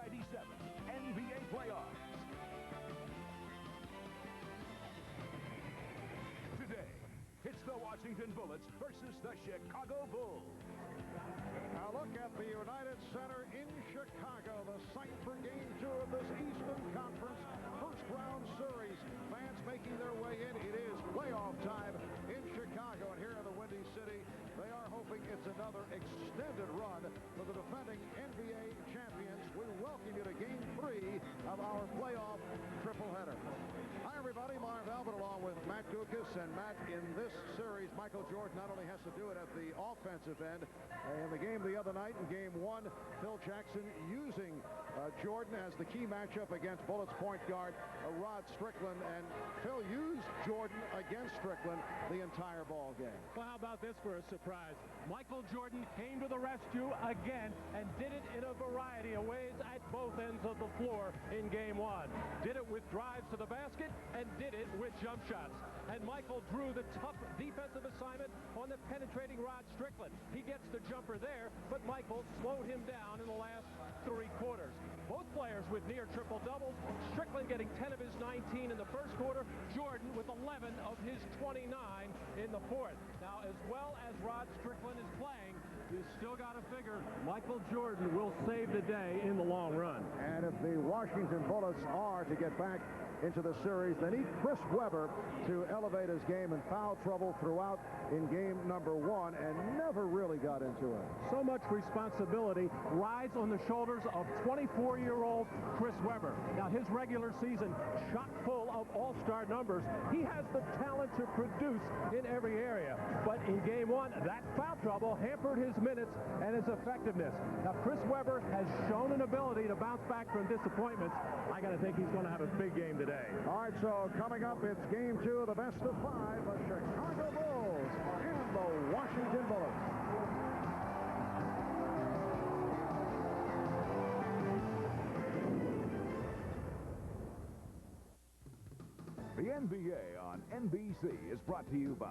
97 NBA playoffs. Today, it's the Washington Bullets versus the Chicago Bulls. Now look at the United Center in Chicago, the site for Game 2 of this Eastern Conference first-round series. Fans making their way in. It is playoff time in Chicago, and here in the Windy City, they are hoping it's another extended run for the defending NBA champions. We welcome you to Game 3 of our playoff tripleheader. Hi, everybody. Marv along with Matt Guokas. And Matt, in this series, Michael Jordan not only has to do it at the offensive end. In the game the other night, in Game 1, Phil Jackson using Jordan as the key matchup against Bullets point guard Rod Strickland. And Phil used Jordan against Strickland the entire ball game. Well, how about this for a surprise? Michael Jordan came to the rescue again and did it in a variety of ways at both ends of the floor in Game 1. Did it with drives to the basket and did it with jump shots. And Michael drew the tough defensive assignment on the penetrating Rod Strickland. He gets the jumper there, but Michael slowed him down in the last 3 quarters. Both players with near triple doubles. Strickland getting 10 of his 19 in the first quarter. Jordan with 11 of his 29 in the fourth. Now, as well as Rod Strickland is playing, you still got to figure Michael Jordan will save the day in the long run. And if the Washington Bullets are to get back into the series, they need Chris Webber to elevate his game, in foul trouble throughout in game number 1 and never really got into it. So much responsibility rides on the shoulders of 24-year-old Chris Webber. Now, his regular season chock full of all-star numbers. He has the talent to produce in every area. But in game 1, that foul trouble hampered his minutes and his effectiveness. Now, Chris Webber has shown an ability to bounce back from disappointments. I got to think he's going to have a big game today. All right, so coming up, it's game 2 of the best of 5, the Chicago Bulls and the Washington Bullets. The NBA on NBC is brought to you by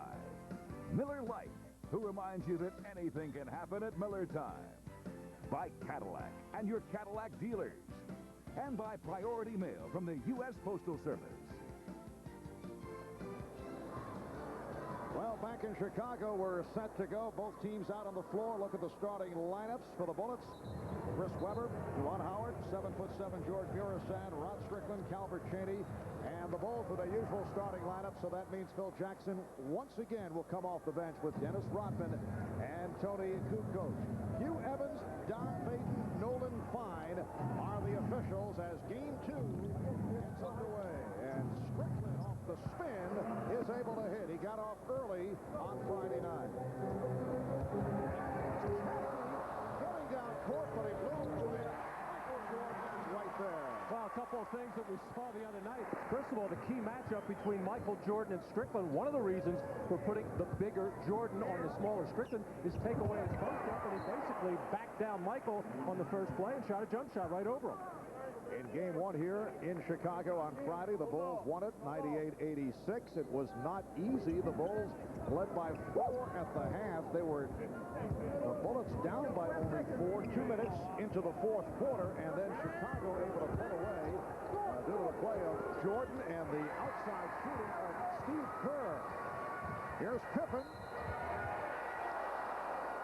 Miller Lite, who reminds you that anything can happen at Miller time. By Cadillac and your Cadillac dealers. And by Priority Mail from the U.S. Postal Service. Well, back in Chicago, we're set to go. Both teams out on the floor. Look at the starting lineups for the Bullets. Chris Webber, Juwan Howard, 7'7" Gheorghe Mureșan, Rod Strickland, Calbert Cheaney, and the Bulls with their usual starting lineup. So that means Phil Jackson once again will come off the bench with Dennis Rodman and Toni Kukoč. Hugh Evans, Don Vaden, Nolan are the officials as game 2 gets underway. And Strickland off the spin is able to hit. He got off early on Friday night. Getting down court, but he blew it. Michael Jordan right there. Well, a couple of things that we saw the other night. First of all, the key matchup between Michael Jordan and Strickland. One of the reasons for putting the bigger Jordan on the smaller Strickland is take away his post-up, and he basically backed down Michael on the first play and shot a jump shot right over him. In game 1 here in Chicago on Friday, the Bulls won it 98-86. It was not easy. The Bulls led by 4 at the half. They were the Bullets down by only 4, 2 minutes into the fourth quarter, and then Chicago able to pull away due to the play of Jordan and the outside shooting of Steve Kerr. Here's Pippen.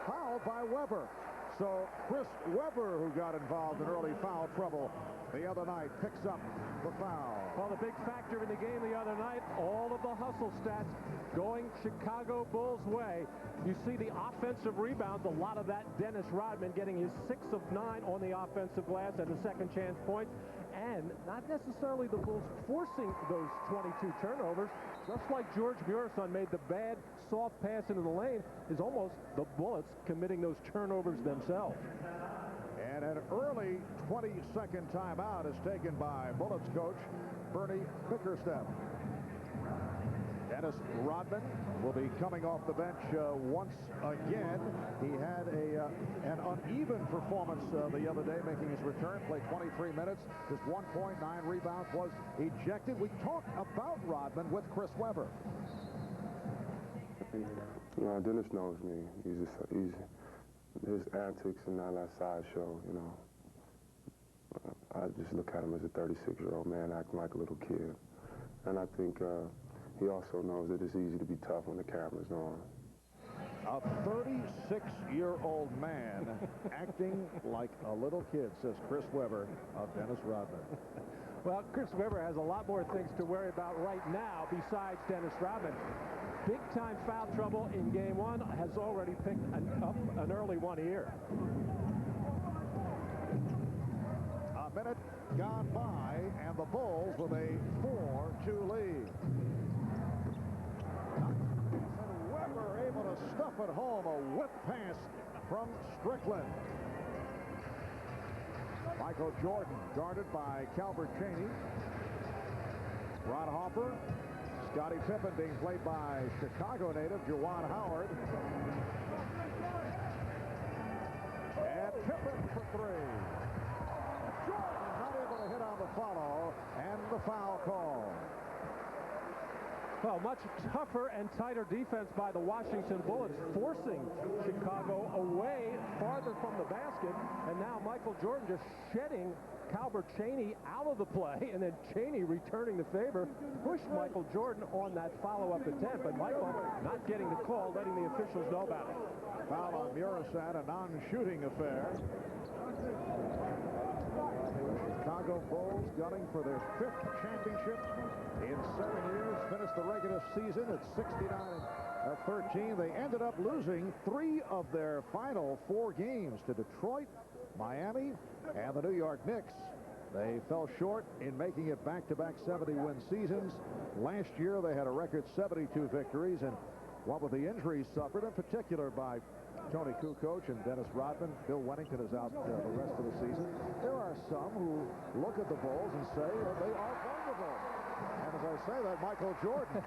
Fouled by Webber. So Chris Webber, who got involved in early foul trouble the other night, picks up the foul. Well, the big factor in the game the other night, all of the hustle stats going Chicago Bulls' way. You see the offensive rebounds, a lot of that Dennis Rodman getting his 6 of 9 on the offensive glass and the second chance points. And not necessarily the Bulls forcing those 22 turnovers. Just like Gheorghe Mureșan made the bad soft pass into the lane, is almost the Bullets committing those turnovers themselves. And an early 20-second timeout is taken by Bullets coach Bernie Bickerstaff. Dennis Rodman will be coming off the bench once again. He had an uneven performance the other day, making his return, played 23 minutes, just 1 point, 9 rebounds, was ejected. We talked about Rodman with Chris Webber. You know, Dennis knows me. His antics and all that sideshow, you know. just look at him as a 36-year-old man acting like a little kid. And I think he also knows that it's easy to be tough when the camera's on. A 36-year-old man acting like a little kid, says Chris Webber of Dennis Rodman. Well, Chris Webber has a lot more things to worry about right now besides Dennis Rodman. Big-time foul trouble in Game 1, has already picked up an early one here. A minute gone by, and the Bulls with a 4-2 lead. And Webber able to stuff it home, a whip pass from Strickland. Michael Jordan guarded by Calbert Cheaney. Ron Harper. Scottie Pippen being played by Chicago native Juwan Howard. And Pippen for three. Jordan not able to hit on the follow, and the foul call. Well, much tougher and tighter defense by the Washington Bullets, forcing Chicago away farther from the basket. And now Michael Jordan just shedding Calbert Cheaney out of the play, and then Cheaney returning the favor, pushed Michael Jordan on that follow-up attempt. But Michael not getting the call, letting the officials know about it. Foul on Mureșan, a non-shooting affair. Chicago Bulls gunning for their 5th championship in 7 years. Finished the regular season at 69-13. They ended up losing 3 of their final 4 games to Detroit, Miami, and the New York Knicks. They fell short in making it back-to-back 70-win seasons. Last year they had a record 72 victories, and what with the injuries suffered, in particular by Toni Kukoč and Dennis Rodman. Bill Wennington is out the rest of the season. There are some who look at the Bulls and say that they are vulnerable. And as I say that, Michael Jordan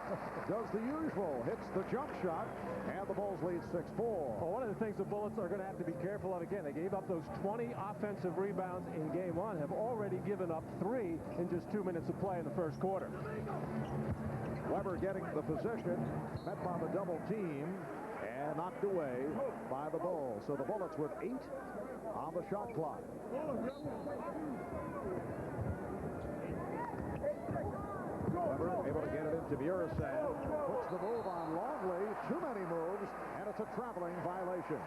does the usual, hits the jump shot, and the Bulls lead 6-4. Well, one of the things the Bullets are going to have to be careful of again. They gave up those 20 offensive rebounds in Game 1, have already given up 3 in just 2 minutes of play in the first quarter. Webber getting the position, met by the double team, and knocked away by the Bulls. So the Bullets with 8 on the shot clock. Webber able to get it into Mureșan. Puts the move on Longley. Too many moves, and it's a traveling violation.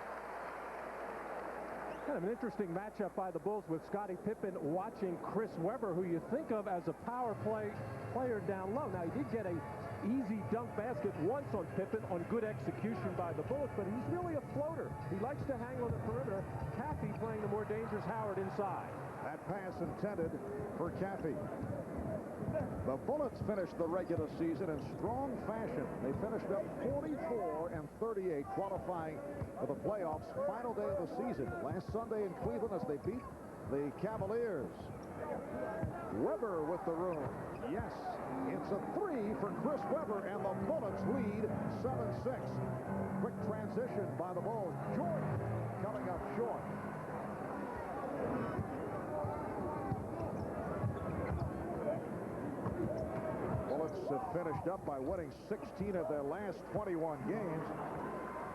Kind of an interesting matchup by the Bulls with Scottie Pippen watching Chris Webber, who you think of as a power player down low. Now, he did get a easy dunk basket once on Pippen on good execution by the Bullets, but he's really a floater. He likes to hang on the perimeter. Caffey playing the more dangerous Howard inside. That pass intended for Caffey. The Bullets finished the regular season in strong fashion. They finished up 44-38, qualifying for the playoffs. Final day of the season last Sunday in Cleveland as they beat the Cavaliers. Webber with the room. Yes, it's a 3 for Chris Webber, and the Bullets lead 7-6. Quick transition by the Bulls. Jordan coming up short. Bullets have finished up by winning 16 of their last 21 games,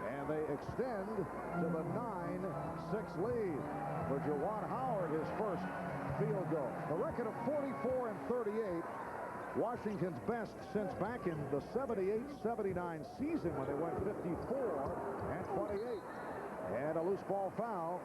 and they extend to the 9-6 lead. For Juwan Howard, his first field goal. The record of 44-38, Washington's best since back in the 78-79 season when they went 54-28. And a loose ball foul.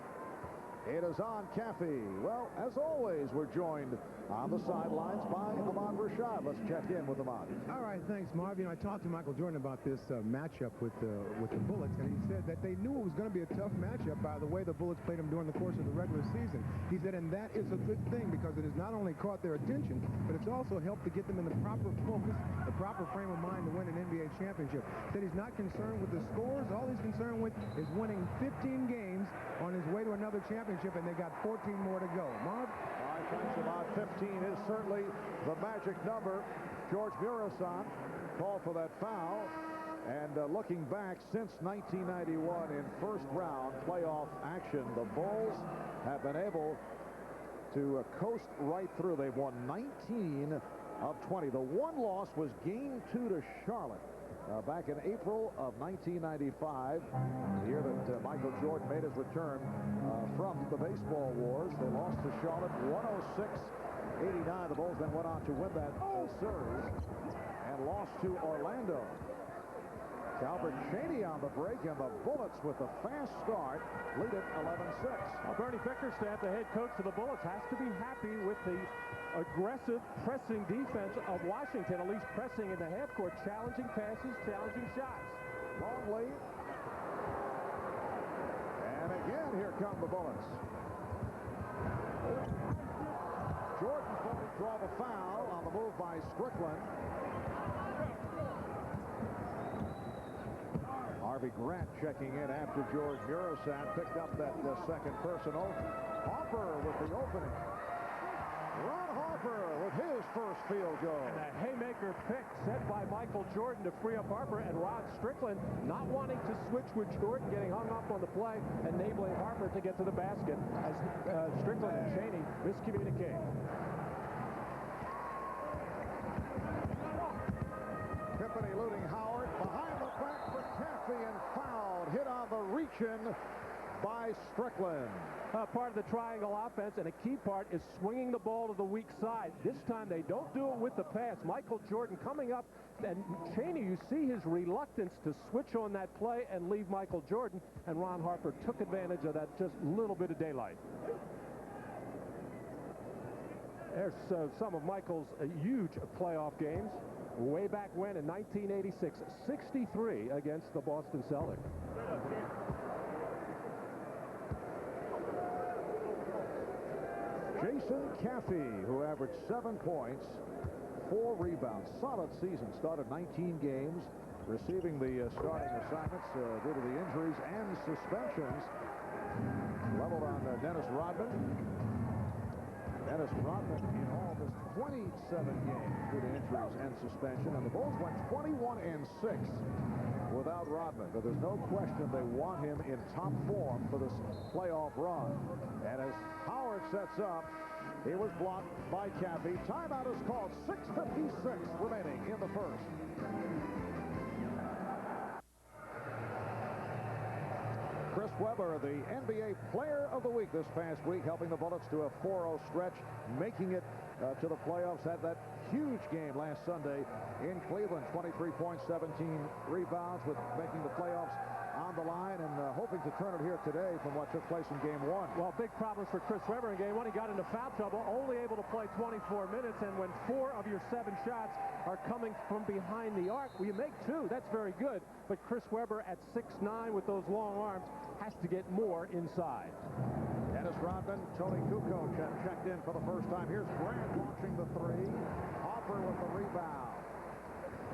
It is on Caffey. Well, as always, we're joined on the sidelines by Ahmad Rashad. Let's check in with Ahmad. All right, thanks, Marv. You know, I talked to Michael Jordan about this matchup with the Bullets, and he said that they knew it was going to be a tough matchup by the way the Bullets played them during the course of the regular season. He said, and that is a good thing because it has not only caught their attention, but it's also helped to get them in the proper focus, the proper frame of mind to win an NBA championship. He said he's not concerned with the scores. All he's concerned with is winning 15 games on his way to another championship, and they got 14 more to go. Marv? I think about 15 is certainly the magic number. Gheorghe Mureșan called for that foul. And looking back since 1991 in first-round playoff action, the Bulls have been able to coast right through. They've won 19 of 20. The one loss was Game 2 to Charlotte. Back in April of 1995, the year that Michael Jordan made his return from the baseball wars. They lost to Charlotte 106-89. The Bulls then went on to win that series and lost to Orlando. Calbert Cheaney on the break, and the Bullets with a fast start lead it 11-6. Well, Bernie Bickerstaff, the head coach of the Bullets, has to be happy with the aggressive pressing defense of Washington, at least pressing in the half court, challenging passes, challenging shots. Longley. And again, here come the Bullets. Jordan will draw the foul on the move by Strickland. Harvey Grant checking in after Gheorghe Mureșan picked up that second personal. Harper with the opening. Ron Harper with his first field goal. And a haymaker pick set by Michael Jordan to free up Harper, and Rod Strickland not wanting to switch with Jordan, getting hung up on the play, enabling Harper to get to the basket as Strickland and Cheaney miscommunicate. Pippen eluding Howard. Behind the back for Caffey and fouled. Hit on the reach-in by Strickland. Part of the triangle offense, and a key part is swinging the ball to the weak side. This time they don't do it with the pass. Michael Jordan coming up, and Cheaney, you see his reluctance to switch on that play and leave Michael Jordan, and Ron Harper took advantage of that just little bit of daylight. There's some of Michael's huge playoff games. Way back when in 1986, 63 against the Boston Celtics. Jason Caffey, who averaged 7 points, 4 rebounds. Solid season. Started 19 games, receiving the starting assignments due to the injuries and suspensions. Leveled on Dennis Rodman. Dennis Rodman in all this 27 games due to injuries and suspension. And the Bulls went 21-6 without Rodman. But there's no question they want him in top form for this playoff run. And as Howard sets up, he was blocked by Caffey. Timeout is called. 6:56 remaining in the first. Chris Webber, the NBA Player of the Week this past week, helping the Bullets to a 4-0 stretch, making it to the playoffs. Had that huge game last Sunday in Cleveland. 23 points, 17 rebounds, with making the playoffs on the line, and hoping to turn it here today from what took place in Game 1. Well, big problems for Chris Webber in Game 1. He got into foul trouble, only able to play 24 minutes, and when 4 of your 7 shots are coming from behind the arc, well, you make 2. That's very good, but Chris Webber at 6'9" with those long arms has to get more inside. Dennis Rodman, Toni Kukoč have checked in for the first time. Here's Grant launching the 3. Harper with the rebound.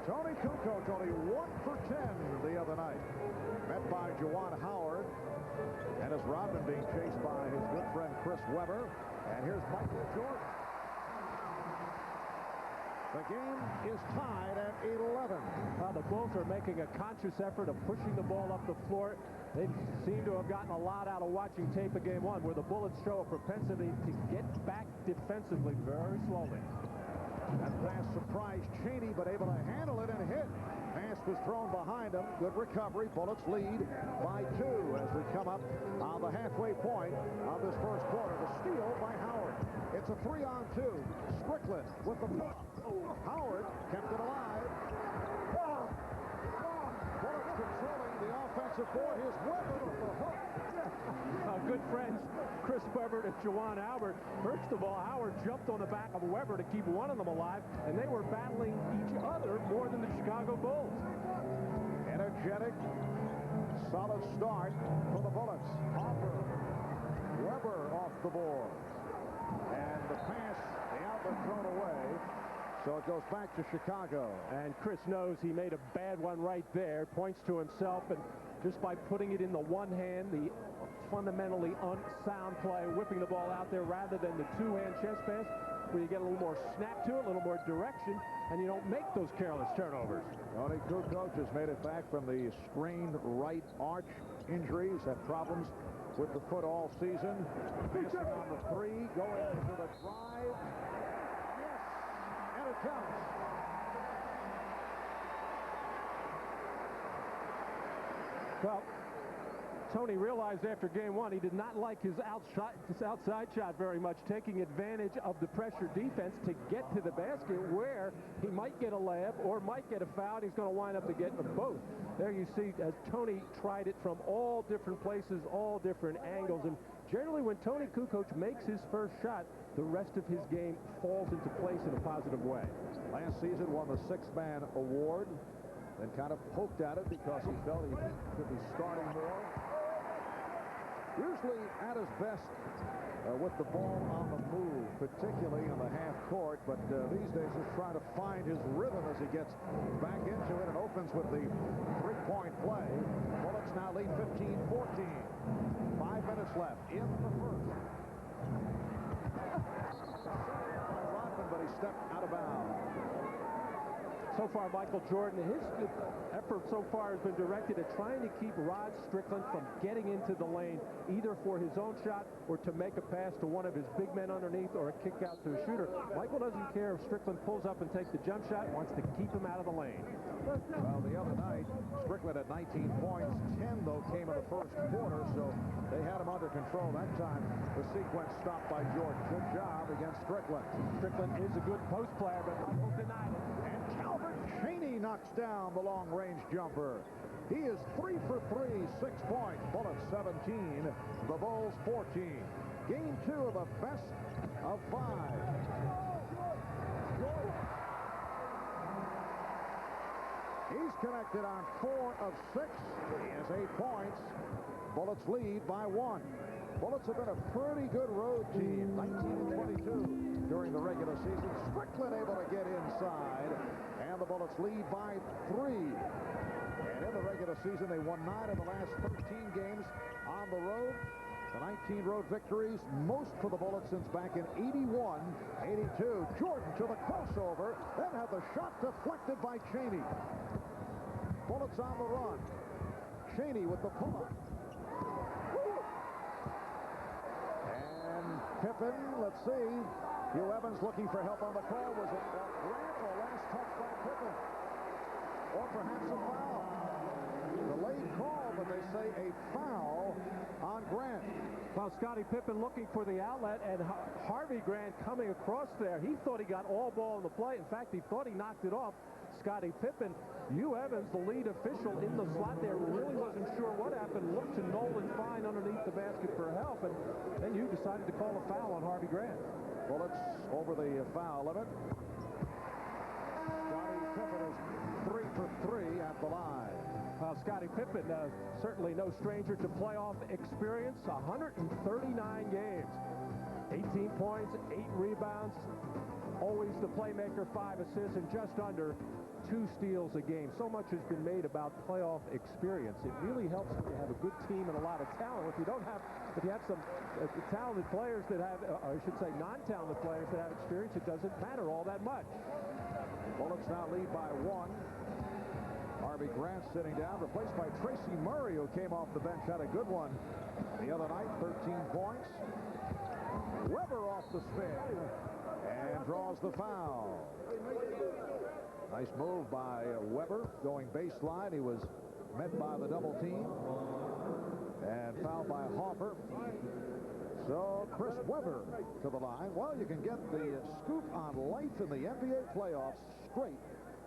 Toni Kukoč only 1 for 10 the other night. Met by Juwan Howard. Dennis Rodman being chased by his good friend Chris Webber. And here's Michael Jordan. The game is tied at 11. The Bulls are making a conscious effort of pushing the ball up the floor. They seem to have gotten a lot out of watching tape of Game 1, where the Bullets show a propensity to get back defensively very slowly. That pass surprised Cheaney, but able to handle it and hit. Pass was thrown behind him. Good recovery. Bullets lead by 2 as we come up on the halfway point of this first quarter. The steal by Howard. It's a 3-on-2. Strickland with the block. Howard kept it alive. Bullets controlling the offensive board. Here's Webber with the hook. Good friends, Chris Webber and Juwan Howard. First of all, Howard jumped on the back of Webber to keep one of them alive, and they were battling each other more than the Chicago Bulls. Energetic, solid start for the Bullets. Harper, Webber off the board. And the pass, the outlet thrown away. So it goes back to Chicago. And Chris knows he made a bad one right there. Points to himself, and just by putting it in the one hand, the fundamentally unsound play, whipping the ball out there rather than the two-hand chest pass, where you get a little more snap to it, a little more direction, and you don't make those careless turnovers. Toni Kukoč has made it back from the strained right arch injuries, had problems with the foot all season. Passing on the 3, going into the drive. Yes, and it counts. Well, Toni realized after game one he did not like his outside shot very much, taking advantage of the pressure defense to get to the basket where he might get a layup or might get a foul. He's going to wind up to get them both. There you see as Toni tried it from all different places, all different angles, and generally when Toni Kukoč makes his first shot, the rest of his game falls into place in a positive way. Last season won the six-man award, then kind of poked at it because he felt he should be starting more. Usually at his best with the ball on the move, particularly in the half court, but these days he's trying to find his rhythm as he gets back into it and opens with the three-point play. Bullets now lead 15-14. 5 minutes left in the first. Rodman, but he stepped out of bounds. So far, Michael Jordan, his effort so far has been directed at trying to keep Rod Strickland from getting into the lane, either for his own shot or to make a pass to one of his big men underneath or a kick out to a shooter. Michael doesn't care if Strickland pulls up and takes the jump shot, wants to keep him out of the lane. Well, the other night, Strickland had 19 points. 10, though, came in the first quarter, so they had him under control. That time, the sequence stopped by Jordan. Good job against Strickland. Strickland is a good post player, but Michael denied it. And Calbert Cheaney knocks down the long-range jumper. He is 3 for 3, 6 points. Bullets 17, the Bulls 14. Game 2 of the best of 5. He's connected on 4 of 6. He has 8 points. Bullets lead by 1. Bullets have been a pretty good road team, 19-22 during the regular season. Strickland able to get inside, and the Bullets lead by 3. And in the regular season, they won 9 of the last 13 games on the road. The 19 road victories, most for the Bullets since back in 81, 82. Jordan to the crossover, then had the shot deflected by Cheaney. Bullets on the run. Cheaney with the pull-up. And Pippen, let's see. Hugh Evans looking for help on the call. Was it Grant or last touch by Pippen? Or perhaps a foul? Delayed call, but they say a foul on Grant. Well, Scottie Pippen looking for the outlet, and Harvey Grant coming across there. He thought he got all ball in the play. In fact, he thought he knocked it off. Scottie Pippen, Hugh Evans, the lead official in the slot there, really wasn't sure what happened. Looked to Nolan fine underneath the basket for help, and then Hugh decided to call a foul on Harvey Grant. Bullets over the foul limit. Scottie Pippen is 3 for 3 at the line. Well, Scottie Pippen, certainly no stranger to playoff experience. 139 games, 18 points, 8 rebounds, always the playmaker, 5 assists, and just under 2 steals a game. So much has been made about playoff experience. It really helps when you have a good team and a lot of talent. If you have some talented players that have, or I should say non-talented players that have experience, it doesn't matter all that much. Bullets now lead by 1. Harvey Grant sitting down, replaced by Tracy Murray, who came off the bench, had a good one the other night, 13 points. Weber off the spin and draws the foul. Nice move by Weber going baseline. He was met by the double team and fouled by Harper. So Chris Weber to the line. Well, you can get the scoop on life in the NBA playoffs straight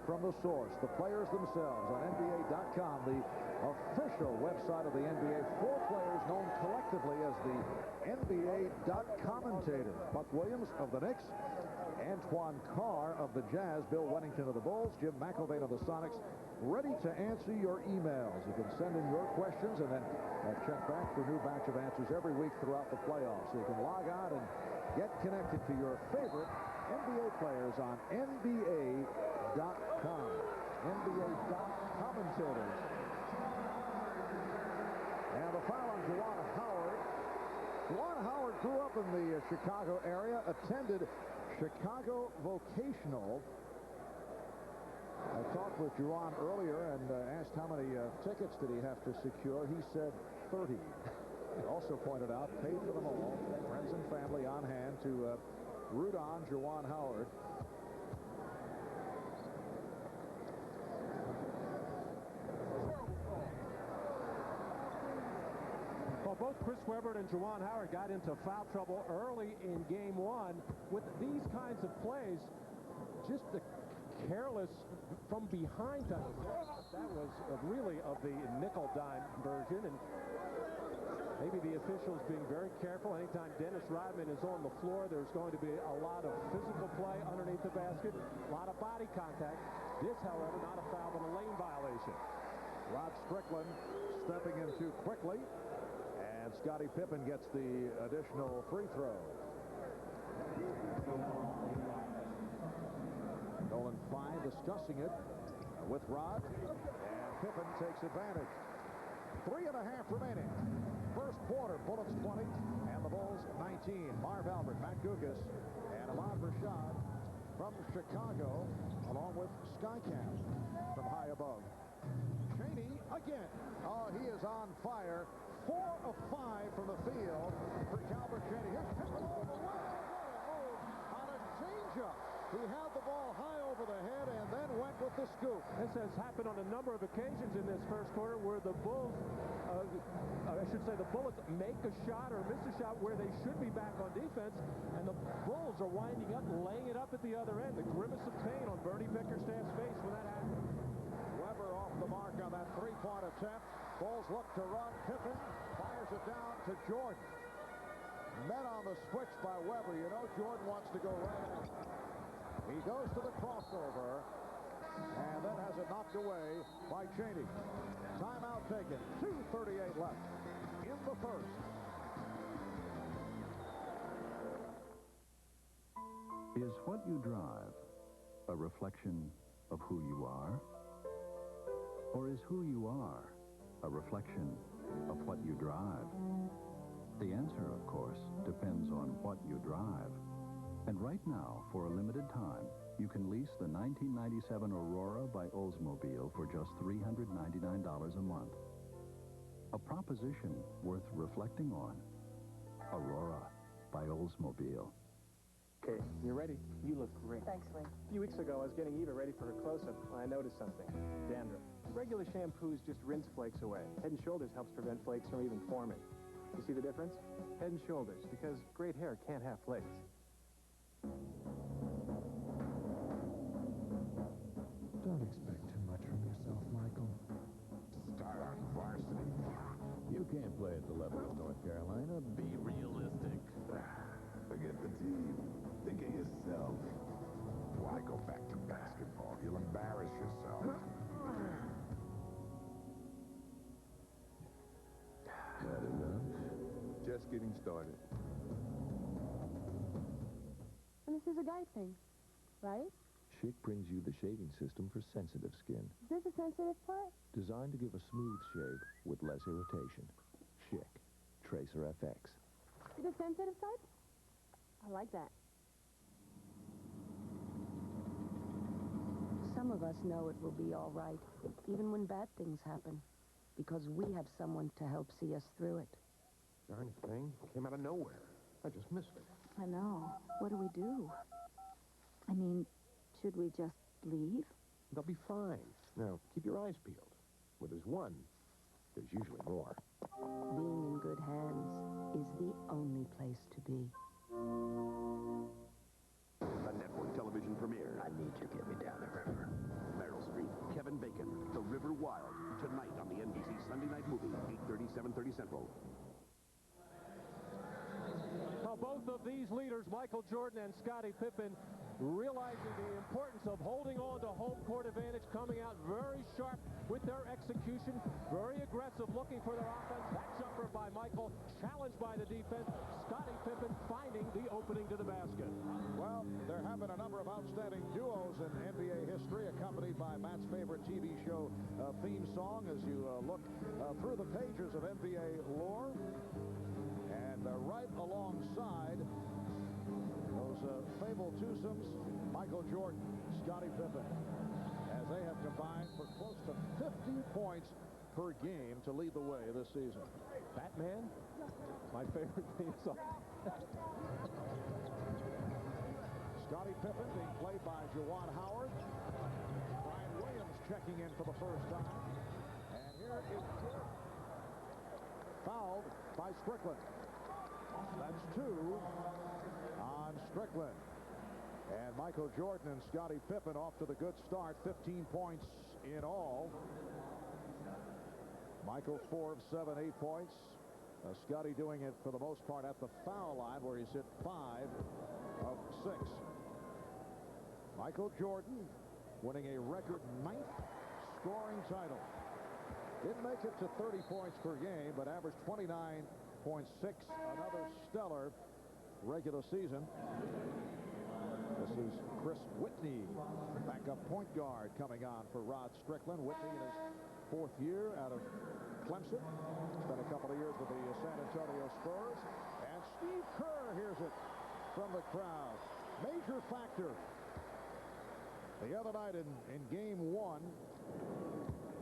from the source, the players themselves, on NBA.com, the official website of the NBA. 4 players known collectively as the NBA.commentator. Buck Williams of the Knicks, Antoine Carr of the Jazz, Bill Wennington of the Bulls, Jim McElvain of the Sonics, ready to answer your emails. You can send in your questions and then check back for a new batch of answers every week throughout the playoffs. So you can log on and get connected to your favorite NBA players on NBA.com. NBA.commentators. And the foul on Juwan Howard. Juwan Howard grew up in the Chicago area, attended Chicago Vocational. I talked with Juwan earlier and asked how many tickets did he have to secure. He said 30. He also pointed out, paid for them all, friends and family on hand to root on Juwan Howard. both Chris Webber and Juwan Howard got into foul trouble early in game one. With these kinds of plays, just the careless from behind type of play. That was really of the nickel dime version, and maybe the officials being very careful. Anytime Dennis Rodman is on the floor, there's going to be a lot of physical play underneath the basket, a lot of body contact. This, however, not a foul, but a lane violation. Rod Strickland stepping in too quickly, and Scottie Pippen gets the additional free throw. Nolan fine discussing it with Rod, and Pippen takes advantage. 3.5 remaining. First quarter, Bullets 20, and the Bulls 19. Marv Albert, Matt Guokas, and Ahmad Rashad from Chicago, along with Skycam from high above. Cheaney again. Oh, he is on fire. 4 of 5 from the field for Calbert Cheaney. Here's Pippen all the way. What a move on a changeup. He had the ball high over the head and then went with the scoop. This has happened on a number of occasions in this first quarter where the Bulls, I should say the Bullets make a shot or miss a shot where they should be back on defense, and the Bulls are winding up and laying it up at the other end. The grimace of pain on Bernie Bickerstaff's face when that happened. Webber off the mark on that three-point attempt. Bulls look to run. Pippen fires it down to Jordan. Met on the switch by Webber. You know Jordan wants to go right. He goes to the crossover and then has it knocked away by Cheaney. Timeout taken. 2:38 left in the first. Is what you drive a reflection of who you are? Or is who you are a reflection of what you drive? The answer, of course, depends on what you drive. And right now, for a limited time, you can lease the 1997 Aurora by Oldsmobile for just $399 a month. A proposition worth reflecting on. Aurora by Oldsmobile. Okay, you're ready. You look great. Thanks, Lee. A few weeks ago, I was getting Eva ready for her close-up. I noticed something. Dandruff. Regular shampoos just rinse flakes away. Head & Shoulders helps prevent flakes from even forming. You see the difference? Head & Shoulders, because great hair can't have flakes. Don't expect too much from yourself, Michael. Start on varsity. You can't play at the level of North Carolina. Be realistic. Forget the team. Think of yourself. Why go back to basketball? You'll embarrass yourself. Not enough. Just getting started. And this is a guy thing, right? Schick brings you the shaving system for sensitive skin. Is this a sensitive part? Designed to give a smooth shave with less irritation. Schick. Tracer FX. The sensitive side? I like that. Some of us know it will be all right, even when bad things happen, because we have someone to help see us through it. Darn thing came out of nowhere. I just missed it. I know. What do? I mean, should we just leave? They'll be fine. Now, keep your eyes peeled. Where there's one, there's usually more. Being in good hands is the only place to be. The network television premiere. I need you to get me down the river. Meryl Streep, Kevin Bacon, The River Wild. Tonight on the NBC Sunday Night Movie, 8:30, 7:30 Central. Now, both of these leaders, Michael Jordan and Scottie Pippen, realizing the importance of holding on to home court advantage, coming out very sharp with their execution, very aggressive, looking for their offense. That jumper by Michael, challenged by the defense. Scottie Pippen finding the opening to the basket. Well, there have been a number of outstanding duos in NBA history, accompanied by Matt's favorite TV show theme song as you look through the pages of NBA lore. And right alongside those fabled twosomes, Michael Jordan, Scottie Pippen, as they have combined for close to 50 points per game to lead the way this season. Batman, my favorite theme song. Scottie Pippen being played by Juwan Howard. Brian Williams checking in for the first time. And here is Kerr. fouled by Strickland. That's 2 on Strickland. And Michael Jordan and Scottie Pippen off to the good start, 15 points in all. Michael 4 of 7, 8 points. Scottie doing it for the most part at the foul line, where he's hit 5 of 6. Michael Jordan winning a record 9th scoring title. Didn't make it to 30 points per game, but averaged 29.6. Another stellar regular season. This is Chris Whitney, backup point guard, coming on for Rod Strickland. Whitney in his 4th year out of Clemson. Spent a couple of years with the San Antonio Spurs. And Steve Kerr hears it from the crowd. Major factor the other night in game 1.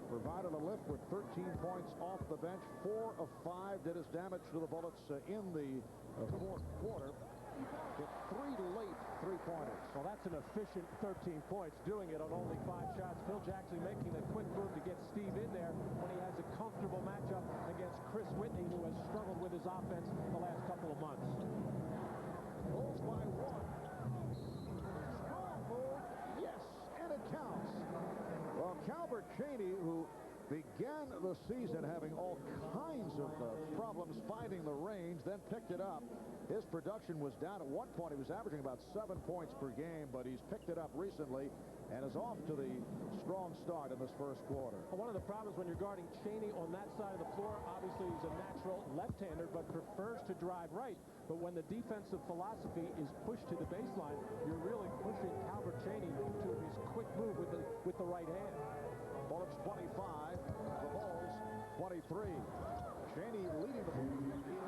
Provided a lift with 13 points off the bench. 4 of 5 did his damage to the Bullets in the 4th quarter. Hit 3 late three-pointers. Well, that's an efficient 13 points, doing it on only 5 shots. Phil Jackson making the quick move to get Steve in there when he has a comfortable matchup against Chris Whitney, who has struggled with his offense the last couple of months. Bulls by 1. Strong move. Yes, and it counts. Well, Calbert Cheaney, who began the season having all kinds of problems finding the range, then picked it up. His production was down at one point. He was averaging about 7 points per game, but he's picked it up recently and is off to the strong start in this first quarter. Well, one of the problems when you're guarding Cheaney on that side of the floor, obviously he's a natural left-hander, but prefers to drive right. But when the defensive philosophy is pushed to the baseline, you're really pushing Calbert Cheaney to his quick move with the right hand. Bullets 25, the Bulls 23. Cheaney leading the Bulls with 11.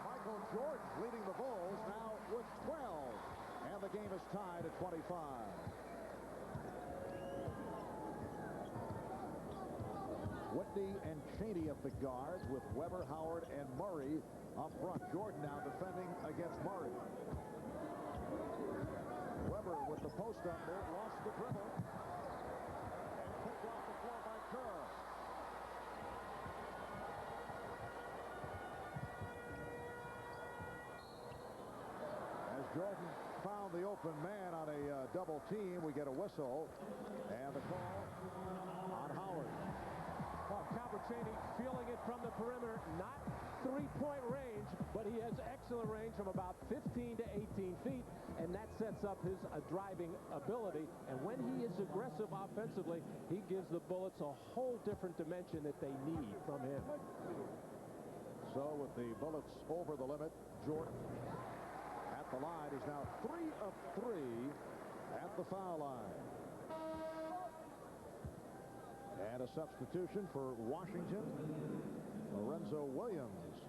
Michael Jordan leading the Bulls now with 12. And the game is tied at 25. Whitney and Cheaney at the guards with Weber, Howard, and Murray up front. Jordan now defending against Murray. Weber with the post-up move, lost the dribble. And picked off the floor by Kerr. As Jordan found the open man on a double team, we get a whistle. And the call on Howard. Well, Calbert Cheaney feeling it from the perimeter, not three-point range, but he has excellent range from about 15 to 18 feet, and that sets up his driving ability. And when he is aggressive offensively, he gives the Bullets a whole different dimension that they need from him. So with the Bullets over the limit, Jordan at the line is now 3 of 3 at the foul line. And a substitution for Washington. Lorenzo Williams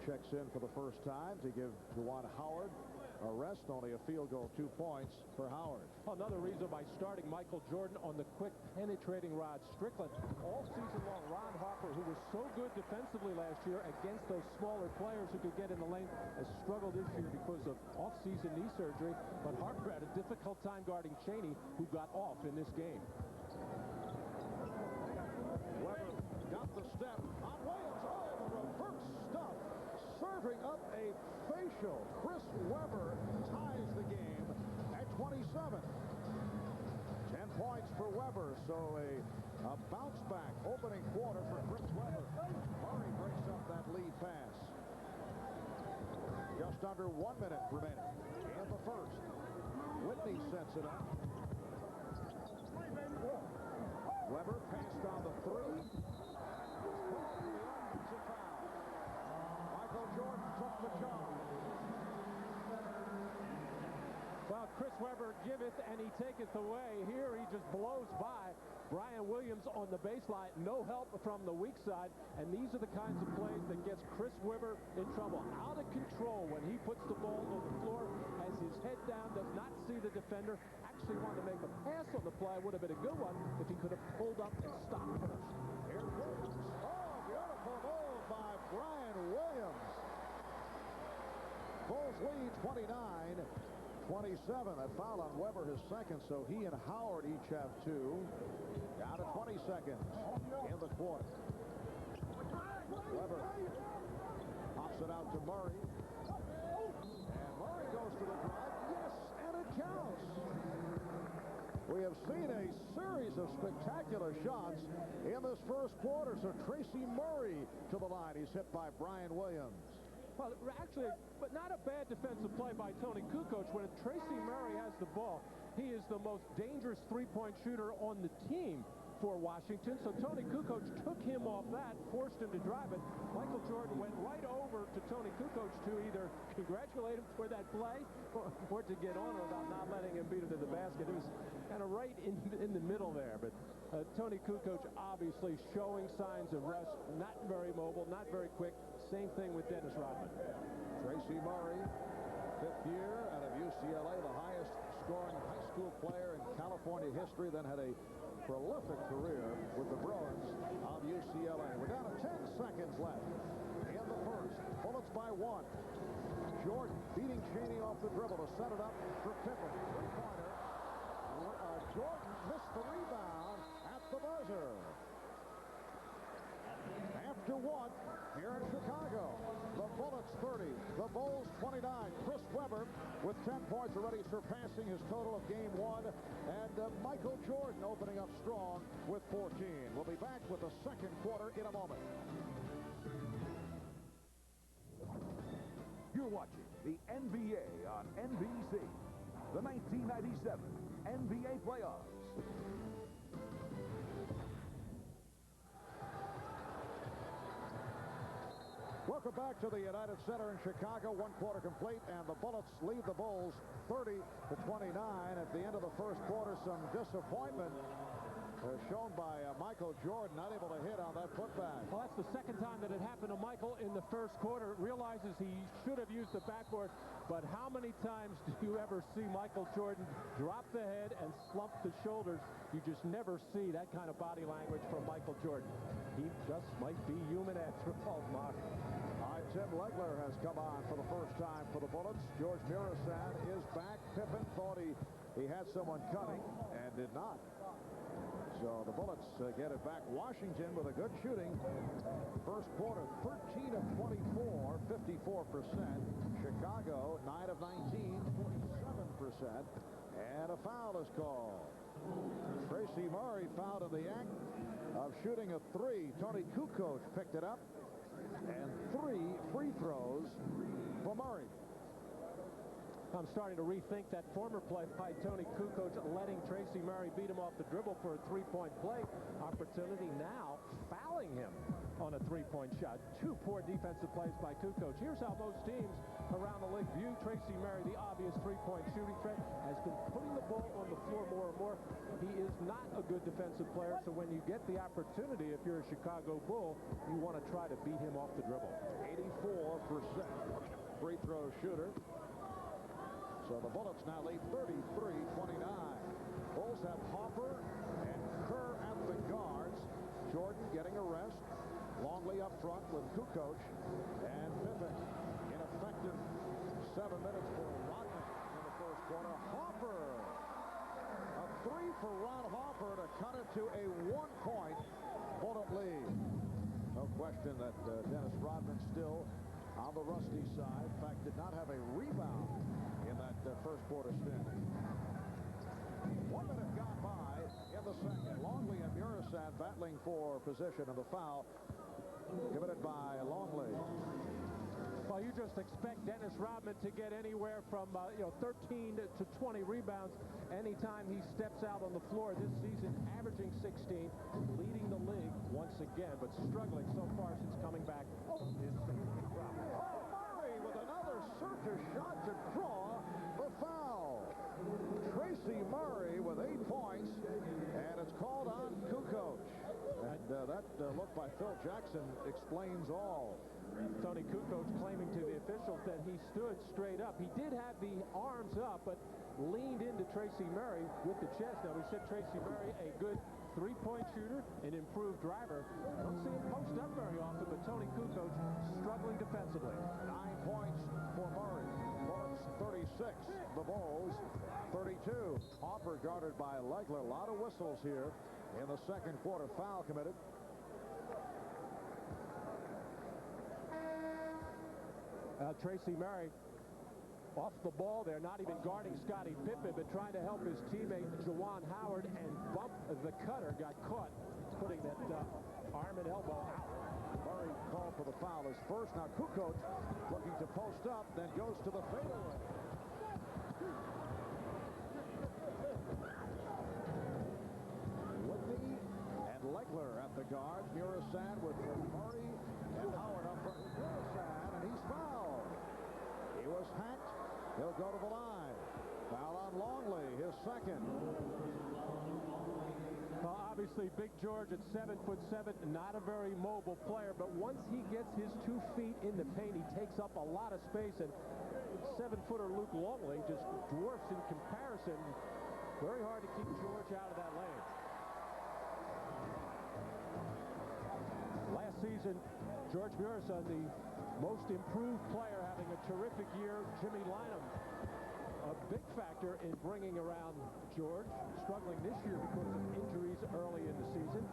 checks in for the first time to give Juwan Howard a rest. Only a field goal, 2 points for Howard. Another reason by starting Michael Jordan on the quick penetrating Rod Strickland. All season long, Ron Harper, who was so good defensively last year against those smaller players who could get in the lane, has struggled this year because of off-season knee surgery. But Harper had a difficult time guarding Cheaney, who got off in this game. Weber got the step on Williams. Oh, the reverse stuff. Serving up a facial. Chris Weber ties the game at 27. 10 points for Weber, so a bounce back opening quarter for Chris Weber. Murray breaks up that lead pass. Just under 1 minute remaining in the first. Whitney sets it up. Weber passed on the 3. Michael Jordan took the charge. Well, Chris Weber giveth and he taketh away. Here he just blows by Brian Williams on the baseline. No help from the weak side. And these are the kinds of plays that gets Chris Weber in trouble. Out of control when he puts the ball on the floor, has his head down, does not see the defender. Actually wanted to make a pass on the play. Would have been a good one if he could have pulled up and stopped first. Here goes. Oh, beautiful move by Brian Williams. Bulls lead 29-27. A foul on Weber, his second, so he and Howard each have 2. Down to 20 seconds in the quarter. Weber pops it out to Murray. And Murray goes to the drive. Yes, and it counts. We have seen a series of spectacular shots in this first quarter. So Tracy Murray to the line. He's hit by Brian Williams. Well, actually, but not a bad defensive play by Toni Kukoč. When Tracy Murray has the ball, he is the most dangerous three-point shooter on the team for Washington. So Toni Kukoč took him off that, forced him to drive it. Michael Jordan went right over to Toni Kukoč to either congratulate him for that play or to get on him about not letting him beat him to the basket. It was kind of right in the middle there. But Toni Kukoč obviously showing signs of rust, not very mobile, not very quick. Same thing with Dennis Rodman. Tracy Murray, fifth year out of UCLA, the highest scoring high school player in California history, then had a prolific career with the Bruins of UCLA. We're down to 10 seconds left in the first. Bullets by 1. Jordan beating Cheaney off the dribble to set it up for Pippen. Three-pointer. Jordan missed the rebound at the buzzer. After 1 here in Chicago. The Bullets 30, the Bulls 29. Chris Webber with 10 points already, surpassing his total of game 1. And Michael Jordan opening up strong with 14. We'll be back with the second quarter in a moment. You're watching the NBA on NBC. The 1997 NBA playoffs. Welcome back to the United Center in Chicago. 1 quarter complete, and the Bullets lead the Bulls 30-29. At the end of the first quarter, some disappointment shown by Michael Jordan, not able to hit on that putback. Well, that's the second time that it happened to Michael in the first quarter. Realizes he should have used the backboard, but how many times do you ever see Michael Jordan drop the head and slump the shoulders? You just never see that kind of body language from Michael Jordan. He just might be human after all, Marv. All right, Tim Legler has come on for the first time for the Bullets. Gheorghe Mureșan is back. Pippen thought he had someone cutting and did not. So the Bullets get it back. Washington with a good shooting. First quarter, 13 of 24, 54%. Chicago, 9 of 19, 47%. And a foul is called. Tracy Murray fouled in the act of shooting a 3. Toni Kukoč picked it up. And 3 free throws for Murray. I'm starting to rethink that former play by Toni Kukoč, letting Tracy Murray beat him off the dribble for a three-point play opportunity. Now fouling him on a three-point shot. 2 poor defensive plays by Kukoč. Here's how most teams around the league view Tracy Murray, the obvious three-point shooting threat, has been putting the ball on the floor more and more. He is not a good defensive player, so when you get the opportunity, if you're a Chicago Bull, you want to try to beat him off the dribble. 84% free throw shooter. So the Bullets now lead 33-29. Bulls have Harper and Kerr at the guards. Jordan getting a rest. Longley up front with Kukoč. And Pippen ineffective. 7 minutes for Rodman in the first quarter. Harper. A 3 for Ron Harper to cut it to a 1-point Bullet lead. No question that Dennis Rodman still on the rusty side. In fact, did not have a rebound in that first quarter standing. 1 minute gone by in the second. Longley and Mureșan battling for position, and the foul committed by Longley. Well, you just expect Dennis Rodman to get anywhere from 13 to 20 rebounds anytime he steps out on the floor this season, averaging 16, leading the league once again, but struggling so far since coming back. Murray with another circus shot to draw the foul. Tracy Murray with 8 points, and it's called on Kukoč. And that look by Phil Jackson explains all. Toni Kukoč claiming to the officials that he stood straight up. He did have the arms up, but leaned into Tracy Murray with the chest. Now, we said Tracy Murray, a good three-point shooter, an improved driver. Don't see him post up very often, but Toni Kukoč struggling defensively. 9 points for Murray. Bullets 36. The Bulls 32. Harper guarded by Legler. A lot of whistles here in the second quarter. Foul committed. Tracy Murray off the ball there, not even guarding Scottie Pippen, but trying to help his teammate Juwan Howard, and bump the cutter, got caught putting that arm and elbow out. Murray called for the foul is first. Now Kukoč looking to post up, then goes to the fadeaway. Whitney and Legler at the guard. Mureșan with Murray and Howard up front. Mureșan, and he's fouled. He was hacked. He'll go to the line. Foul on Longley, his second. Obviously, Big George at 7'7", not a very mobile player, but once he gets his 2 feet in the paint, he takes up a lot of space, and 7-footer Luc Longley just dwarfs in comparison. Very hard to keep George out of that lane. Last season, Gheorghe Mureșan, the most improved player, having a terrific year. Jimmy Lynam, a big factor in bringing around George, struggling this year because of injuries early in the season.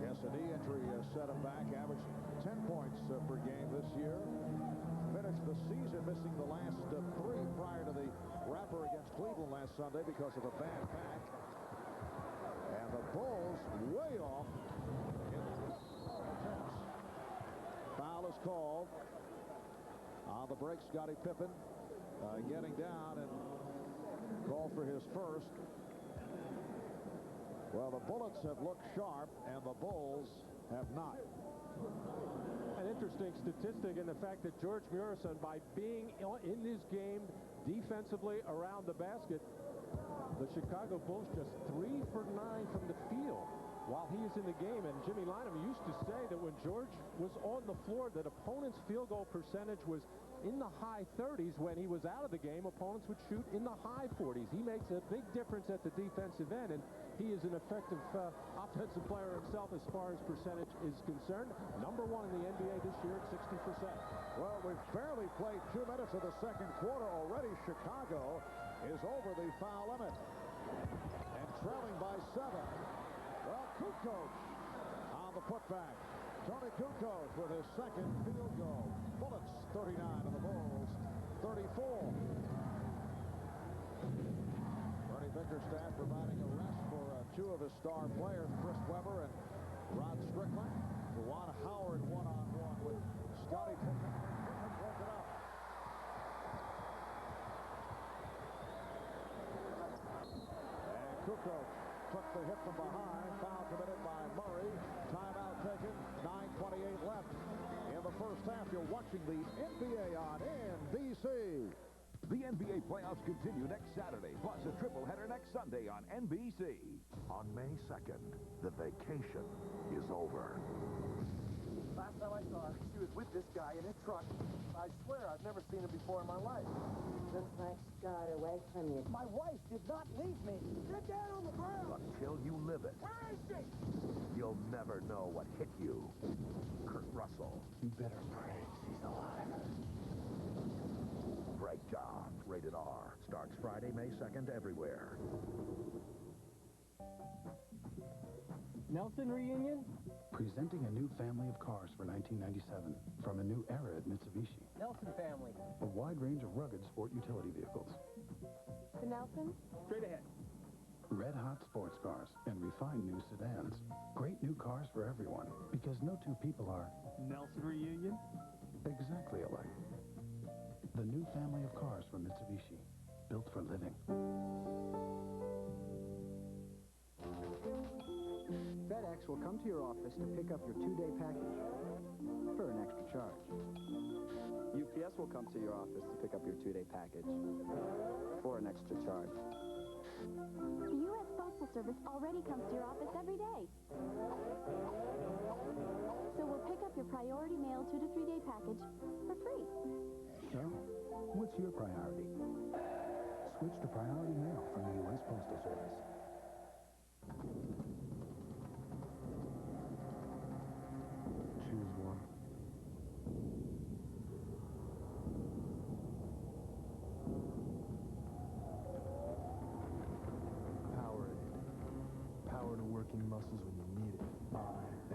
Yes, a knee injury set him back. Averaged 10 points per game this year. Finished the season missing the last 3 prior to the wrapper against Cleveland last Sunday because of a bad back. And the Bulls way off in the attempts. Foul is called. On the break, Scottie Pippen getting down and called for his first. Well, the Bullets have looked sharp, and the Bulls have not. An interesting statistic in the fact that Gheorghe Mureșan, by being in this game defensively around the basket, the Chicago Bulls just 3 for 9 from the field while he is in the game. And Jimmy Lynam used to say that when George was on the floor, that opponents' field goal percentage was in the high 30s. When he was out of the game, opponents would shoot in the high 40s. He makes a big difference at the defensive end, and he is an effective offensive player himself as far as percentage is concerned. #1 in the NBA this year at 60%. Well, we've barely played 2 minutes of the second quarter. Already Chicago is over the foul limit and trailing by 7. Well, Kukoč on the putback. Toni Kukoč with his second field goal. Bullets 39 and the Bulls 34. Bernie Bickerstaff providing a rest for 2 of his star players, Chris Webber and Rod Strickland. Juwan Howard one-on-one with Scottie Pippen. Pippen broke it up. And Kukoč took the hit from behind. Foul committed by Murray. Timeout taken. 9:28 left in the first half. You're watching the NBA on NBC. The NBA playoffs continue next Saturday, plus a triple header next Sunday on NBC. On May 2nd, the vacation is over. Last time I saw her, she was with this guy in a truck. I swear I've never seen him before in my life. Looks like she got away from you. My wife did not leave me. Get down on the ground. Until you live it, Where is she? you'll never know what hit you. Kurt Russell. You better pray she's alive. Breakdown. Rated R. Starts Friday, May 2nd everywhere. Nelson reunion? Presenting a new family of cars for 1997 from a new era at Mitsubishi. Nelson family. A wide range of rugged sport utility vehicles. The Nelson? Straight ahead. Red-hot sports cars and refined new sedans. Great new cars for everyone, because no 2 people are... Nelson reunion? exactly alike. The new family of cars from Mitsubishi, built for living. FedEx will come to your office to pick up your 2-day package for an extra charge. UPS will come to your office to pick up your 2-day package for an extra charge. The U.S. Postal Service already comes to your office every day. So we'll pick up your priority mail 2 to 3 day package for free. So, what's your priority? Switch to priority mail from the U.S. Postal Service. Choose one. Powerade. Power to working muscles when you need it. I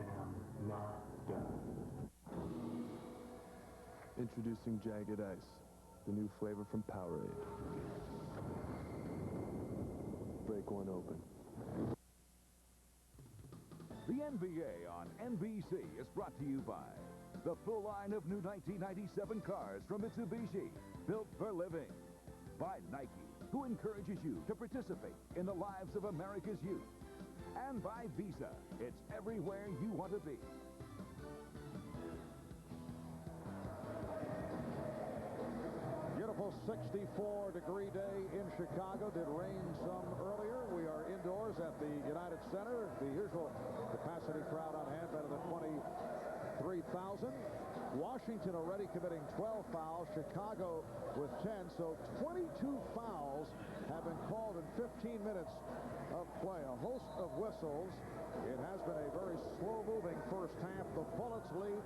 am not done. Introducing Jagged Ice, the new flavor from Powerade. Break one open. The NBA on NBC is brought to you by the full line of new 1997 cars from Mitsubishi, built for living. By Nike, who encourages you to participate in the lives of America's youth. And by Visa, it's everywhere you want to be. Beautiful 64-degree day in Chicago. Did rain some earlier. We are indoors at the United Center. The usual capacity crowd on hand, better than 23,000. Washington already committing 12 fouls. Chicago with 10. So 22 fouls have been called in 15 minutes of play. A host of whistles. It has been a very slow-moving first half. The Bullets lead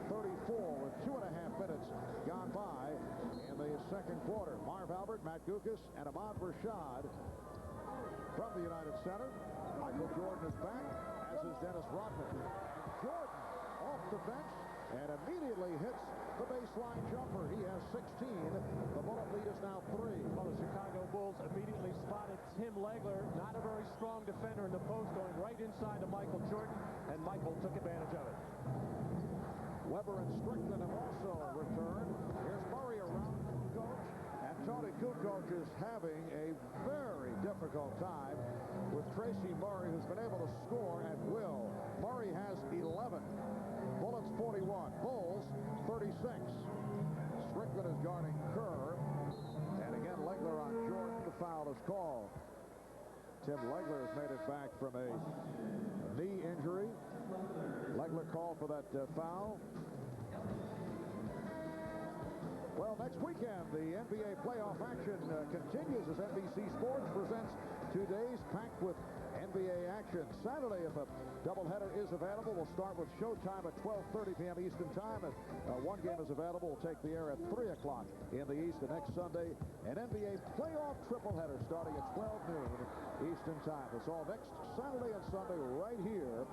39-34 with 2.5 minutes gone by in the second quarter. Marv Albert, Matt Guokas, and Ahmad Rashad from the United Center. Michael Jordan is back, as is Dennis Rodman. Jordan off the bench and immediately hits the baseline jumper. He has 16. The Bullet lead is now 3. Well, the Chicago Bulls immediately spotted Tim Legler, not a very strong defender in the post, going right inside to Michael Jordan, and Michael took advantage of it. Weber and Strickland have also returned. Here's Murray around Kukoč, and Toni Kukoč is having a very difficult time with Tracy Murray, who's been able to score at will. Murray has 11. Bullets 41. Bulls 36. Strickland is guarding Kerr. And again, Legler on Jordan. The foul is called. Tim Legler has made it back from a knee injury. Legler called for that foul. Well, next weekend, the NBA playoff action continues as NBC Sports presents 2 days packed with NBA action. Saturday, if a doubleheader is available, we'll start with showtime at 12:30 p.m. Eastern Time. If one game is available, we'll take the air at 3 o'clock in the East. The next Sunday, an NBA playoff tripleheader starting at 12 noon Eastern Time. It's all next Saturday and Sunday right here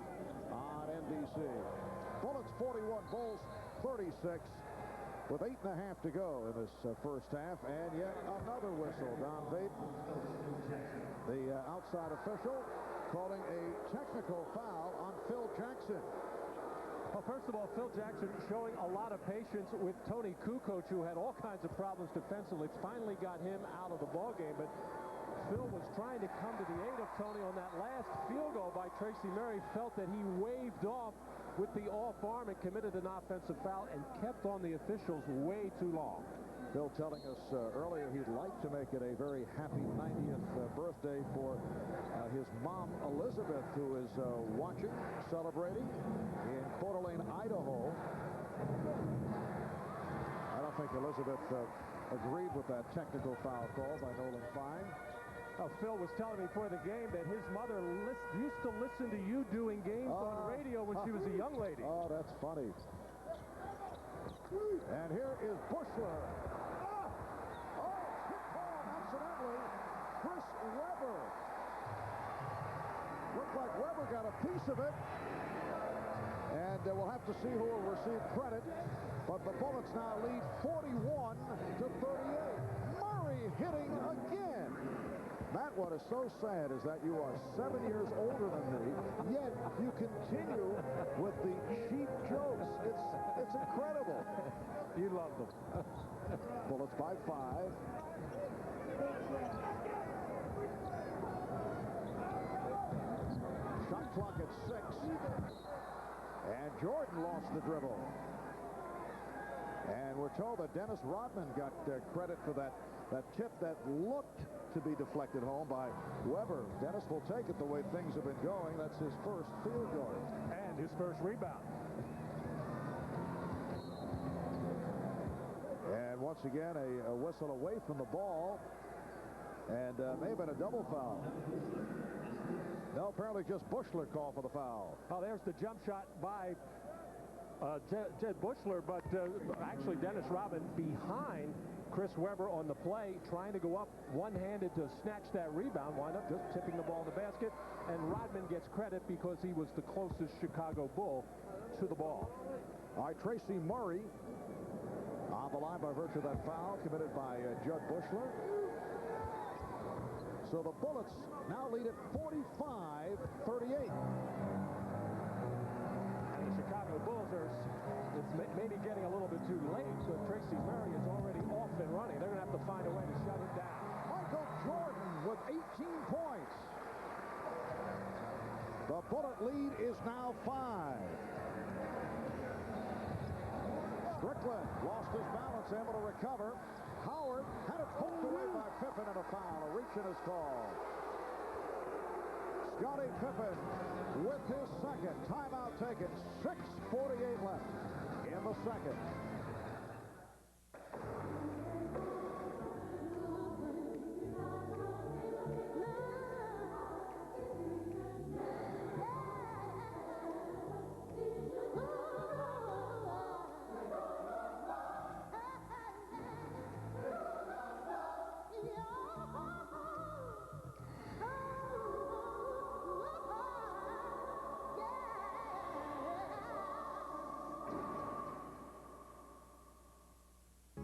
on NBC. Bullets 41, Bulls 36. With 8.5 to go in this first half, and yet another whistle. Don Vaden, the outside official, calling a technical foul on Phil Jackson. Well, first of all, Phil Jackson showing a lot of patience with Toni Kukoč, who had all kinds of problems defensively. It's finally got him out of the ballgame, but Phil was trying to come to the aid of Toni on that last field goal by Tracy Murray. Felt that he waved off with the off arm and committed an offensive foul and kept on the officials way too long. Phil telling us earlier he'd like to make it a very happy 90th birthday for his mom, Elizabeth, who is watching, celebrating in Coeur d'Alene, Idaho. I don't think Elizabeth agreed with that technical foul call by Nolan Fine. Phil was telling me before the game that his mother used to listen to you doing games on radio when she was a young lady. Oh, that's funny. And here is Buechler. Hit ball accidentally. Chris Webber. Looked like Webber got a piece of it. And we'll have to see who will receive credit. But the Bullets now lead 41-38. Murray hitting again. Matt, what is so sad is that you are 7 years older than me, yet you continue with the cheap jokes. It's incredible. You love them. Bullets by 5. Shot clock at 6. And Jordan lost the dribble. And we're told that Dennis Rodman got credit for that tip that looked to be deflected home by Weber. Dennis will take it the way things have been going. That's his first field goal. And his first rebound. And once again, a whistle away from the ball. And may have been a double foul. No, apparently just Buechler called for the foul. Oh, there's the jump shot by Jud Buechler, but actually Dennis Rodman behind Chris Webber on the play, trying to go up one-handed to snatch that rebound, wind up just tipping the ball in the basket, and Rodman gets credit because he was the closest Chicago Bull to the ball. All right, Tracy Murray On the line by virtue of that foul committed by Jud Buechler. So the Bullets now lead at 45-38. The Chicago Bulls are maybe getting a little bit too late, so Tracy Murray is already off and running. They're going to have to find a way to shut it down. Michael Jordan with 18 points. The Bullet lead is now 5. Strickland lost his balance, able to recover. Howard had it poked away by Pippen and a foul. A reach in his call. Scottie Pippen with his second. Timeout taken. 6:48 left in the second.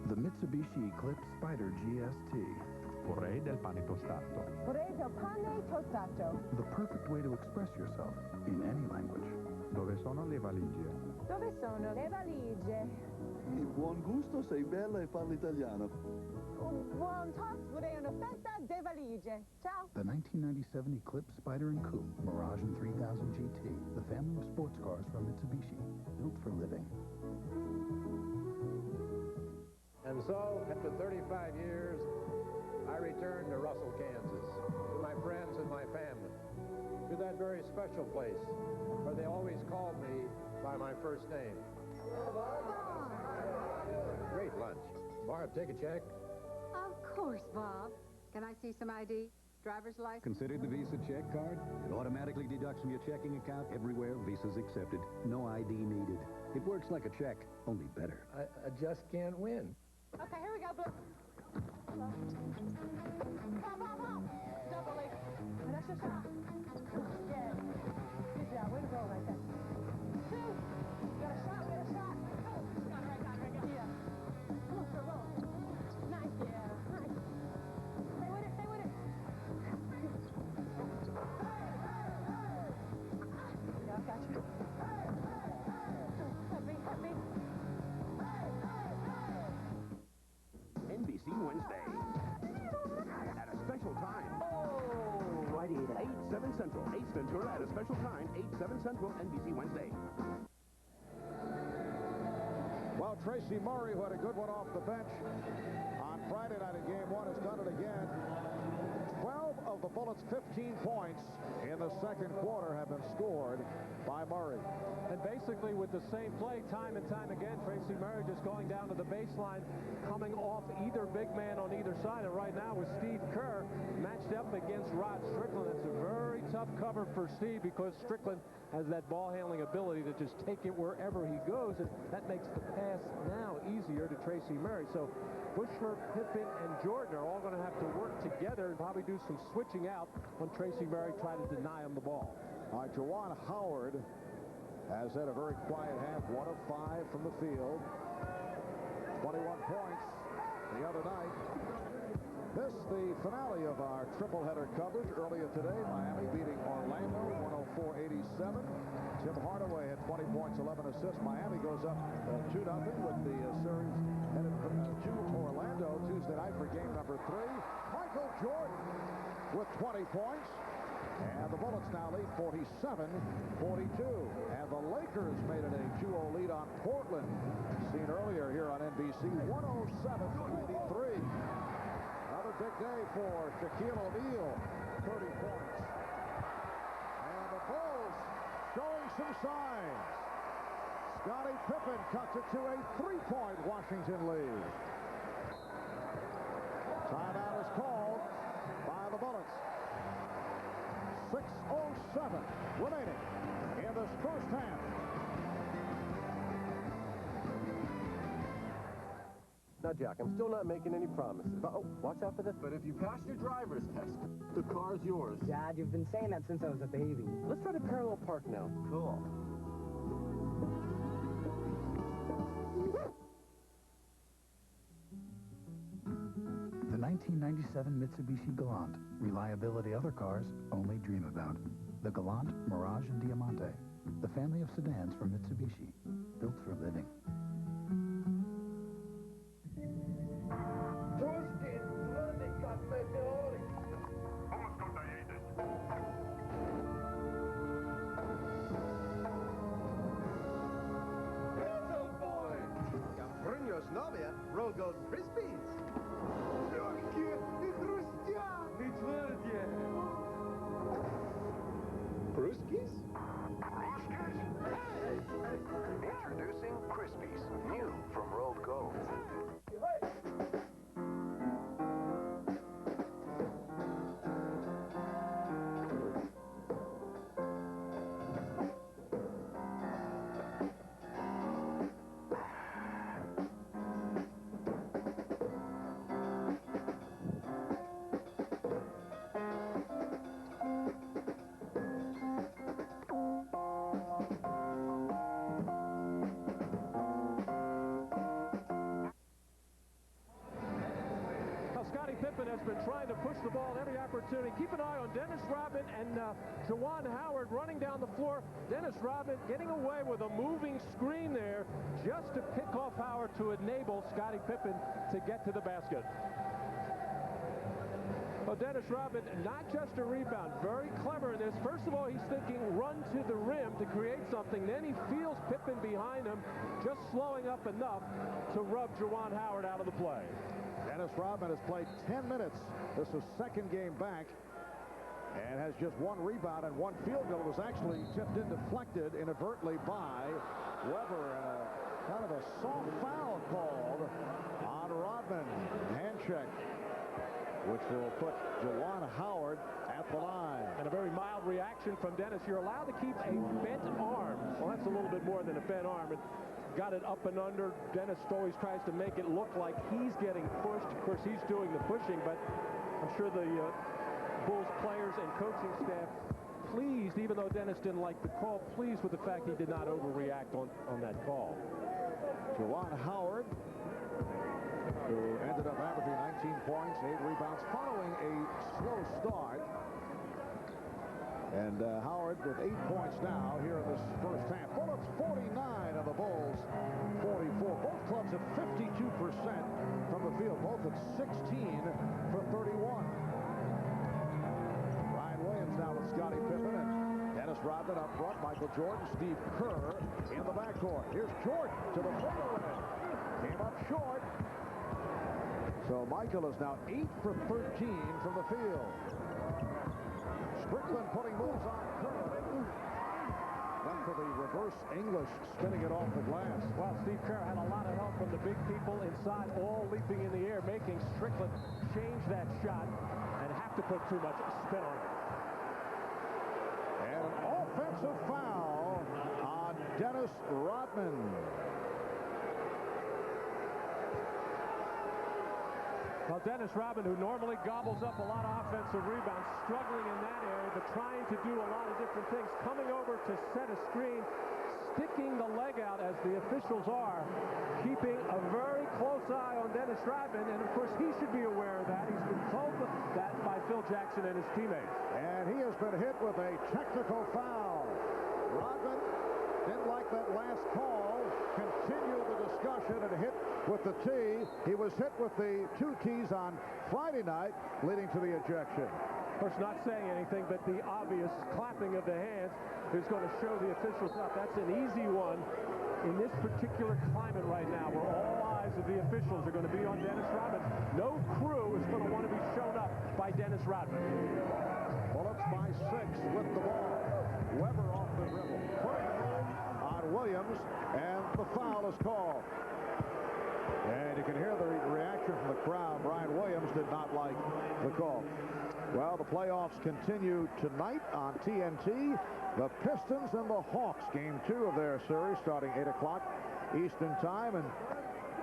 The Mitsubishi Eclipse Spider GST. Vorrei del pane tostato. Vorrei del pane tostato. The perfect way to express yourself in any language. Dove sono le valigie? Dove sono le valigie? Il buon gusto, sei bella e parli italiano. Un buon talk, vorrei una festa de valigie. Ciao. The 1997 Eclipse Spider and Coupe Mirage and 3000 GT. The family of sports cars from Mitsubishi. Built for living. And so, after 35 years, I returned to Russell, Kansas, to my friends and my family, to that very special place where they always called me by my first name. Great lunch. Marv, take a check. Of course, Bob. Can I see some ID? Driver's license? Considered the Visa check card? It automatically deducts from your checking account everywhere Visa's accepted. No ID needed. It works like a check, only better. I just can't win. Okay, here we go, Blue. Pop. Double leg. That's your shot. Yeah. Good job. Way to go right there. 2. Got a shot. We got a shot. Oh, got it right. Yeah. Come on, roll. Nice. Yeah. Nice. Stay with it. Yeah, I got you. Happy. NBC Wednesday. At a special time. Oh, righty. 8/7 Central. Ace Ventura at a special time. 8/7 Central. NBC Wednesday. Well, Tracy Murray, who had a good one off the bench on Friday night in Game 1, has done it again. 12 of the Bullets' 15 points in the second quarter have been scored by Murray. And basically with the same play time and time again, Tracy Murray just going down to the baseline, coming off either big man on either side. And right now with Steve Kerr matched up against Rod Strickland. It's a very tough cover for Steve because Strickland has that ball handling ability to just take it wherever he goes. And that makes the pass now easier to Tracy Murray. So Buechler, Pippen, and Jordan are all going to have to work together and probably do some switching out when Tracy Murray try to deny him the ball. Juwan Howard has had a very quiet half, 1 of 5 from the field. 21 points the other night. This, the finale of our triple-header coverage earlier today. Miami beating Orlando 104-87. Tim Hardaway had 20 points, 11 assists. Miami goes up 2-0 with the series headed to Orlando Tuesday night for game number 3. Michael Jordan with 20 points. And the Bullets now lead 47-42. And the Lakers made it a 2-0 lead on Portland. Seen earlier here on NBC, 107-93. Another big day for Shaquille O'Neal, 30 points. And the Bulls showing some signs. Scottie Pippen cuts it to a 3-point Washington lead. Timeout is called by the Bullets. 6:07 remaining in this first half. Now, Jack, I'm still not making any promises. Oh, watch out for this. But if you pass your driver's test, the car's yours. Dad, you've been saying that since I was a baby. Let's try to parallel park now. Cool. 1997 Mitsubishi Galant. Reliability other cars only dream about. The Galant, Mirage, and Diamante. The family of sedans from Mitsubishi. Built for living. Roll goes Crispies. Brewskis? Introducing Crispies, new from Rolled Gold. Scottie Pippen has been trying to push the ball at every opportunity. Keep an eye on Dennis Rodman and Juwan Howard running down the floor. Dennis Rodman getting away with a moving screen there just to pick off Howard to enable Scottie Pippen to get to the basket. Well, Dennis Rodman, not just a rebound, very clever in this. First of all, he's thinking run to the rim to create something. Then he feels Pippen behind him, just slowing up enough to rub Juwan Howard out of the play. Dennis Rodman has played 10 minutes. This is second game back and has just one rebound and one field goal. It was actually tipped in, deflected inadvertently by Weber. Kind of a soft foul called on Rodman. Hand check, which will put Juwan Howard at the line. And a very mild reaction from Dennis. You're allowed to keep a bent arm. Well, that's a little bit more than a bent arm. Got it up and under. Dennis always tries to make it look like he's getting pushed. Of course, he's doing the pushing, but I'm sure the Bulls players and coaching staff pleased, even though Dennis didn't like the call, pleased with the fact he did not overreact on that call. Juwan Howard, who ended up averaging 19 points, 8 rebounds, following a slow start. And Howard with 8 points now here in this first half. Bullets 49 and the Bulls 44. Both clubs at 52% from the field. Both at 16 for 31. Ryan Williams now with Scottie Pippen and Dennis Rodman up front. Michael Jordan, Steve Kerr in the backcourt. Here's Jordan to the fadeaway. Came up short. So Michael is now 8 for 13 from the field. Strickland putting moves on Kerr. Went for the reverse English, spinning it off the glass. Well, Steve Kerr had a lot of help from the big people inside, all leaping in the air, making Strickland change that shot and have to put too much spin on it. And an offensive foul on Dennis Rodman. Well, Dennis Rodman, who normally gobbles up a lot of offensive rebounds, struggling in that area, but trying to do a lot of different things. Coming over to set a screen, sticking the leg out as the officials are, keeping a very close eye on Dennis Rodman, and of course he should be aware of that. He's been told that by Phil Jackson and his teammates. And he has been hit with a technical foul. Rodman didn't like that last call, continued the discussion and hit with the tee. He was hit with the 2 tees on Friday night, leading to the ejection. Of course, not saying anything, but the obvious clapping of the hands is going to show the officials up. That's an easy one in this particular climate right now, where all eyes of the officials are going to be on Dennis Rodman. No crew is going to want to be shown up by Dennis Rodman. Bullets by 6 with the ball. Weber off the dribble. Putting it on Williams, and the foul is called. And you can hear the reaction from the crowd. Brian Williams did not like the call. Well, the playoffs continue tonight on TNT. The Pistons and the Hawks, game 2 of their series, starting 8 o'clock Eastern time. And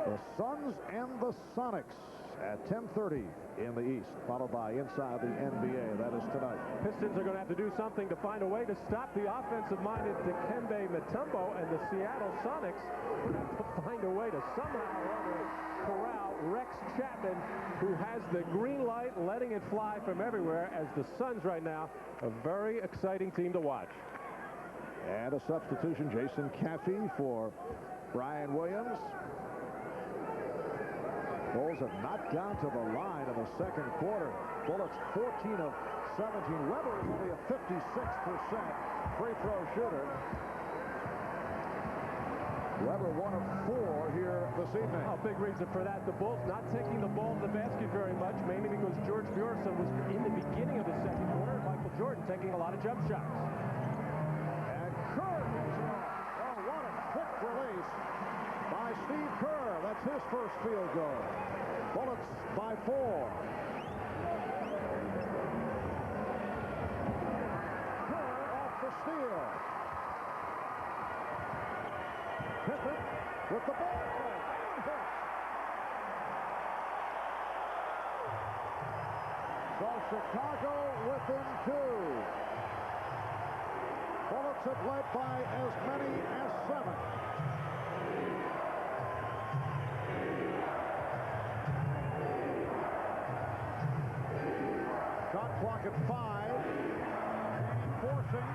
the Suns and the Sonics at 10:30 in the East, followed by Inside the NBA. That is tonight. Pistons are going to have to do something to find a way to stop the offensive-minded Dikembe Mutombo, and the Seattle Sonics are going to have to find a way to somehow or other corral Rex Chapman, who has the green light, letting it fly from everywhere, as the Suns right now, a very exciting team to watch. And a substitution, Jason Caffey for Brian Williams. Bulls have not gone to the line in the second quarter. Bullets 14 of 17. Weber is only a 56% free throw shooter. Weber 1 of 4 here this evening. Oh, big reason for that. The Bulls not taking the ball to the basket very much, mainly because George Mureșan was in the beginning of the second quarter, and Michael Jordan taking a lot of jump shots. And Kerr goes off. Oh, what a quick release by Steve Kerr. That's his first field goal. Bullets by 4. Kerr off the steal. Pippen with the ball. So Chicago within 2. Bullets have led by as many as 7. Shot clock at 5. Forcing.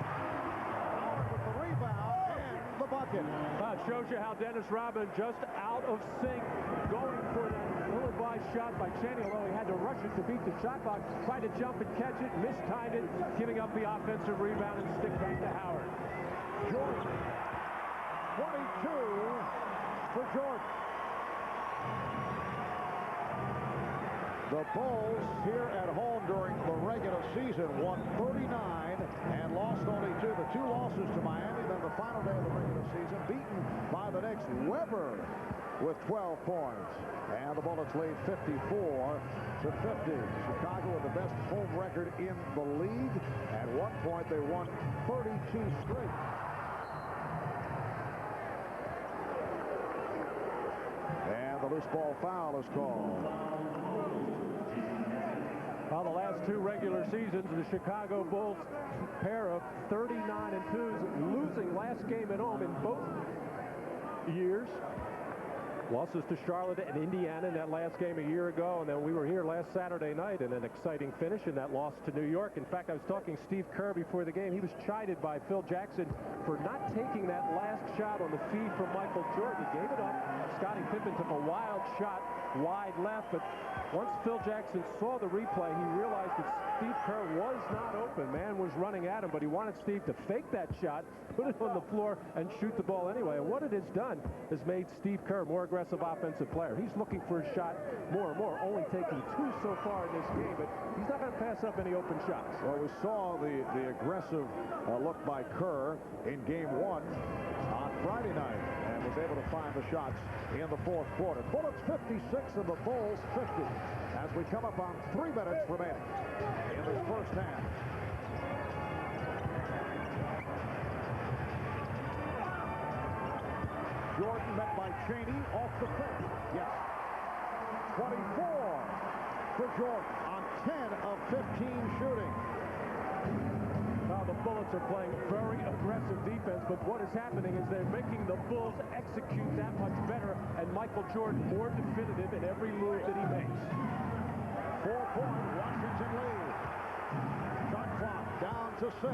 Howard with the rebound and the bucket. It shows you how Dennis Rodman just out of sync, going for that ill-advised shot by Cheaney, although he had to rush it to beat the shot clock, tried to jump and catch it, mistimed it, giving up the offensive rebound and stick back to Howard. Jordan, 22 for Jordan. The Bulls here at home during the regular season won 39 and lost only 2. The 2 losses to Miami, then the final day of the regular season, beaten by the Knicks. Weber with 12 points. And the Bullets lead 54 to 50. Chicago with the best home record in the league. At one point, they won 32 straight. And the loose ball foul is called. Well, the last 2 regular seasons, the Chicago Bulls pair of 39-2s, losing last game at home in both years. Losses to Charlotte and Indiana in that last game a year ago, and then we were here last Saturday night in an exciting finish in that loss to New York. In fact, I was talking to Steve Kerr before the game. He was chided by Phil Jackson for not taking that last shot on the feed from Michael Jordan. He gave it up. Scottie Pippen took a wild shot wide left, but once Phil Jackson saw the replay, he realized that Steve Kerr was not open. Man was running at him, but he wanted Steve to fake that shot, put it on the floor, and shoot the ball anyway. And what it has done has made Steve Kerr a more aggressive offensive player. He's looking for a shot more and more, only taking 2 so far in this game, but he's not going to pass up any open shots. Well, we saw the aggressive look by Kerr in game 1 on Friday night, and was able to find the shots in the fourth quarter. Bullets 56 and the Bulls 50 as we come up on 3 minutes remaining in this first half. Jordan met by Cheaney off the pick. Yes. 24 for Jordan on 10 of 15 shooting. Now the Bullets are playing very aggressive defense, but what is happening is they're making the Bulls execute that much better, and Michael Jordan more definitive in every move that he makes. 4-point Washington lead. Shot clock down to 6.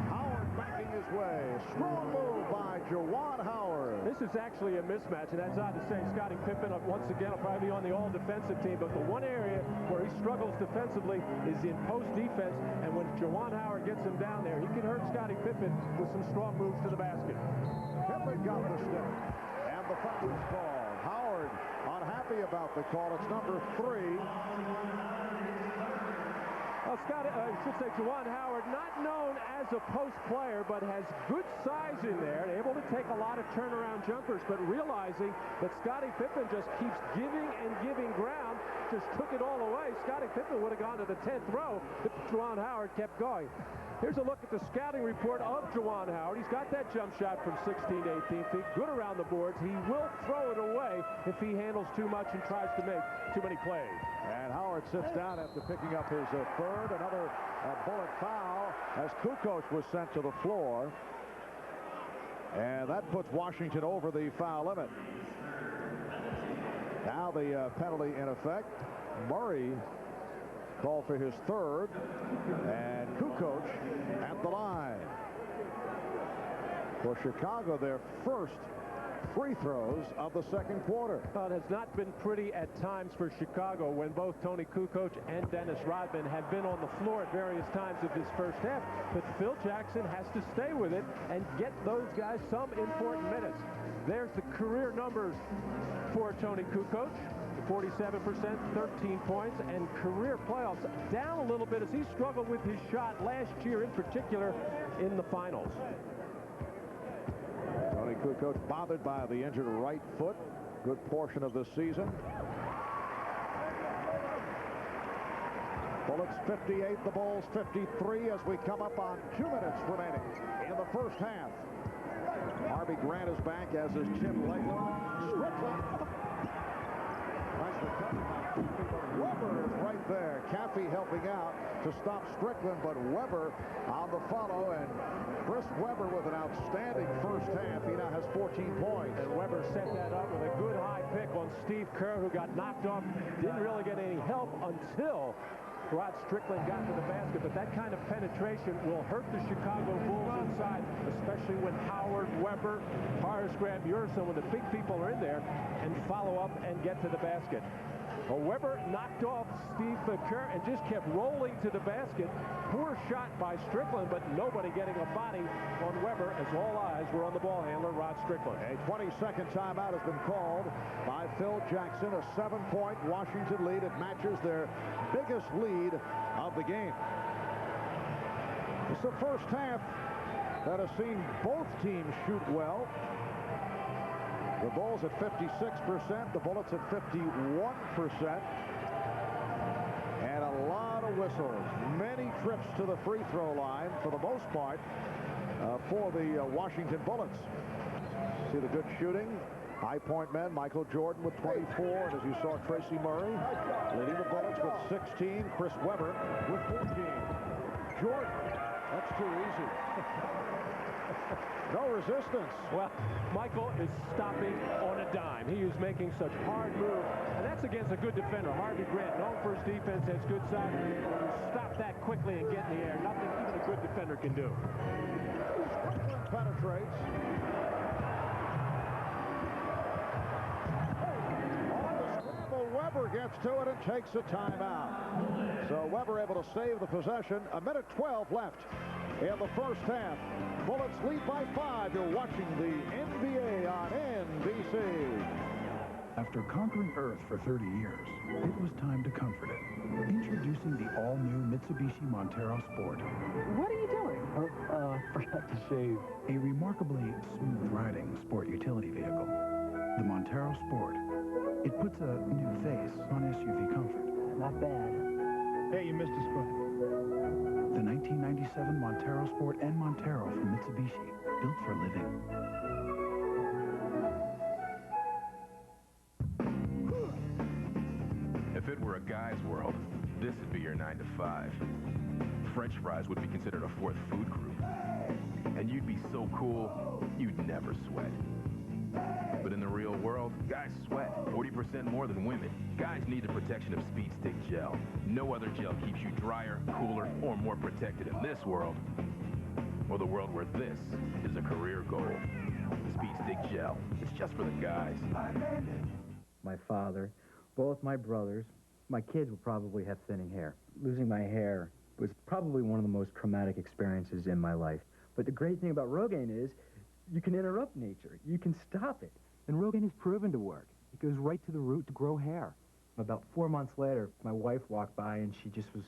Howard backing his way. Strong move by Juwan Howard. This is actually a mismatch, and that's odd to say. Scottie Pippen, once again, will probably be on the all-defensive team, but the one area where he struggles defensively is in post defense, and when Juwan Howard gets him down there, he can hurt Scottie Pippen with some strong moves to the basket. Pippen got the stick, and the foul is called. Howard unhappy about the call. It's number 3. I should say Juwan Howard, not known as a post player, but has good size in there and able to take a lot of turnaround jumpers, but realizing that Scottie Pippen just keeps giving and giving ground, just took it all away. Scottie Pippen would have gone to the 10th row if Juwan Howard kept going. Here's a look at the scouting report of Juwan Howard. He's got that jump shot from 16 to 18 feet. Good around the boards. He will throw it away if he handles too much and tries to make too many plays. And Howard sits down after picking up his third. Another Bullet foul as Kukoč was sent to the floor. And that puts Washington over the foul limit. Now the penalty in effect. Murray called for his third, and Kukoč at the line. For Chicago, their first free throws of the second quarter. Well, it has not been pretty at times for Chicago when both Toni Kukoč and Dennis Rodman have been on the floor at various times of this first half. But Phil Jackson has to stay with it and get those guys some important minutes. There's the career numbers for Toni Kukoč. 47%, 13 points, and career playoffs down a little bit as he struggled with his shot last year, in particular in the finals. Toni Kukoč bothered by the injured right foot. Good portion of the season. Bullets 58, the Bulls 53 as we come up on 2 minutes remaining in the first half. Harvey Grant is back, as is Jim Legler. Strickland. Nice recovery by Caffey, but Weber is right there. Caffey helping out to stop Strickland, but Weber on the follow, and Chris Weber with an outstanding first half. He now has 14 points. And Weber set that up with a good high pick on Steve Kerr, who got knocked off. Didn't really get any help until Rod Strickland got to the basket, but that kind of penetration will hurt the Chicago Bulls inside, especially when Howard, Weber, Parish, Grant, Mureșan, when the big people are in there, and follow up and get to the basket. Well, Weber knocked off Steve Kerr and just kept rolling to the basket. Poor shot by Strickland, but nobody getting a body on Weber as all eyes were on the ball handler, Rod Strickland. A 20-second timeout has been called by Phil Jackson. A 7-point Washington lead. It matches their biggest lead of the game. It's the first half that has seen both teams shoot well. The Bulls at 56%, the Bullets at 51%. And a lot of whistles. Many trips to the free throw line for the most part for the Washington Bullets. See the good shooting. High point men, Michael Jordan with 24, and as you saw, Tracy Murray leading the Bullets with 16, Chris Weber with 14. Jordan, that's too easy. No resistance. Well, Michael is stopping on a dime. He is making such hard moves, and that's against a good defender. Harvey Grant, known for his defense, has good size. Stop that quickly and get in the air. Nothing even a good defender can do. Penetrates. On the scramble, Weber gets to it and takes a timeout. So Weber able to save the possession. 1:12 left in the first half. Bullets lead by 5. You're watching the NBA on NBC. After conquering Earth for 30 years, it was time to comfort it. Introducing the all-new Mitsubishi Montero Sport. What are you doing? Forgot to shave. A remarkably smooth-riding sport utility vehicle. The Montero Sport. It puts a new face on SUV comfort. Not bad. Hey, you missed a spot. The 1997 Montero Sport and Montero from Mitsubishi, built for living. If it were a guy's world, this would be your 9 to 5. French fries would be considered a fourth food group. And you'd be so cool, you'd never sweat. But in the real world, guys sweat 40% more than women. Guys need the protection of Speed Stick Gel. No other gel keeps you drier, cooler, or more protected in this world, or the world where this is a career goal. Speed Stick Gel. It's just for the guys. My father, both my brothers, my kids will probably have thinning hair. Losing my hair was probably one of the most traumatic experiences in my life. But the great thing about Rogaine is you can interrupt nature. You can stop it. And Rogaine is proven to work. It goes right to the root to grow hair. About 4 months later, my wife walked by and she just was,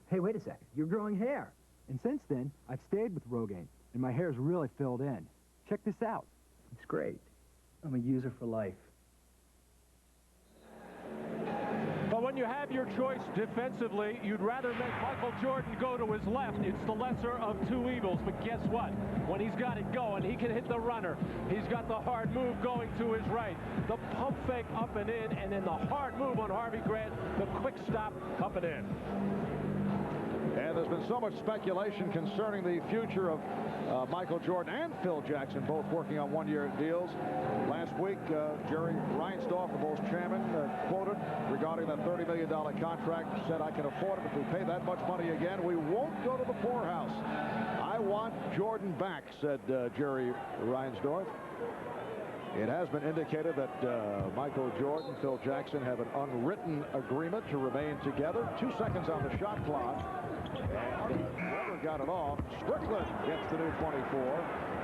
hey, wait a second, you're growing hair. And since then, I've stayed with Rogaine, and my hair's really filled in. Check this out. It's great. I'm a user for life. But when you have your choice defensively, you'd rather make Michael Jordan go to his left. It's the lesser of two evils. But guess what? When he's got it going, he can hit the runner. He's got the hard move going to his right. The pump fake up and in, and then the hard move on Harvey Grant. The quick stop up and in. And there's been so much speculation concerning the future of Michael Jordan and Phil Jackson, both working on one-year deals. Last week, Jerry Reinsdorf, the Bulls chairman, quoted regarding that $30 million contract, said, "I can afford it. If we pay that much money again, we won't go to the poorhouse. I want Jordan back," said Jerry Reinsdorf. It has been indicated that Michael Jordan, Phil Jackson have an unwritten agreement to remain together. 2 seconds on the shot clock. And Weber got it off. Strickland gets the new 24.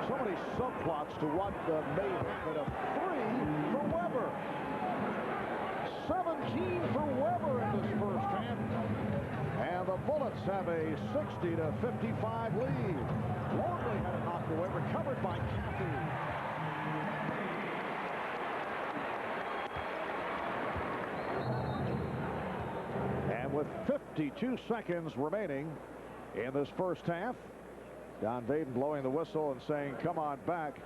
So many subplots to what may happen. A 3 for Weber. 17 for Weber in this first half. And the Bullets have a 60-55 lead. Longley had it knocked away, recovered by Caffey. With 52 seconds remaining in this first half, Don Vaden blowing the whistle and saying, "Come on back."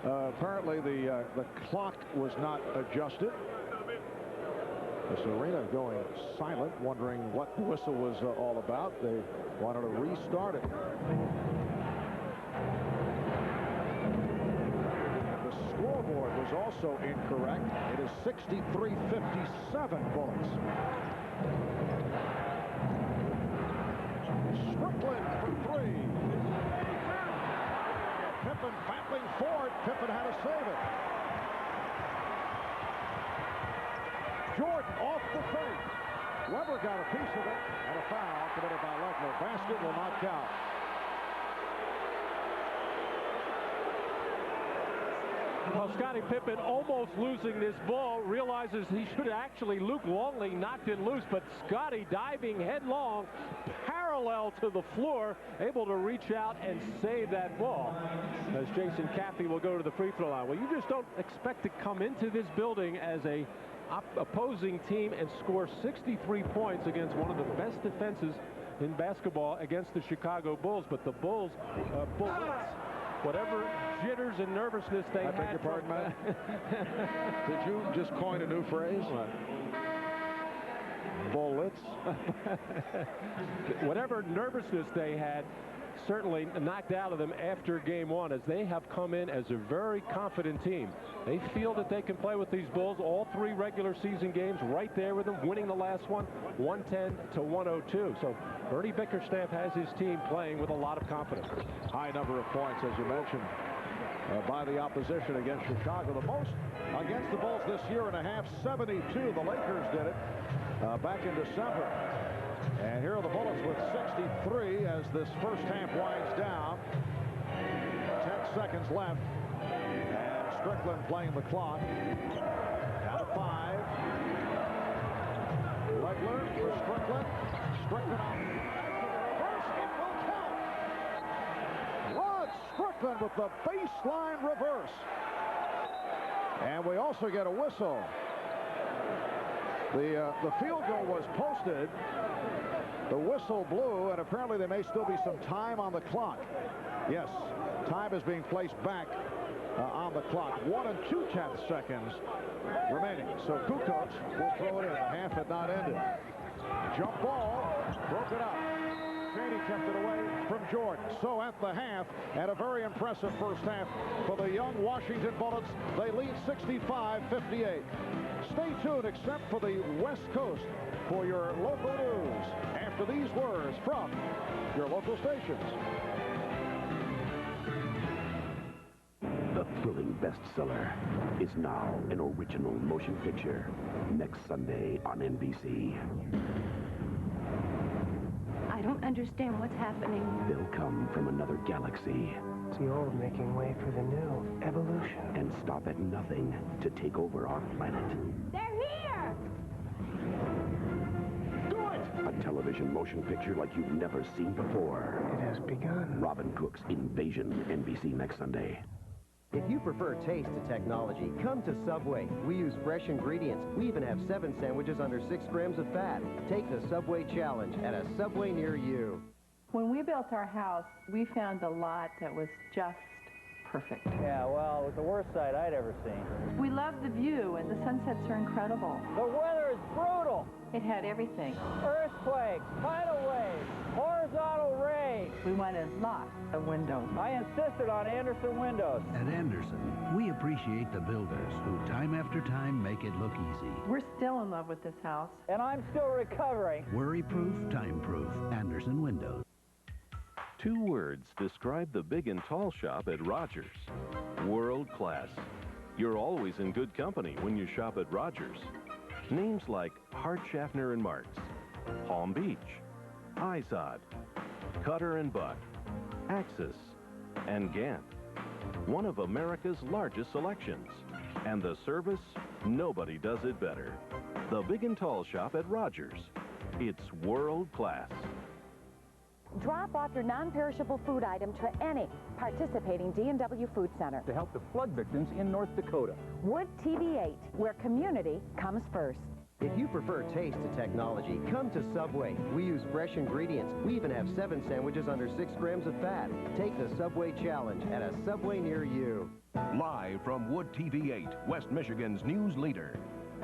Apparently the clock was not adjusted. This arena going silent, wondering what the whistle was all about. They wanted to restart it. The scoreboard was also incorrect. It is 63-57 Bullets. Strickland for 3. Pippen battling for it. Pippen had to save it. Jordan off the fake. Weber got a piece of it, and a foul committed by Legler. Basket will not count. Well, Scottie Pippen almost losing this ball, realizes he should actually, Luc Longley knocked it loose, but Scottie diving headlong, parallel to the floor, able to reach out and save that ball. As Jason Caffey will go to the free throw line. Well, you just don't expect to come into this building as a opposing team and score 63 points against one of the best defenses in basketball against the Chicago Bulls, but the Bulls, Bullets, whatever jitters and nervousness they had. I beg your pardon, Matt? Did you just coin a new phrase? What? Bullets. Whatever nervousness they had certainly knocked out of them after game one, as they have come in as a very confident team. They feel that they can play with these Bulls all 3 regular season games right there with them, winning the last one 110-102. So Bernie Bickerstaff has his team playing with a lot of confidence. High number of points, as you mentioned, by the opposition against Chicago. The most against the Bulls this year and a half, 72. The Lakers did it back in December. And here are the Bullets with 63 as this first half winds down. 10 seconds left. And Strickland playing the clock. Down to 5. Legler for Strickland. Strickland on the reverse. It will count. Rod Strickland with the baseline reverse. And we also get a whistle. The field goal was posted. The whistle blew, and apparently there may still be some time on the clock. Yes, time is being placed back on the clock. 1 2/10 seconds remaining. So Kukoč will throw it in. The half had not ended. Jump ball, broke it up. Cheaney kept it away from Jordan. So at the half, and a very impressive first half for the young Washington Bullets. They lead 65-58. Stay tuned, except for the West Coast, for your local news after these words from your local stations. The thrilling bestseller is now an original motion picture next Sunday on NBC. I don't understand what's happening. They'll come from another galaxy. It's the old making way for the new. Evolution. And stop at nothing to take over our planet. They're here! Do it! A television motion picture like you've never seen before. It has begun. Robin Cook's Invasion, NBC next Sunday. If you prefer taste to technology, come to Subway. We use fresh ingredients. We even have 7 sandwiches under 6 grams of fat. Take the Subway Challenge at a Subway near you. When we built our house, we found a lot that was just perfect. Yeah, well, it was the worst sight I'd ever seen. We loved the view, and the sunsets are incredible. The weather is brutal. It had everything. Earthquakes, tidal waves, horizontal We wanted lots of windows. I insisted on Anderson windows. At Anderson, we appreciate the builders who time after time make it look easy. We're still in love with this house. And I'm still recovering. Worry-proof, time-proof. Anderson windows. 2 words describe the big and tall shop at Rogers. World class. You're always in good company when you shop at Rogers. Names like Hart, Schaffner & Marx, Palm Beach, Izod, Cutter & Buck, Axis, and Gant. One of America's largest selections. And the service, nobody does it better. The big and tall shop at Rogers. It's world class. Drop off your non-perishable food item to any participating D&W Food Center. To help the flood victims in North Dakota. Wood TV8, where community comes first. If you prefer taste to technology, come to Subway. We use fresh ingredients. We even have 7 sandwiches under 6 grams of fat. Take the Subway Challenge at a Subway near you. Live from Wood TV8, West Michigan's news leader.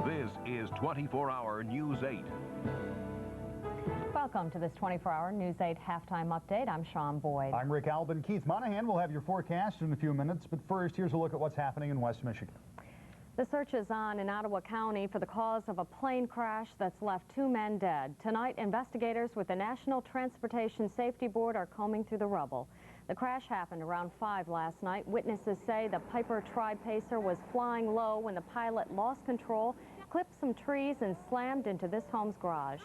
This is 24-Hour News 8. Welcome to this 24-hour News 8 halftime update. I'm Sean Boyd. I'm Rick Albin. Keith Monahan will have your forecast in a few minutes, but first, here's a look at what's happening in West Michigan. The search is on in Ottawa County for the cause of a plane crash that's left 2 men dead. Tonight, investigators with the National Transportation Safety Board are combing through the rubble. The crash happened around 5 last night. Witnesses say the Piper Tri-Pacer was flying low when the pilot lost control, clipped some trees, and slammed into this home's garage.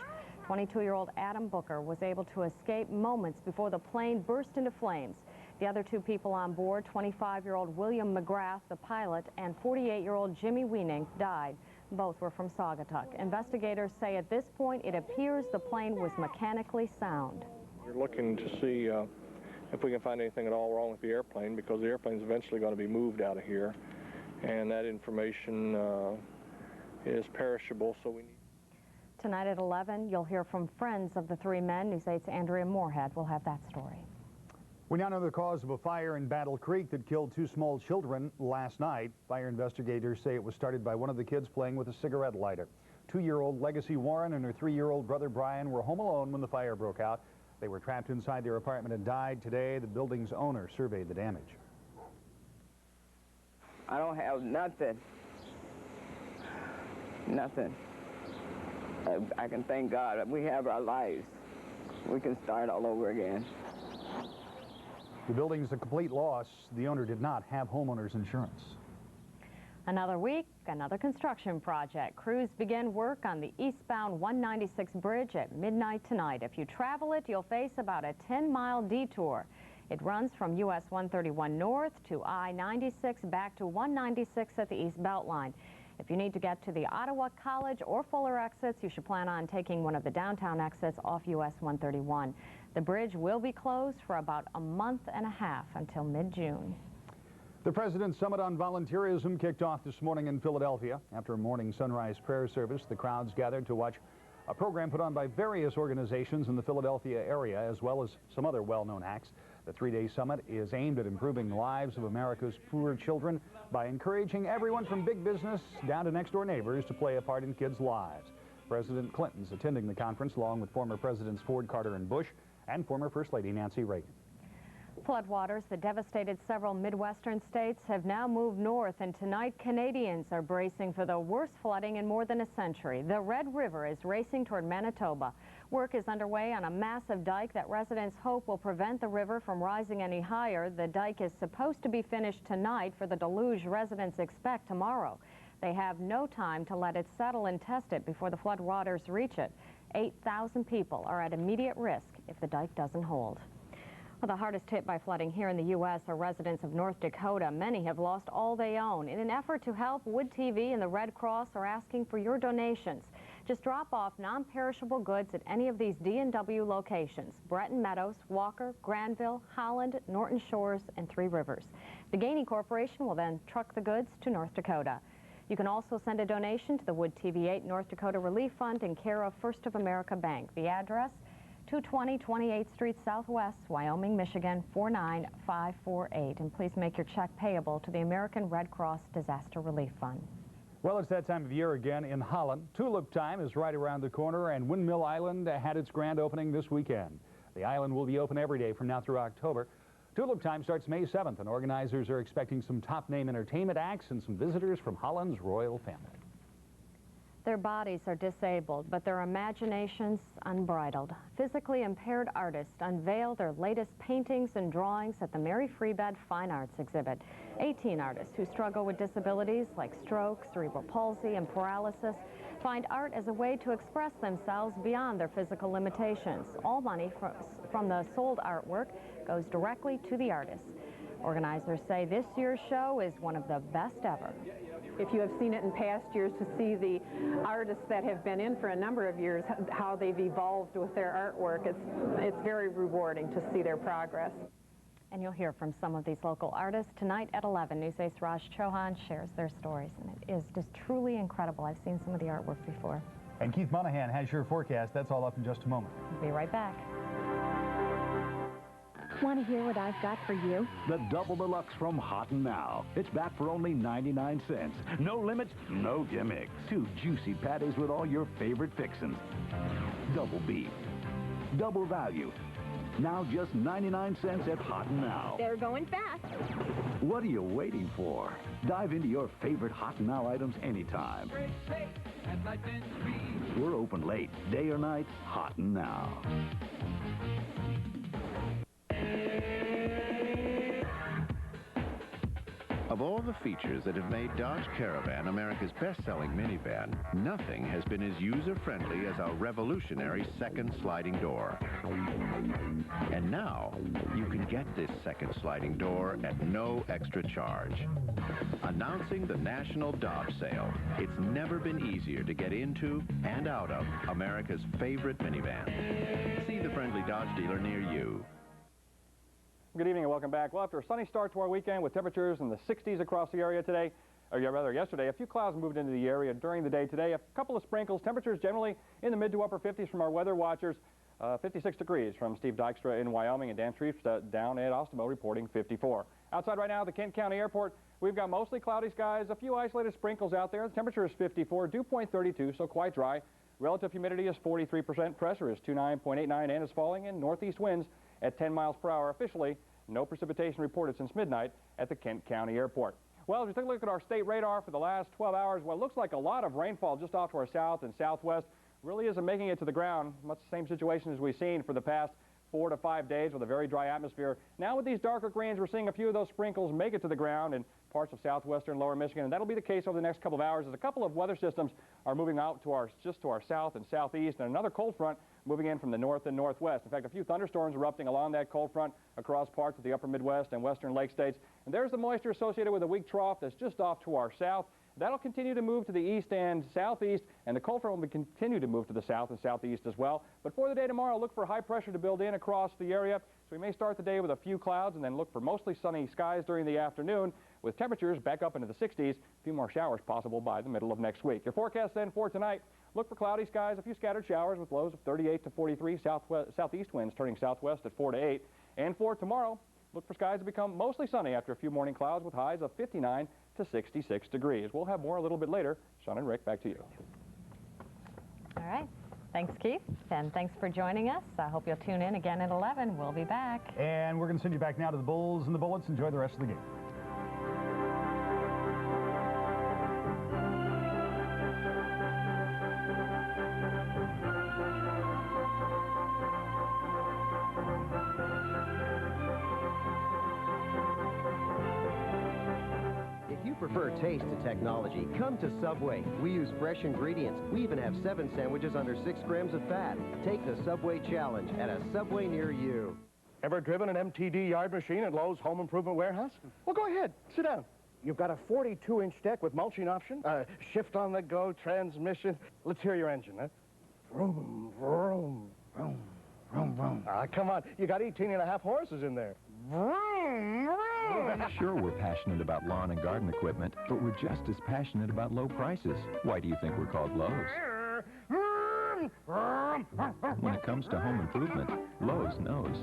22-year-old Adam Booker was able to escape moments before the plane burst into flames. The other 2 people on board, 25-year-old William McGrath, the pilot, and 48-year-old Jimmy Weenink, died. Both were from Saugatuck. Investigators say at this point it appears the plane was mechanically sound. We're looking to see if we can find anything at all wrong with the airplane, because the airplane's eventually going to be moved out of here, and that information is perishable, so we need... Tonight at 11, you'll hear from friends of the 3 men. News 8's Andrea Moorhead will have that story. We now know the cause of a fire in Battle Creek that killed 2 small children last night. Fire investigators say it was started by one of the kids playing with a cigarette lighter. 2-year-old Legacy Warren and her 3-year-old brother Brian were home alone when the fire broke out. They were trapped inside their apartment and died today. The building's owner surveyed the damage. I don't have nothing. Nothing. I can thank God that we have our lives. We can start all over again. The building's a complete loss. The owner did not have homeowner's insurance. Another week, another construction project. Crews begin work on the eastbound 196 bridge at midnight tonight. If you travel it, you'll face about a 10-mile detour. It runs from US 131 north to I-96 back to 196 at the East Beltline. If you need to get to the Ottawa College or Fuller exits, you should plan on taking one of the downtown exits off US 131. The bridge will be closed for about a month and a half until mid-June. The President's Summit on Volunteerism kicked off this morning in Philadelphia. After a morning sunrise prayer service, the crowds gathered to watch a program put on by various organizations in the Philadelphia area, as well as some other well-known acts. The 3-day summit is aimed at improving the lives of America's poor children by encouraging everyone from big business down to next-door neighbors to play a part in kids' lives. President Clinton's attending the conference along with former Presidents Ford, Carter, and Bush, and former First Lady Nancy Reagan. Floodwaters that devastated several Midwestern states have now moved north, and tonight Canadians are bracing for the worst flooding in more than a century. The Red River is racing toward Manitoba. Work is underway on a massive dike that residents hope will prevent the river from rising any higher. The dike is supposed to be finished tonight for the deluge residents expect tomorrow. They have no time to let it settle and test it before the floodwaters reach it. 8,000 people are at immediate risk if the dike doesn't hold. Well, the hardest hit by flooding here in the U.S. are residents of North Dakota. Many have lost all they own. In an effort to help, Wood TV and the Red Cross are asking for your donations. Just drop off non-perishable goods at any of these D&W locations: Breton Meadows, Walker, Granville, Holland, Norton Shores, and Three Rivers. The Gainey Corporation will then truck the goods to North Dakota. You can also send a donation to the Wood TV8 North Dakota Relief Fund in care of First of America Bank. The address: 220 28th Street Southwest, Wyoming, Michigan, 49548. And please make your check payable to the American Red Cross Disaster Relief Fund. Well, it's that time of year again in Holland. Tulip time is right around the corner, and Windmill Island had its grand opening this weekend. The island will be open every day from now through October. Tulip time starts May 7th, and organizers are expecting some top-name entertainment acts and some visitors from Holland's royal family. Their bodies are disabled, but their imaginations unbridled. Physically impaired artists unveil their latest paintings and drawings at the Mary Freebad Fine Arts exhibit. 18 artists who struggle with disabilities like stroke, cerebral palsy, and paralysis find art as a way to express themselves beyond their physical limitations. All money from the sold artwork goes directly to the artists. Organizers say this year's show is one of the best ever. If you have seen it in past years, to see the artists that have been in for a number of years, how they've evolved with their artwork, it's very rewarding to see their progress. And you'll hear from some of these local artists tonight at 11. News 8's Raj Chauhan shares their stories, and it is just truly incredible. I've seen some of the artwork before. And Keith Monahan has your forecast. That's all up in just a moment. We'll be right back. Want to hear what I've got for you? The Double Deluxe from Hot and Now. It's back for only 99 cents. No limits, no gimmicks. 2 juicy patties with all your favorite fixins'. Double beef. Double value. Now just 99 cents at Hot and Now. They're going fast. What are you waiting for? Dive into your favorite Hot and Now items anytime. We're open late, day or night, Hot and Now. Of all the features that have made Dodge Caravan America's best-selling minivan, nothing has been as user-friendly as our revolutionary second sliding door. And now, you can get this second sliding door at no extra charge. Announcing the National Dodge Sale, it's never been easier to get into and out of America's favorite minivan. See the friendly Dodge dealer near you. Good evening and welcome back. Well, after a sunny start to our weekend with temperatures in the 60s across the area today, or rather yesterday, a few clouds moved into the area during the day today. A couple of sprinkles, temperatures generally in the mid to upper 50s from our weather watchers. 56 degrees from Steve Dykstra in Wyoming, and Dan Treefs down at Ostimo reporting 54. Outside right now at the Kent County Airport, we've got mostly cloudy skies, a few isolated sprinkles out there. The temperature is 54, dew point 32, so quite dry. Relative humidity is 43%, pressure is 29.89 and is falling, in northeast winds at 10 miles per hour. Officially, no precipitation reported since midnight at the Kent County Airport. Well, as we take a look at our state radar for the last 12 hours, well, it looks like a lot of rainfall just off to our south and southwest really isn't making it to the ground. Much the same situation as we've seen for the past 4 to 5 days with a very dry atmosphere. Now with these darker greens, we're seeing a few of those sprinkles make it to the ground in parts of southwestern lower Michigan, and that'll be the case over the next couple of hours as a couple of weather systems are moving out to just to our south and southeast, and another cold front moving in from the north and northwest. In fact, a few thunderstorms erupting along that cold front across parts of the upper Midwest and western lake states. And there's the moisture associated with a weak trough that's just off to our south. That'll continue to move to the east and southeast, and the cold front will continue to move to the south and southeast as well. But for the day tomorrow, look for high pressure to build in across the area. So we may start the day with a few clouds and then look for mostly sunny skies during the afternoon, with temperatures back up into the 60s, a few more showers possible by the middle of next week. Your forecast then for tonight, look for cloudy skies, a few scattered showers with lows of 38 to 43, southeast winds turning southwest at 4 to 8. And for tomorrow, look for skies to become mostly sunny after a few morning clouds with highs of 59 to 66 degrees. We'll have more a little bit later. Sean and Rick, back to you. All right. Thanks, Keith. And thanks for joining us. I hope you'll tune in again at 11. We'll be back. And we're going to send you back now to the Bulls and the Bullets. Enjoy the rest of the game. Prefer taste to technology. Come to Subway. We use fresh ingredients. We even have 7 sandwiches under 6 grams of fat. Take the Subway challenge at a Subway near you. Ever driven an MTD yard machine at Lowe's Home Improvement Warehouse? Well, go ahead. Sit down. You've got a 42-inch deck with mulching option, shift-on-the-go transmission. Let's hear your engine, huh? Vroom, vroom, vroom, vroom, vroom. Come on. You got 18.5 horses in there. Vroom, vroom. Sure, we're passionate about lawn and garden equipment, but we're just as passionate about low prices. Why do you think we're called Lowe's? When it comes to home improvement, Lowe's knows.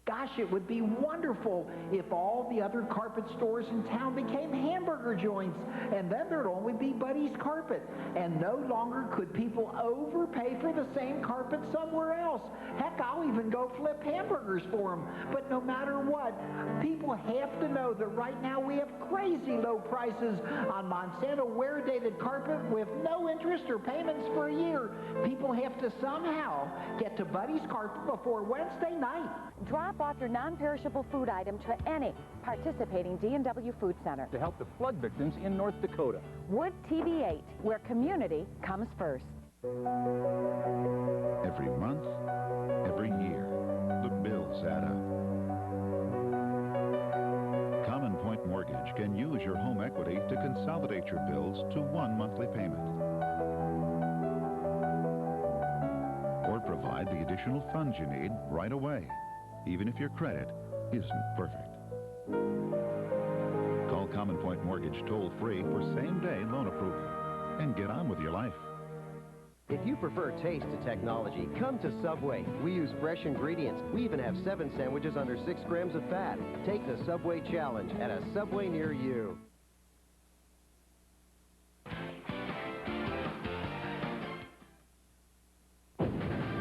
Guys, gosh, it would be wonderful if all the other carpet stores in town became hamburger joints, and then there'd only be Buddy's Carpet, and no longer could people overpay for the same carpet somewhere else. Heck, I'll even go flip hamburgers for them. But no matter what, people have to know that right now we have crazy low prices on Monsanto wear-dated carpet with no interest or payments for a year. People have to somehow get to Buddy's Carpet before Wednesday night. Drop off your non-perishable food item to any participating D&W Food Center. To help the flood victims in North Dakota. Wood TV 8, where community comes first. Every month, every year, the bills add up. Common Point Mortgage can use your home equity to consolidate your bills to one monthly payment. Or provide the additional funds you need right away, even if your credit isn't perfect. Call Common Point Mortgage toll-free for same-day loan approval and get on with your life. If you prefer taste to technology, come to Subway. We use fresh ingredients. We even have 7 sandwiches under 6 grams of fat. Take the Subway Challenge at a Subway near you.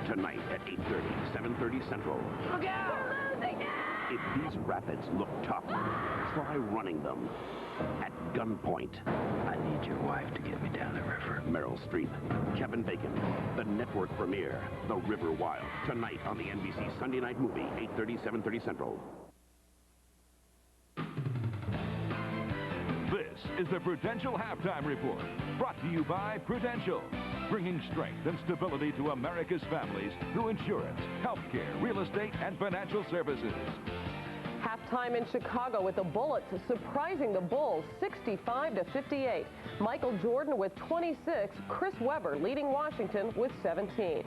Tonight at 8:30, 7:30 Central. Look out! We're losing now! If these rapids look tough, try running them at gunpoint. I need your wife to get me down the river. Meryl Streep, Kevin Bacon, the network premiere, The River Wild. Tonight on the NBC Sunday Night Movie, 8:30, 7:30 Central. This is the Prudential Halftime Report, brought to you by Prudential, bringing strength and stability to America's families through insurance, healthcare, real estate, and financial services. Halftime in Chicago with the Bullets surprising the Bulls 65-58. Michael Jordan with 26, Chris Webber leading Washington with 17.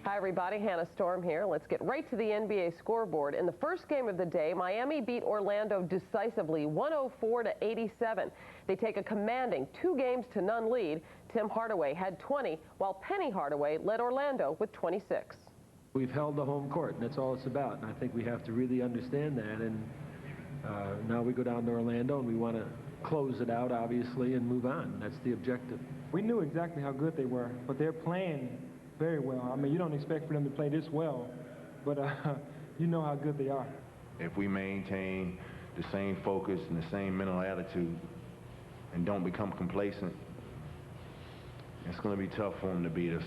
Hi everybody, Hannah Storm here. Let's get right to the NBA scoreboard. In the first game of the day, Miami beat Orlando decisively 104-87. They take a commanding 2-0 lead. Tim Hardaway had 20, while Penny Hardaway led Orlando with 26. We've held the home court, and that's all it's about. And I think we have to really understand that. And now we go down to Orlando, and we want to close it out, obviously, and move on. That's the objective. We knew exactly how good they were, but they're playing very well. I mean, you don't expect for them to play this well, but you know how good they are. If we maintain the same focus and the same mental attitude and don't become complacent, it's going to be tough for them to beat us.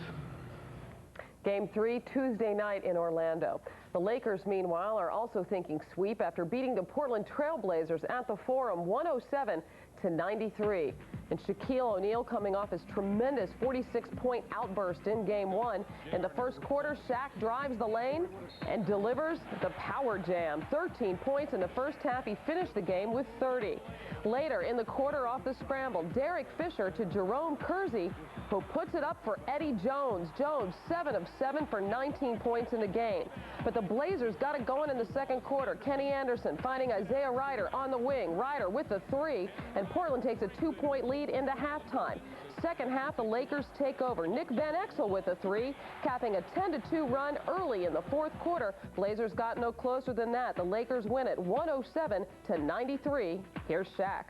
Game 3 Tuesday night in Orlando. The Lakers, meanwhile, are also thinking sweep after beating the Portland Trail Blazers at the Forum 107-93. And Shaquille O'Neal coming off his tremendous 46-point outburst in Game 1. In the first quarter, Shaq drives the lane and delivers the power jam. 13 points in the first half. He finished the game with 30. Later in the quarter off the scramble, Derek Fisher to Jerome Kersey, who puts it up for Eddie Jones. Jones, 7 of 7 for 19 points in the game. But the Blazers got it going in the second quarter. Kenny Anderson finding Isaiah Ryder on the wing. Ryder with the 3, and Portland takes a 2-point lead into halftime. Second half, the Lakers take over. Nick Van Exel with a 3, capping a 10-2 run early in the fourth quarter. Blazers got no closer than that. The Lakers win it 107-93. Here's Shaq.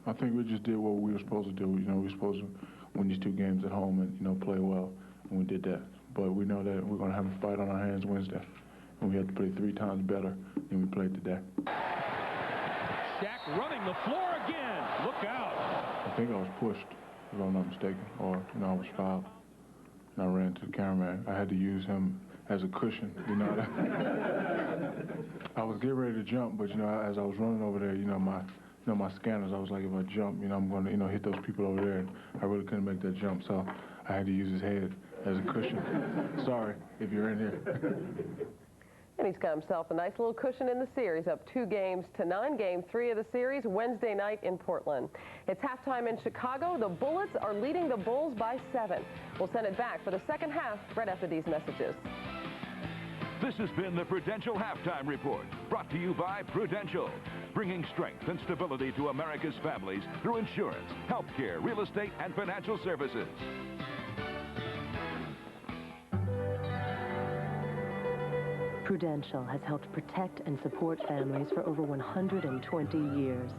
I think we just did what we were supposed to do. You know, we were supposed to win these 2 games at home and, you know, play well, and we did that. But we know that we're going to have a fight on our hands Wednesday, and we have to play 3 times better than we played today. Shaq running the floor again. Look out. I think I was pushed, if I'm not mistaken, or, you know, I was fouled. And I ran to the cameraman. I had to use him as a cushion, you know. I was getting ready to jump, but, you know, as I was running over there, you know, my scanners, I was like, if I jump, you know, I'm going to, you know, hit those people over there. And I really couldn't make that jump, so I had to use his head as a cushion. Sorry if you're in here. And he's got himself a nice little cushion in the series, up 2-9, Game 3 of the series, Wednesday night in Portland. It's halftime in Chicago. The Bullets are leading the Bulls by 7. We'll send it back for the second half right after these messages. This has been the Prudential Halftime Report, brought to you by Prudential, bringing strength and stability to America's families through insurance, healthcare, real estate, and financial services. Prudential has helped protect and support families for over 120 years.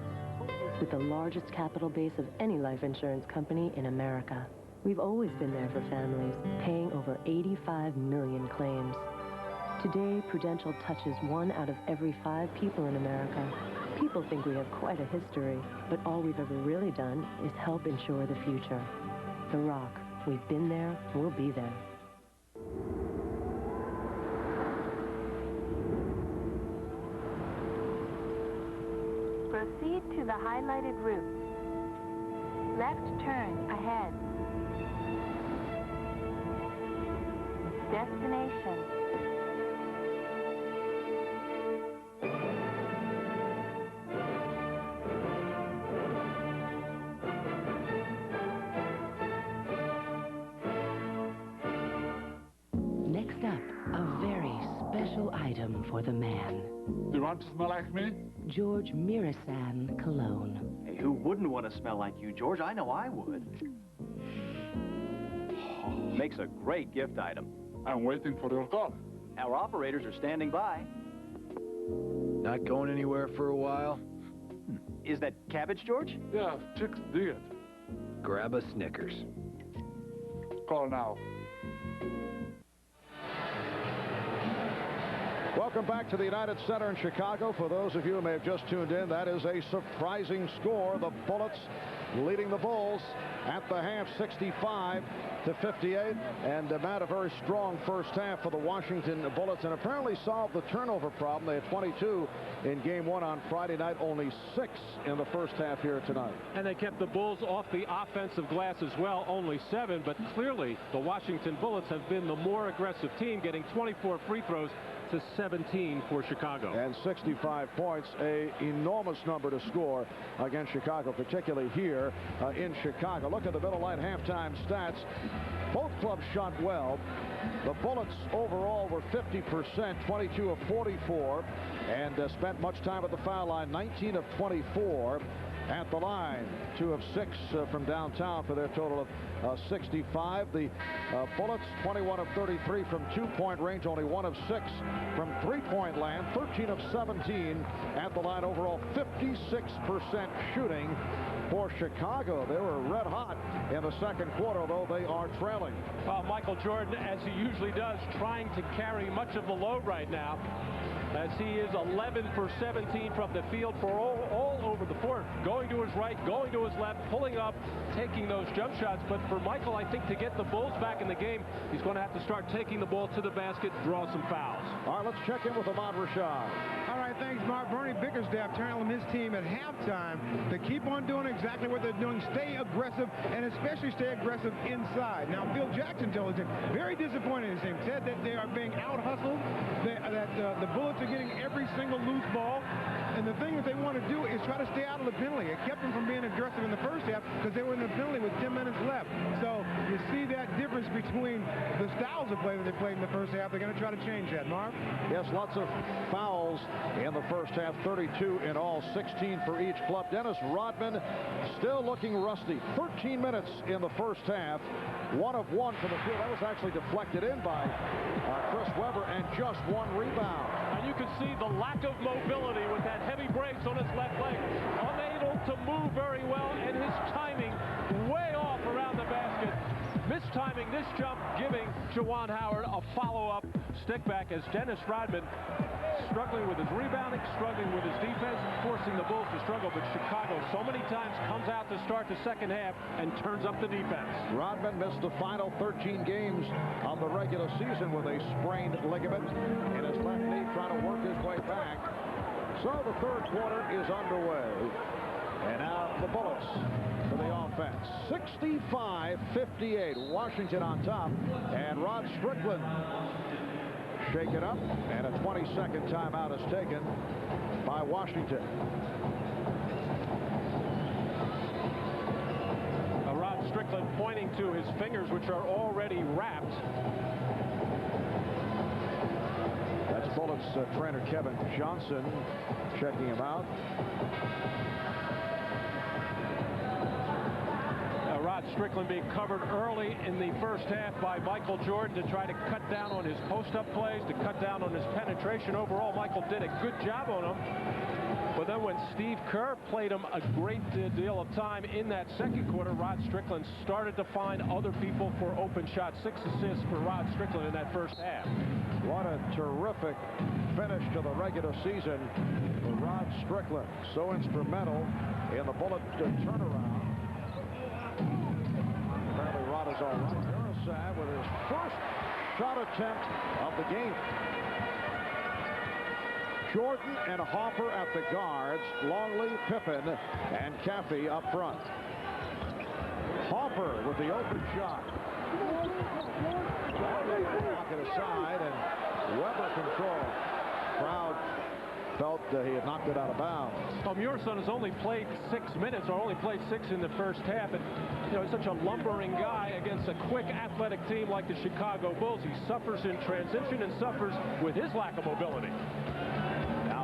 With the largest capital base of any life insurance company in America. We've always been there for families, paying over 85 million claims. Today, Prudential touches 1 out of every 5 people in America. People think we have quite a history, but all we've ever really done is help insure the future. The Rock, we've been there, we'll be there. Proceed to the highlighted route. Left turn ahead. Destination. Next up, a very special item for the man. Do you want to smell like me? Gheorghe Mureșan cologne. Hey, who wouldn't want to smell like you, George? I know I would. Makes a great gift item. I'm waiting for your call. Our operators are standing by. Not going anywhere for a while? Is that cabbage, George? Yeah, chicks dig it. Grab a Snickers. Call now. Welcome back to the United Center in Chicago. For those of you who may have just tuned in, that is a surprising score. The Bullets leading the Bulls at the half, 65-58. And Matt, a very strong first half for the Washington Bullets, and apparently solved the turnover problem. They had 22 in game 1 on Friday night, only 6 in the first half here tonight. And they kept the Bulls off the offensive glass as well, only 7. But clearly, the Washington Bullets have been the more aggressive team, getting 24 free throws to 17 for Chicago. And 65 points, a enormous number to score against Chicago, particularly here in Chicago. Look at the Miller Lite halftime stats. Both clubs shot well. The Bullets overall were 50%, 22 of 44, and spent much time at the foul line, 19 of 24 at the line, 2 of 6 from downtown for their total of 65. The Bullets, 21 of 33 from 2-point range, only 1 of 6 from 3-point land, 13 of 17 at the line. Overall, 56% shooting for Chicago. They were red hot in the second quarter, although they are trailing. Michael Jordan, as he usually does, trying to carry much of the load right now, as he is 11 for 17 from the field for all over the floor, going to his right, going to his left, pulling up, taking those jump shots. But for Michael, I think to get the Bulls back in the game, he's going to have to start taking the ball to the basket, draw some fouls. All right, let's check in with Ahmad Rashad. All right, thanks, Marv. Bernie Bickerstaff telling his team at halftime to keep on doing exactly what they're doing, stay aggressive, and especially stay aggressive inside. Now, Phil Jackson told him, very disappointed in his team, said that they are being out-hustled, that the Bullets are getting every single loose ball, and the thing that they want to do is try to stay out of the penalty. It kept them from being aggressive in the first half because they were in the penalty with 10 minutes left. So you see that difference between the styles of play that they played in the first half. They're going to try to change that, Marv. Yes, lots of fouls in the first half, 32 in all, 16 for each club. Dennis Rodman still looking rusty. 13 minutes in the first half, 1 of 1 from the field. That was actually deflected in by Chris Webber, and just 1 rebound. And you can see the lack of mobility with that heavy brace on his left leg. Unable to move very well, and his timing way off around the basket. Mistiming this jump, giving Juwan Howard a follow-up stick back as Dennis Rodman struggling with his rebounding, struggling with his defense, forcing the Bulls to struggle. But Chicago so many times comes out to start the second half and turns up the defense. Rodman missed the final 13 games of the regular season with a sprained ligament in his left knee, trying to work his way back. So the third quarter is underway. And now the Bullets for the offense. 65-58. Washington on top. And Rod Strickland shaken up, and a 20-second timeout is taken by Washington. Rod Strickland pointing to his fingers, which are already wrapped. That's Bullets trainer Kevin Johnson checking him out. Rod Strickland being covered early in the first half by Michael Jordan to try to cut down on his post-up plays, to cut down on his penetration. Overall, Michael did a good job on him. But then when Steve Kerr played him a great deal of time in that second quarter, Rod Strickland started to find other people for open shots. 6 assists for Rod Strickland in that first half. What a terrific finish to the regular season for Rod Strickland. So instrumental in the Bullet turnaround. Apparently Rod is all right. Mureșan with his first shot attempt of the game. Jordan and Harper at the guards, Longley, Pippen, and Caffey up front. Harper with the open shot. Knock it aside, and Weber control. Crowd felt he had knocked it out of bounds. Well, Mureșan has only played 6 minutes, or only played 6 in the first half. And, you know, he's such a lumbering guy against a quick, athletic team like the Chicago Bulls. He suffers in transition and suffers with his lack of mobility.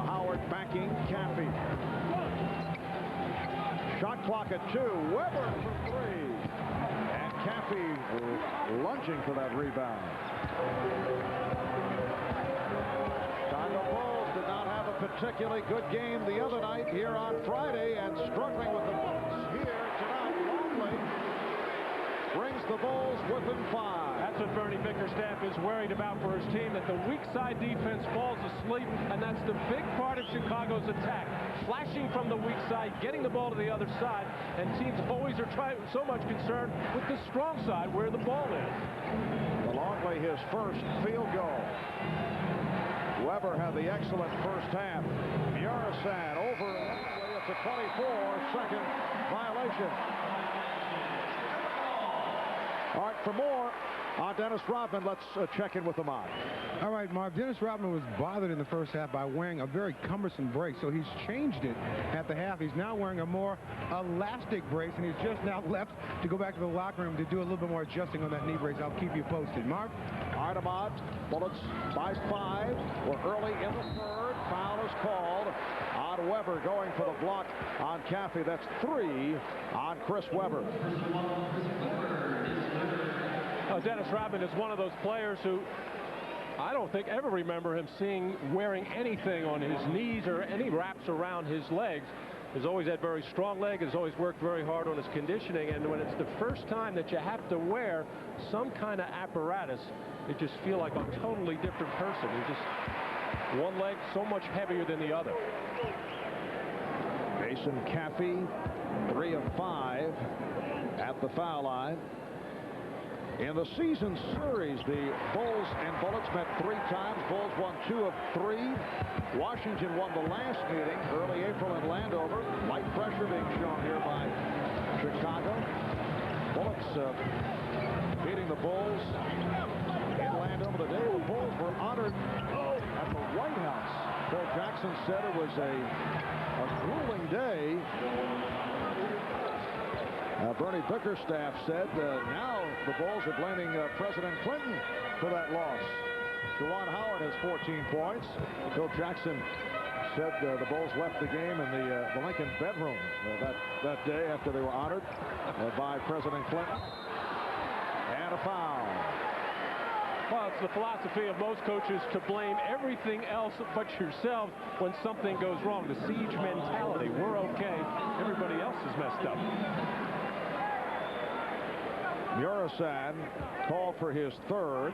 Howard backing Caffey. Shot clock at 2. Weber for 3. And Caffey lunging for that rebound. Chicago Bulls did not have a particularly good game the other night here on Friday, and struggling with the Bulls here tonight. Longley brings the Bulls within 5. That's what Bernie Bickerstaff is worried about for his team, that the weak side defense falls asleep, and that's the big part of Chicago's attack. Flashing from the weak side, getting the ball to the other side, and teams always are so much concerned with the strong side where the ball is. Longley his first field goal. Weber had the excellent first half. Mureșan over Longley. It's a 24-second violation. All right, for more on Dennis Rodman, let's check in with the mod. All right, Marv. Dennis Rodman was bothered in the first half by wearing a very cumbersome brace, so he's changed it at the half. He's now wearing a more elastic brace, and he's just now left to go back to the locker room to do a little bit more adjusting on that knee brace. I'll keep you posted. Marv? All right, Ahmad. Bullets by 5. We're early in the third. Foul is called on Weber, going for the block on Caffey. That's 3 on Chris Weber. Dennis Rodman is one of those players who I don't think ever remember him wearing anything on his knees or any wraps around his legs. He's always had very strong legs, has always worked very hard on his conditioning, and when it's the first time that you have to wear some kind of apparatus, you just feel like a totally different person. He's just one leg so much heavier than the other. Jason Caffey, 3 of 5 at the foul line. In the season series, the Bulls and Bullets met 3 times. Bulls won 2 of 3. Washington won the last meeting early April in Landover. Light pressure being shown here by Chicago. Bullets beating the Bulls in Landover. The day the Bulls were honored at the White House. Phil Jackson said it was a grueling day. Bernie Bickerstaff said now the Bulls are blaming President Clinton for that loss. Juwan Howard has 14 points. Phil Jackson said the Bulls left the game in the Lincoln bedroom that day after they were honored by President Clinton. And a foul. Well, it's the philosophy of most coaches to blame everything else but yourselves when something goes wrong. The siege mentality. We're okay. Everybody else is messed up. Mureșan called for his 3rd.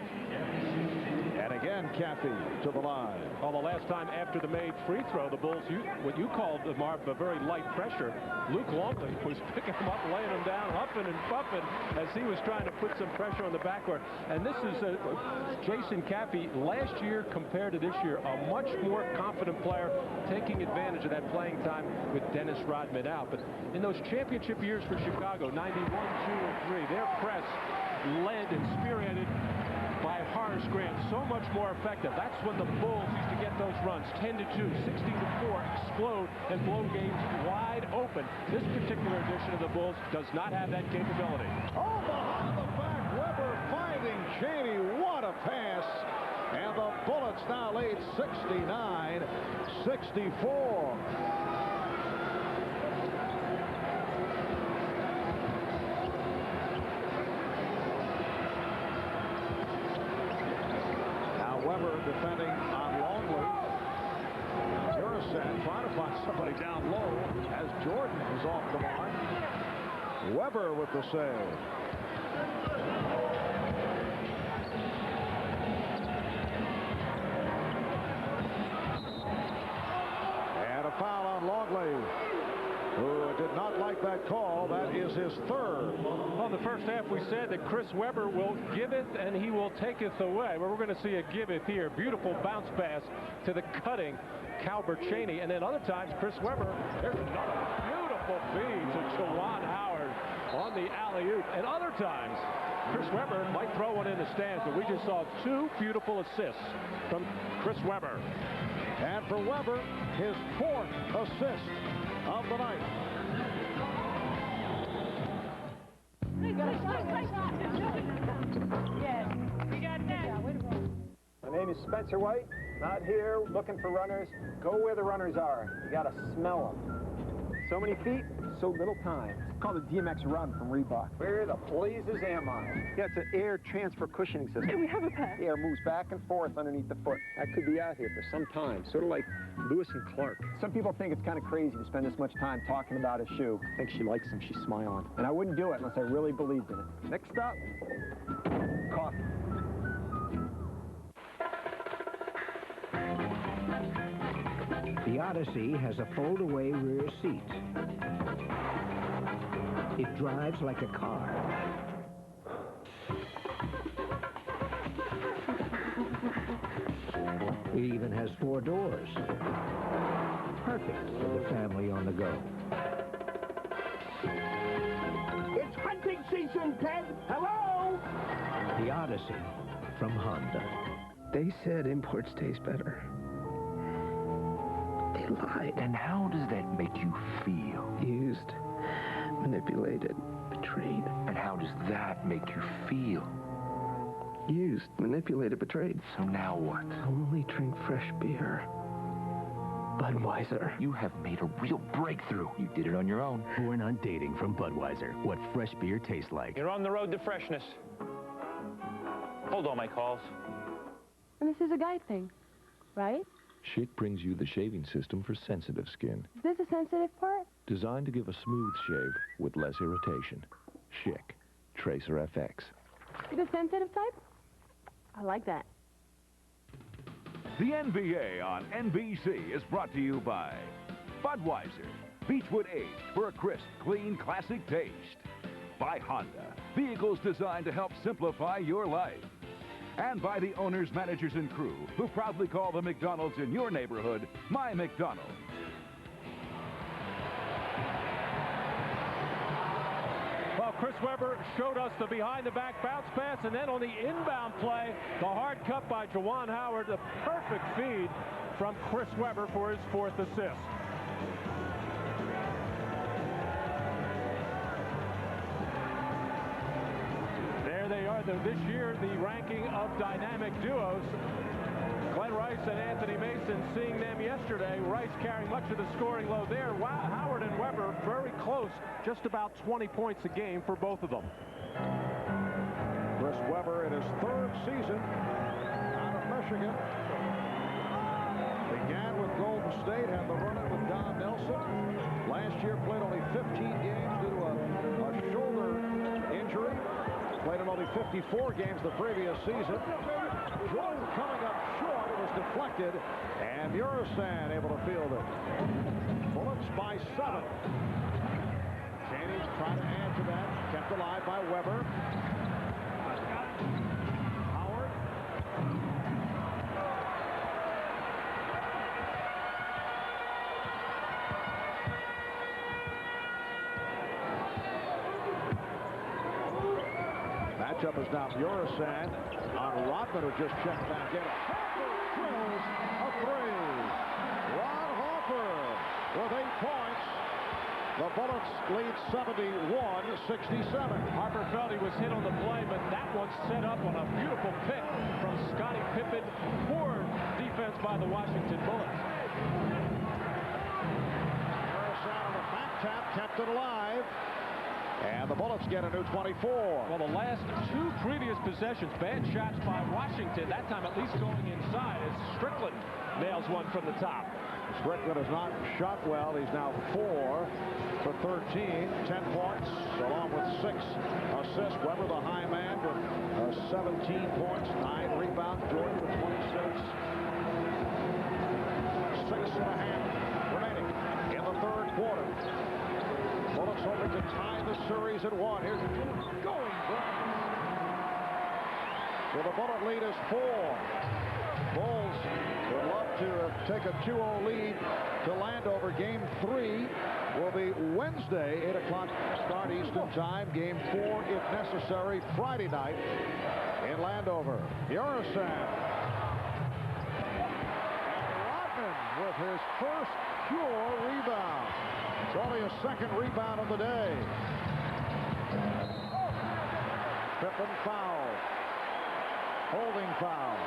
And again, Caffey to the line. Well, the last time after the made free throw, the Bulls, what you called, Marv, a very light pressure. Luc Longley was picking him up, laying him down, huffing and puffing as he was trying to put some pressure on the backcourt. And this is Jason Caffey, last year compared to this year, a much more confident player, taking advantage of that playing time with Dennis Rodman out. But in those championship years for Chicago, 91, 2, and 3, their press led and spearheaded by Horace Grant, so much more effective. That's when the Bulls used to get those runs, 10-2, 16-4, explode and blow games wide open. This particular edition of the Bulls does not have that capability. Oh, behind the back, Weber finding Cheaney. What a pass. And the Bullets now lead 69-64. defending on Longley. Mureșan trying to find somebody down low as Jordan is off the mark. Weber with the save. And a foul on Longley, who did not like that call. That is his third. Well, in the first half, we said that Chris Weber will giveth and he will taketh away. Well, we're going to see a giveth here. Beautiful bounce pass to the cutting Calbert Cheaney. And then other times, Chris Weber, there's another beautiful feed to Juwan Howard on the alley-oop. And other times, Chris Weber might throw one in the stands, but we just saw two beautiful assists from Chris Weber. And for Weber, his fourth assist of the night. My name is Spencer White. Not here looking for runners. Go where the runners are. You got to smell them. So many feet, so little time. It's called a DMX run from Reebok. Where the blazes am I? Yeah, it's an air transfer cushioning system. Can we have a pet? The air moves back and forth underneath the foot. I could be out here for some time, sort of like Lewis and Clark. Some people think it's kind of crazy to spend this much time talking about a shoe. I think she likes him. She's smiling. And I wouldn't do it unless I really believed in it. Next stop, coffee. The Odyssey has a fold-away rear seat. It drives like a car. It even has 4 doors. Perfect for the family on the go. It's hunting season, Ted. Hello? The Odyssey from Honda. They said imports taste better. They lied. And how does that make you feel? Used, manipulated, betrayed. And how does that make you feel? Used, manipulated, betrayed. So now what? I only drink fresh beer. Budweiser. You have made a real breakthrough. You did it on your own. Born on Dating from Budweiser. What fresh beer tastes like. You're on the road to freshness. Hold all my calls. And this is a guy thing, right? Schick brings you the shaving system for sensitive skin. Is this a sensitive part? Designed to give a smooth shave with less irritation. Schick. Tracer FX. The sensitive type? I like that. The NBA on NBC is brought to you by Budweiser. Beechwood aged for a crisp, clean, classic taste. By Honda. Vehicles designed to help simplify your life. And by the owners, managers, and crew who proudly call the McDonald's in your neighborhood, My McDonald's. Well, Chris Weber showed us the behind-the-back bounce pass, and then on the inbound play, the hard cut by Juwan Howard, the perfect feed from Chris Weber for his 4th assist. They are this year the ranking of dynamic duos. Glenn Rice and Anthony Mason, seeing them yesterday. Rice carrying much of the scoring load there. Wow, Howard and Weber very close, just about 20 points a game for both of them. Chris Weber in his 3rd season out of Michigan. Began with Golden State, had the run-in with Don Nelson. Last year played only 15 games due to a shoulder injury. Played in only 54 games the previous season. Jordan coming up short. It was deflected. And Mureșan able to field it. Bullets by 7. Cheaney's trying to add to that. Kept alive by Weber. Howard. Matchup is now Mureșan on Rodman, who just checked back in. Harper drills a 3. Ron Harper with 8 points. The Bullets lead 71-67. Harper felt he was hit on the play, but that one's set up on a beautiful pick from Scottie Pippen. Poor defense by the Washington Bullets. Mureșan on the back tap, kept it alive. And the Bullets get a new 24. Well, the last two previous possessions, bad shots by Washington, that time at least going inside as Strickland nails one from the top. Strickland has not shot well. He's now 4 for 13, 10 points, along with 6 assists. Weber, the high man, with 17 points, 9 rebounds. Jordan with 26. 6.5 remaining in the third quarter. Bullets hoping to tie the series at 1. Here's going Grant. So the Bullet lead is 4. Bulls would love to take a 2-0 lead to Landover. Game 3 will be Wednesday, 8 o'clock start Eastern Time. Game 4, if necessary, Friday night in Landover. Mureșan. Rodman with his first pure rebound. It's only a second rebound of the day. Pippen foul. Holding foul.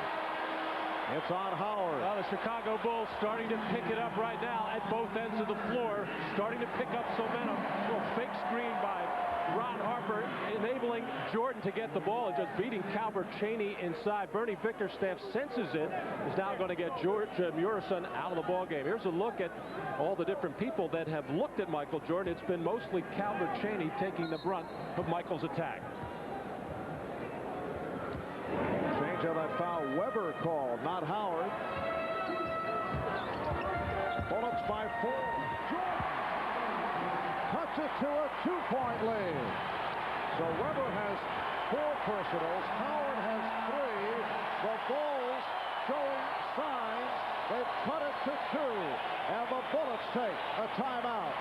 It's on Howard. Well, the Chicago Bulls starting to pick it up right now at both ends of the floor, starting to pick up momentum. A little fake screen by Ron Harper, enabling Jordan to get the ball and just beating Calbert Cheaney inside. Bernie Bickerstaff senses it, is now going to get Gheorghe Mureșan out of the ball game. Here's a look at all the different people that have looked at Michael Jordan. It's been mostly Calbert Cheaney taking the brunt of Michael's attack. Change of that foul. Weber called, not Howard. Bullets by 4. Jordan cuts it to a 2-point lead. So Weber has 4 personals. Howard has 3. The Bulls showing signs. They've cut it to 2. And the Bullets take a timeout.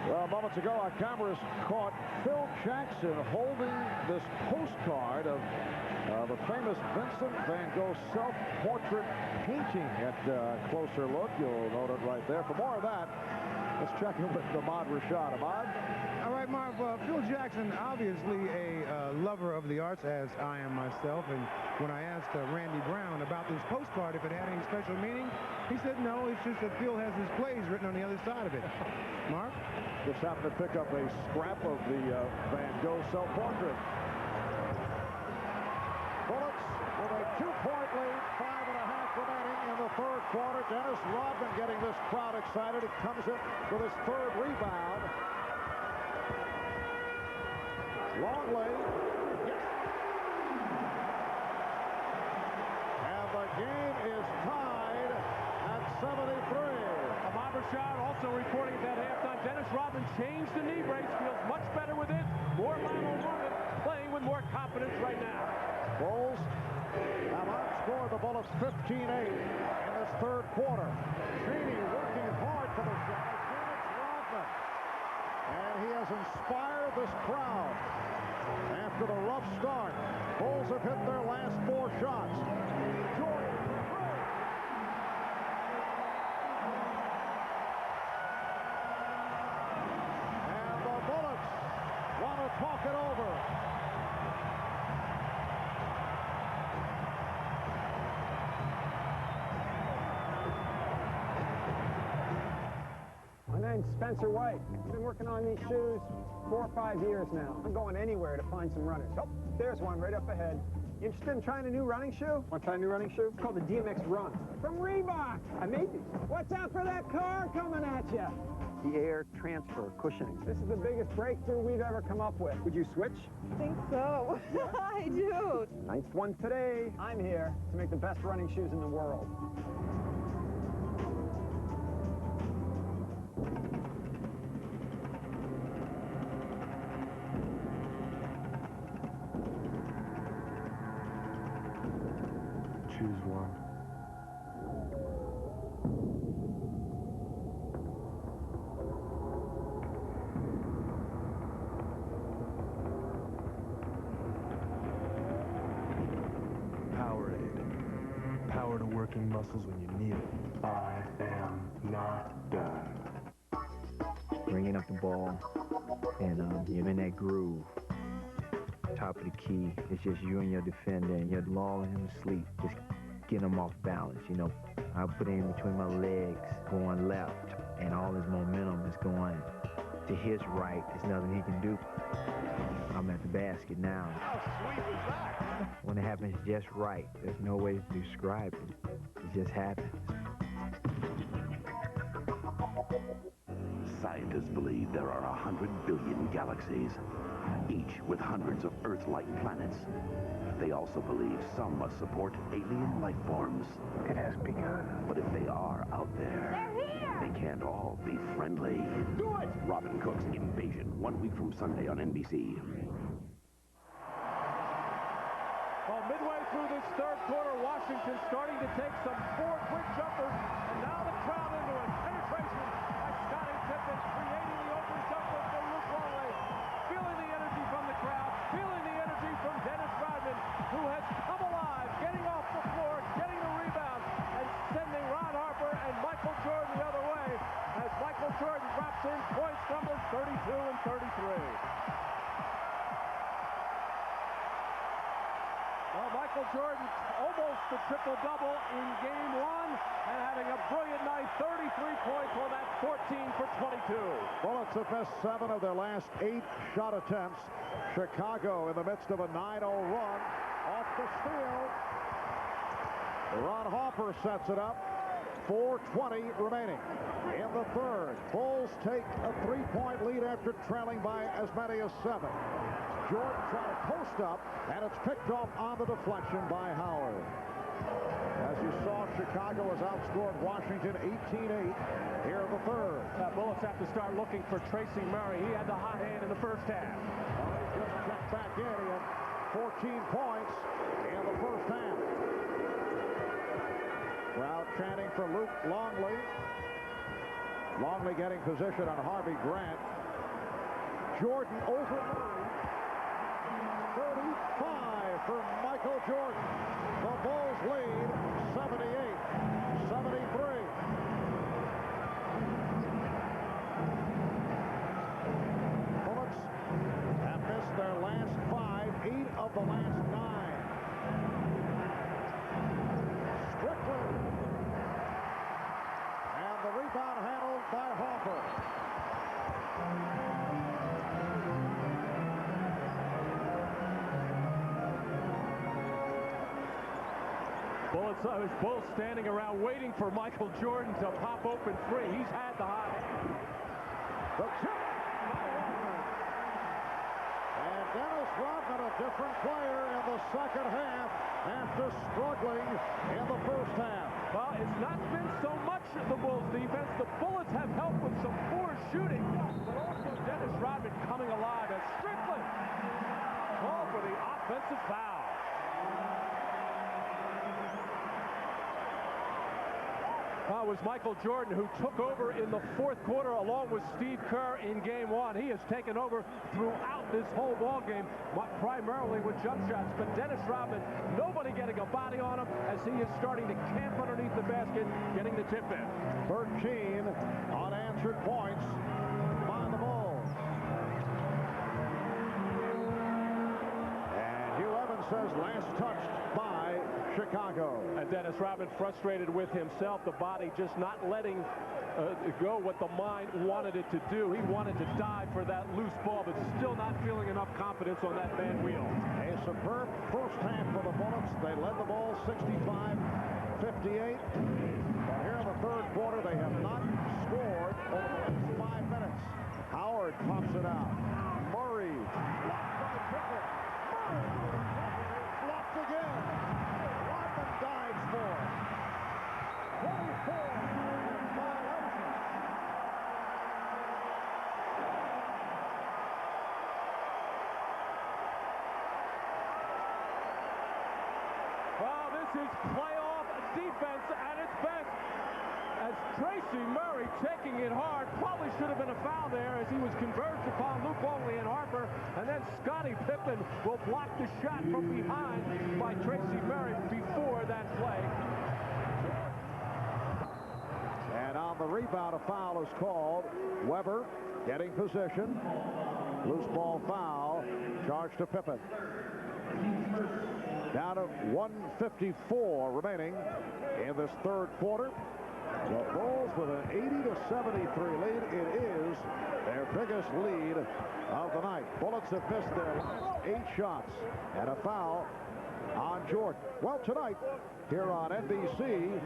Well, moments ago, our cameras caught Phil Jackson holding this postcard of the famous Vincent van Gogh self-portrait painting. At a closer look, you'll note it right there. For more of that, let's check in with Ahmad Rashad. Ahmad? All right, Marv. Phil Jackson, obviously a lover of the arts, as I am myself. And when I asked Randy Brown about this postcard, if it had any special meaning, he said no, it's just that Phil has his plays written on the other side of it. Marv? Just happened to pick up a scrap of the Van Gogh self-portrait. Bullets with a 2-point lead, 5.5 remaining in the third quarter. Dennis Rodman getting this crowd excited. He comes in with his 3rd rebound. Longley. And the game is tied at 73. Ahmad Rashad also reporting that halftime Dennis Rodman changed the knee brace, feels much better with it, more lateral movement, playing with more confidence right now. Bulls have outscored the Bullets 15-8 in this third quarter. Cheaney working hard for the shot. Dennis Rodman. And he has inspired this crowd. After the rough start, Bulls have hit their last 4 shots. Jordan. And the Bullets want to talk it over. My name's Spencer White. I've been working on these shoes 4 or 5 years now. I'm going anywhere to find some runners. Oh, there's one right up ahead. You interested in trying a new running shoe? Want to try a new running shoe? It's called the DMX Run. From Reebok. I made these. Watch out for that car coming at you. The air transfer cushioning. This is the biggest breakthrough we've ever come up with. Would you switch? I think so. Yeah. I do. 9th one today. I'm here to make the best running shoes in the world. Choose one. Powerade. Power to working muscles when you need it. I am not done. Bringing up the ball and you're in that groove. Top of the key. It's just you and your defender, and you're lulling him to sleep. Just getting him off balance. You know, I put it in between my legs, going left, and all his momentum is going to his right. There's nothing he can do. I'm at the basket now. How sweet was that? When it happens just right, there's no way to describe it. It just happens. Scientists believe there are 100 billion galaxies, each with hundreds of Earth-like planets. They also believe some must support alien life forms. It has begun. But if they are out there, they can't all be friendly. Do it! Robin Cook's Invasion, 1 week from Sunday on NBC. Well, midway through this third quarter, Washington starting to take some 4 quick jumpers, and now the crowd into it. Penetration by Scottie Pippen, creating the open jumper for Luc Longley. Feeling the energy from the crowd, feeling the energy from Dennis Rodman, who has come alive, getting off the floor, getting the rebound, and sending Ron Harper and Michael Jordan the other way, as Michael Jordan drops in points numbers 32 and 33. Well, Michael Jordan almost a triple-double in game 1 and having a brilliant night, 33 points for that 14 for 22. Bullets have missed 7 of their last 8 shot attempts. Chicago in the midst of a 9-0 run off the steal. Ron Harper sets it up. 4:20 remaining in the third. Bulls take a 3-point lead after trailing by as many as 7. Jordan trying to post up, and it's picked off on the deflection by Howard. As you saw, Chicago has outscored Washington 18-8 here in the third. Bullets have to start looking for Tracy Murray. He had the hot hand in the first half. He just checked back in. He had 14 points in the first half. Crowd chanting for Luc Longley. Longley getting position on Harvey Grant. Jordan over Murray. 35 for Michael Jordan. The Bulls lead 78-73. Bullets have missed their last 5, 8 of the last 9. Strickland. And the rebound handled by Harper. Bulls standing around waiting for Michael Jordan to pop open 3. He's had the hot hand. The tip by Rodman. And Dennis Rodman, a different player in the second half after struggling in the first half. Well, it's not been so much the Bulls defense. The Bullets have helped with some poor shooting, but also Dennis Rodman coming alive as Strickland called for the offensive foul. It was Michael Jordan who took over in the fourth quarter along with Steve Kerr in game 1. He has taken over throughout this whole ball game, primarily with jump shots. But Dennis Rodman, nobody getting a body on him as he is starting to camp underneath the basket, getting the tip in. 13 unanswered points by the Bulls. And Hugh Evans says last touched by Chicago. And Dennis Rodman frustrated with himself, the body just not letting go what the mind wanted it to do. He wanted to dive for that loose ball, but still not feeling enough confidence on that man wheel. A superb first half for the Bullets. They led the ball 65-58. But here in the third quarter, they have not scored over the last 5 minutes. Howard pops it out. Murray. Blocked by Pippen. Murray. Blocked again. Rodman dives for it. 24 violation. Well, this is playoff defense at its best. As Tracy Murray taking it hard, probably should have been a foul there as he was converged upon Luc Longley and Harper, and then Scottie Pippen will block the shot from behind by Tracy Murray before that play. And on the rebound, a foul is called. Weber getting position. Loose ball foul, charged to Pippen. Down to 1:54 remaining in this third quarter. The Bulls with an 80-73 lead. It is their biggest lead of the night. Bullets have missed their last 8 shots and a foul on Jordan. Well, tonight here on NBC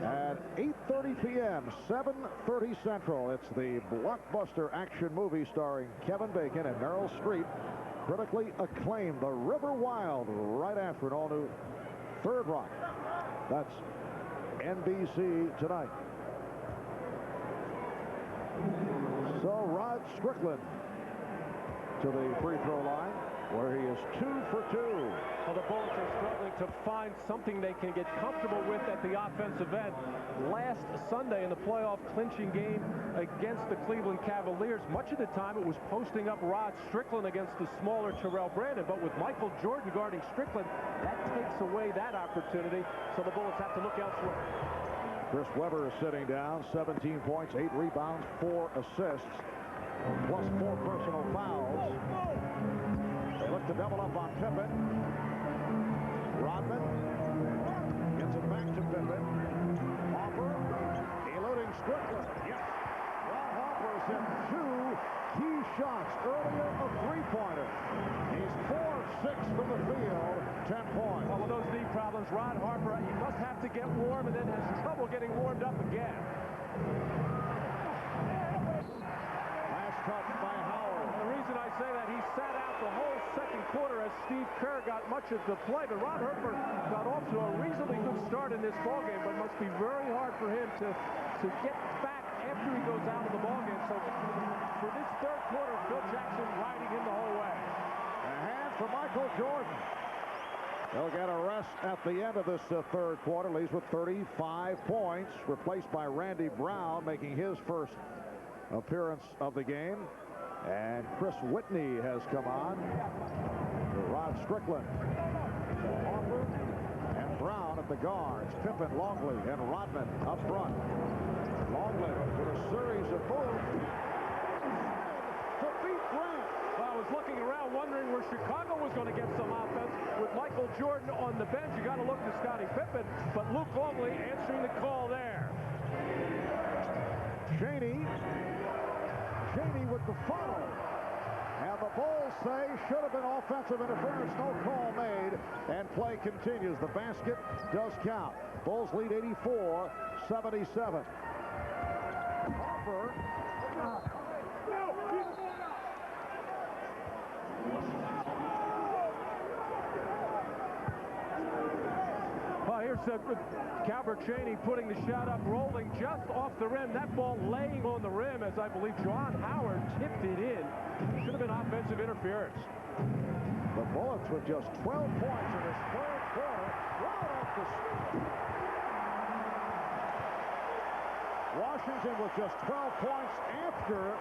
at 8:30 p.m., 7:30 Central. It's the blockbuster action movie starring Kevin Bacon and Meryl Streep, critically acclaimed, The River Wild, right after an all-new Third Rock. That's NBC tonight. So Rod Strickland to the free throw line, where he is 2 for 2. Well, the Bullets are struggling to find something they can get comfortable with at the offensive end. Last Sunday in the playoff clinching game against the Cleveland Cavaliers, much of the time it was posting up Rod Strickland against the smaller Terrell Brandon. But with Michael Jordan guarding Strickland, that takes away that opportunity. So the Bullets have to look elsewhere. Chris Webber is sitting down, 17 points, 8 rebounds, 4 assists, plus 4 personal fouls. They look to double up on Pippen. Rodman gets it back to Pippen. Harper eluding Strickland. Yes. Well, Harper's hit 2 key shots. Earlier, a three-pointer. He's 4 of 6 from the field, 10 points. Well, with those knee problems, Ron Harper, he must have to get warm and then has trouble getting warmed up again. Last touch by Howard. The reason I say that, he sat out the whole second quarter as Steve Kerr got much of the play, but Ron Harper got off to a reasonably good start in this ballgame, but must be very hard for him to get back after he goes out of the ballgame. So for this third quarter, Phil Jackson riding him the whole way. A hand for Michael Jordan. He'll get a rest at the end of this third quarter. Leads with 35 points, replaced by Randy Brown, making his first appearance of the game. And Chris Whitney has come on to Rod Strickland. So Harper and Brown at the guards. Pippen, Longley, and Rodman up front. Longley with a series of moves to beat Grant. Well, I was looking around wondering where Chicago was going to get some offense. With Michael Jordan on the bench, you got to look to Scottie Pippen, but Luc Longley answering the call there. Cheaney with the foul. And the Bulls say should have been offensive interference. No call made. And play continues. The basket does count. Bulls lead 84-77. Harper. Well, here's Calbert Cheaney putting the shot up, rolling just off the rim. That ball laying on the rim as I believe Juwan Howard tipped it in. Should have been offensive interference. The Bullets with just 12 points in this third quarter. Right off the Washington with just 12 points after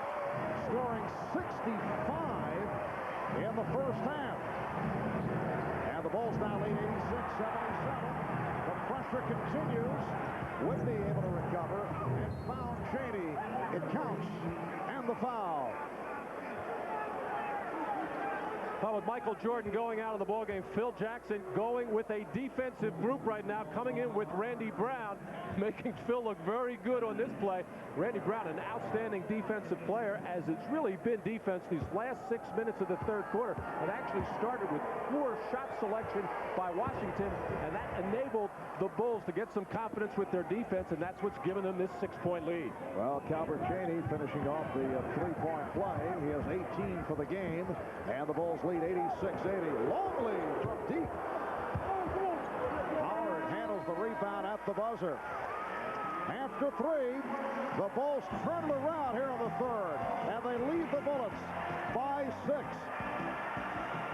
scoring 65 in the first half. And the Bulls now lead 86-77. The pressure continues. Whitney able to recover and found Cheaney. It counts, and the foul. Well, with Michael Jordan going out of the ballgame, Phil Jackson going with a defensive group right now, coming in with Randy Brown, making Phil look very good on this play. Randy Brown, an outstanding defensive player, as it's really been defense these last 6 minutes of the third quarter. It actually started with poor shot selection by Washington, and that enabled the Bulls to get some confidence with their defense, and that's what's given them this 6-point lead. Well, Calbert Cheaney finishing off the three-point play. He has 18 for the game, and the Bulls lead 86-80. Longley from deep. Howard handles the rebound at the buzzer. After 3, the Bulls turn it around here in the third, and they lead the Bullets by 6.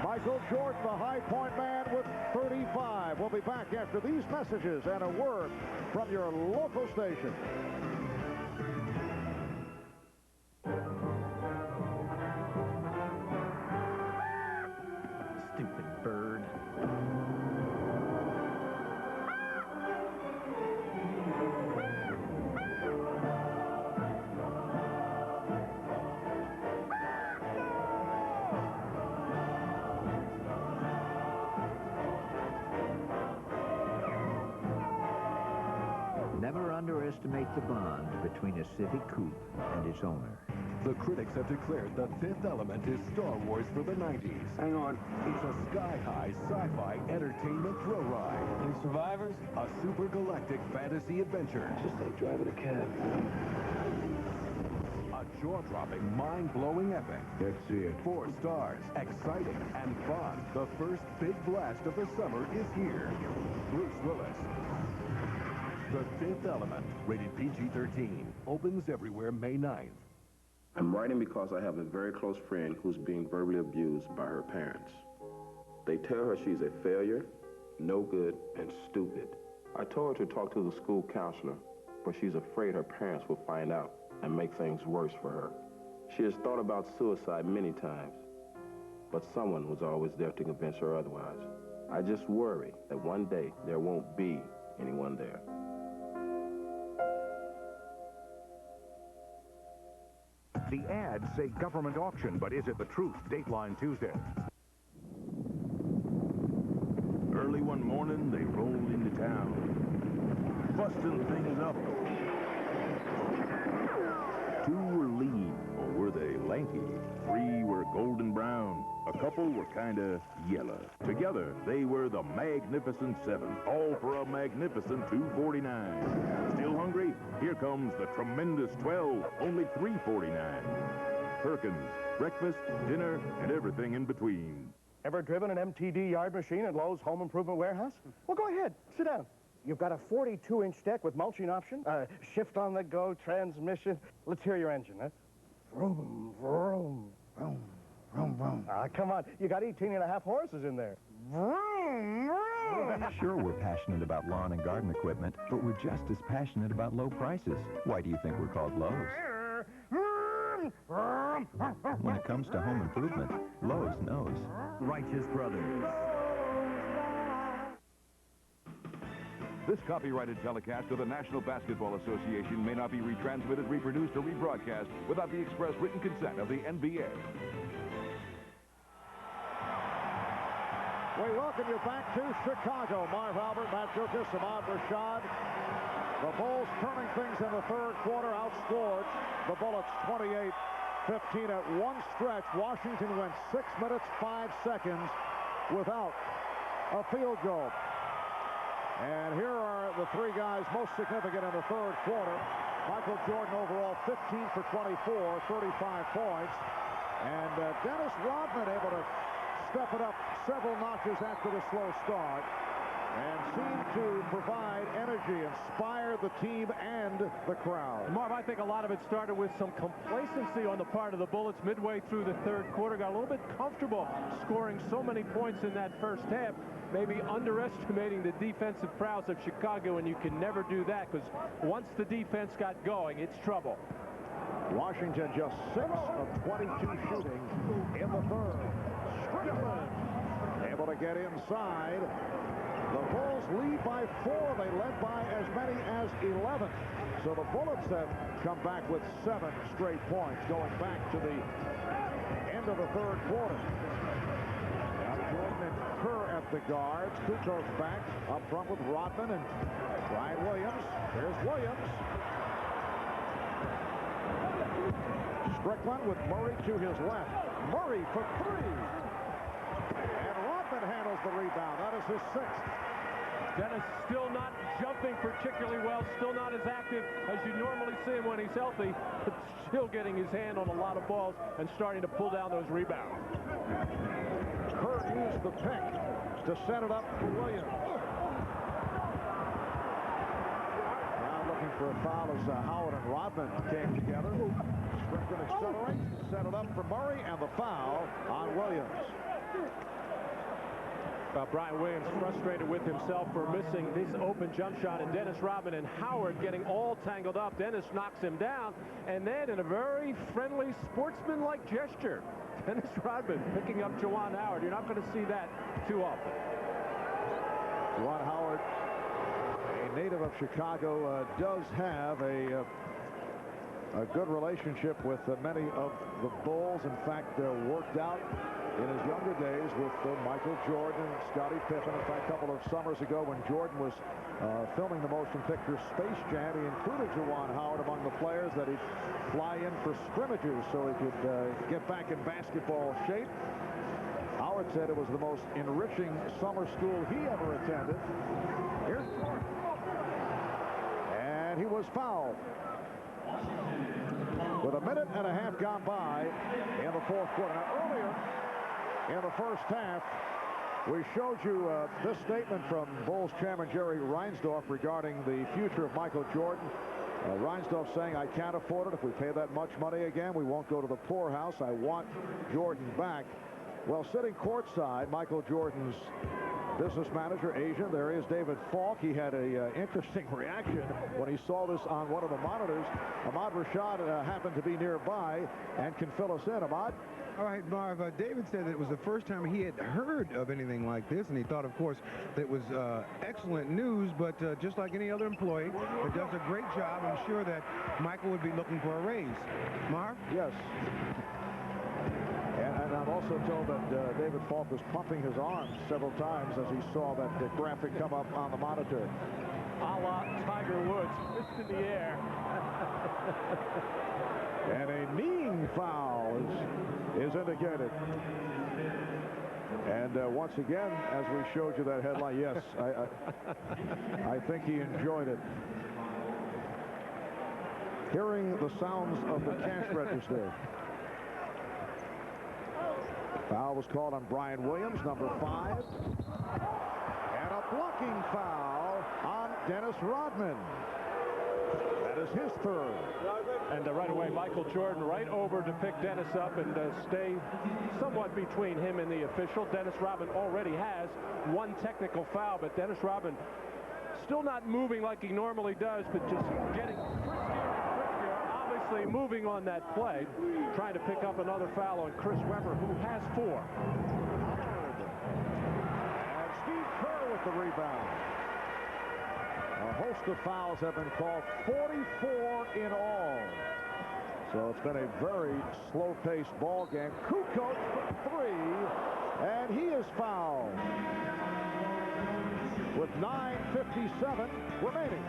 Michael Jordan, the high point man, with 35. We'll be back after these messages and a word from your local station. Stupid bird. overestimate the bond between a Civic Coupe and its owner. The critics have declared The Fifth Element is Star Wars for the 90s. Hang on. It's a sky-high sci-fi entertainment thrill ride. Any survivors? A super galactic fantasy adventure. Just like driving a cab. A jaw-dropping, mind-blowing epic. Let's see it. 4 stars, exciting and fun. The first big blast of the summer is here. Bruce Willis. The Fifth Element, rated PG-13, opens everywhere May 9th. I'm writing because I have a very close friend who's being verbally abused by her parents. They tell her she's a failure, no good, and stupid. I told her to talk to the school counselor, but she's afraid her parents will find out and make things worse for her. She has thought about suicide many times, but someone was always there to convince her otherwise. I just worry that one day there won't be anyone there. The ads say government auction, but is it the truth? Dateline Tuesday. Early one morning, they rolled into town, busting things up. 2 were lean, or were they lanky? 3 were golden brown. A couple were kinda yellow. Together, they were the Magnificent 7, all for a magnificent $2.49. Still hungry? Here comes the tremendous 12, only $3.49. Perkins, breakfast, dinner, and everything in between. Ever driven an MTD yard machine at Lowe's Home Improvement Warehouse? Well, go ahead. Sit down. You've got a 42-inch deck with mulching option, shift-on-the-go transmission. Let's hear your engine, huh? Vroom, vroom, vroom, vroom, vroom. Come on. You got 18.5 horses in there. Vroom, vroom. Sure, we're passionate about lawn and garden equipment, but we're just as passionate about low prices. Why do you think we're called Lowe's? When it comes to home improvement, Lowe's knows. Righteous Brothers. This copyrighted telecast of the National Basketball Association may not be retransmitted, reproduced, or rebroadcast without the express written consent of the NBA. We welcome you back to Chicago. Marv Albert, Matt Guokas, Ahmad Rashad. The Bulls turning things in the third quarter, outscored the Bullets 28-15 at one stretch. Washington went 6 minutes, 5 seconds without a field goal. And here are the 3 guys most significant in the third quarter. Michael Jordan overall 15 for 24, 35 points. And Dennis Rodman able to step it up several notches after the slow start and seemed to provide energy, inspire the team and the crowd. Marv, I think a lot of it started with some complacency on the part of the Bullets midway through the third quarter. Got a little bit comfortable scoring so many points in that first half, maybe underestimating the defensive prowess of Chicago, and you can never do that because once the defense got going, it's trouble. Washington just 6 of 22 shooting in the third. Strickland able to get inside. The Bulls lead by 4. They led by as many as 11. So the Bullets have come back with 7 straight points going back to the end of the third quarter. Now Jordan and Kerr at the guards. Kukoč back up front with Rodman and Brian Williams. Here's Williams. Strickland with Murray to his left. Murray for 3. And Rodman handles the rebound. That is his 6th. Dennis still not jumping particularly well, still not as active as you normally see him when he's healthy, but still getting his hand on a lot of balls and starting to pull down those rebounds. Kerr used the pick to set it up for Williams. Now looking for a foul as Howard and Rodman came together. Strickland accelerates, set it up for Murray, and the foul on Williams. Brian Williams frustrated with himself for missing this open jump shot, and Dennis Rodman and Howard getting all tangled up. Dennis knocks him down, and then in a very friendly, sportsman-like gesture, Dennis Rodman picking up Juwan Howard. You're not going to see that too often. Juwan Howard, a native of Chicago, does have a good relationship with many of the Bulls. In fact, worked out in his younger days with Michael Jordan and Scottie Pippen. In fact, a couple of summers ago when Jordan was filming the motion picture Space Jam, he included Juwan Howard among the players that he'd fly in for scrimmages so he could get back in basketball shape. Howard said it was the most enriching summer school he ever attended. Here's and he was fouled. With a minute and a half gone by in the fourth quarter. Now, earlier in the first half, we showed you this statement from Bulls chairman Jerry Reinsdorf regarding the future of Michael Jordan. Reinsdorf saying, I can't afford it. If we pay that much money again, we won't go to the poorhouse. I want Jordan back. Well, sitting courtside, Michael Jordan's business manager, Asian, there is David Falk. He had a interesting reaction when he saw this on one of the monitors. Ahmad Rashad happened to be nearby and can fill us in. Ahmad? All right, Marv, David said that it was the first time he had heard of anything like this, and he thought, of course, that it was excellent news, but just like any other employee that does a great job, I'm sure that Michael would be looking for a raise. Marv? Yes. And I'm also told that David Falk was pumping his arms several times as he saw that graphic come up on the monitor. A la Tiger Woods, fist in the air. And a kneeing foul is indicated. And once again, as we showed you that headline, yes, I think he enjoyed it. Hearing the sounds of the cash register. Foul was called on Brian Williams, number 5. And a blocking foul on Dennis Rodman. That is his third. And right away, Michael Jordan right over to pick Dennis up and stay somewhat between him and the official. Dennis Rodman already has one technical foul, but Dennis Rodman still not moving like he normally does, but just getting obviously moving on that play, trying to pick up another foul on Chris Webber, who has 4. And Steve Kerr with the rebound. A host of fouls have been called, 44 in all. So it's been a very slow-paced ball game. Kukoč for 3, and he is fouled with 9:57 remaining.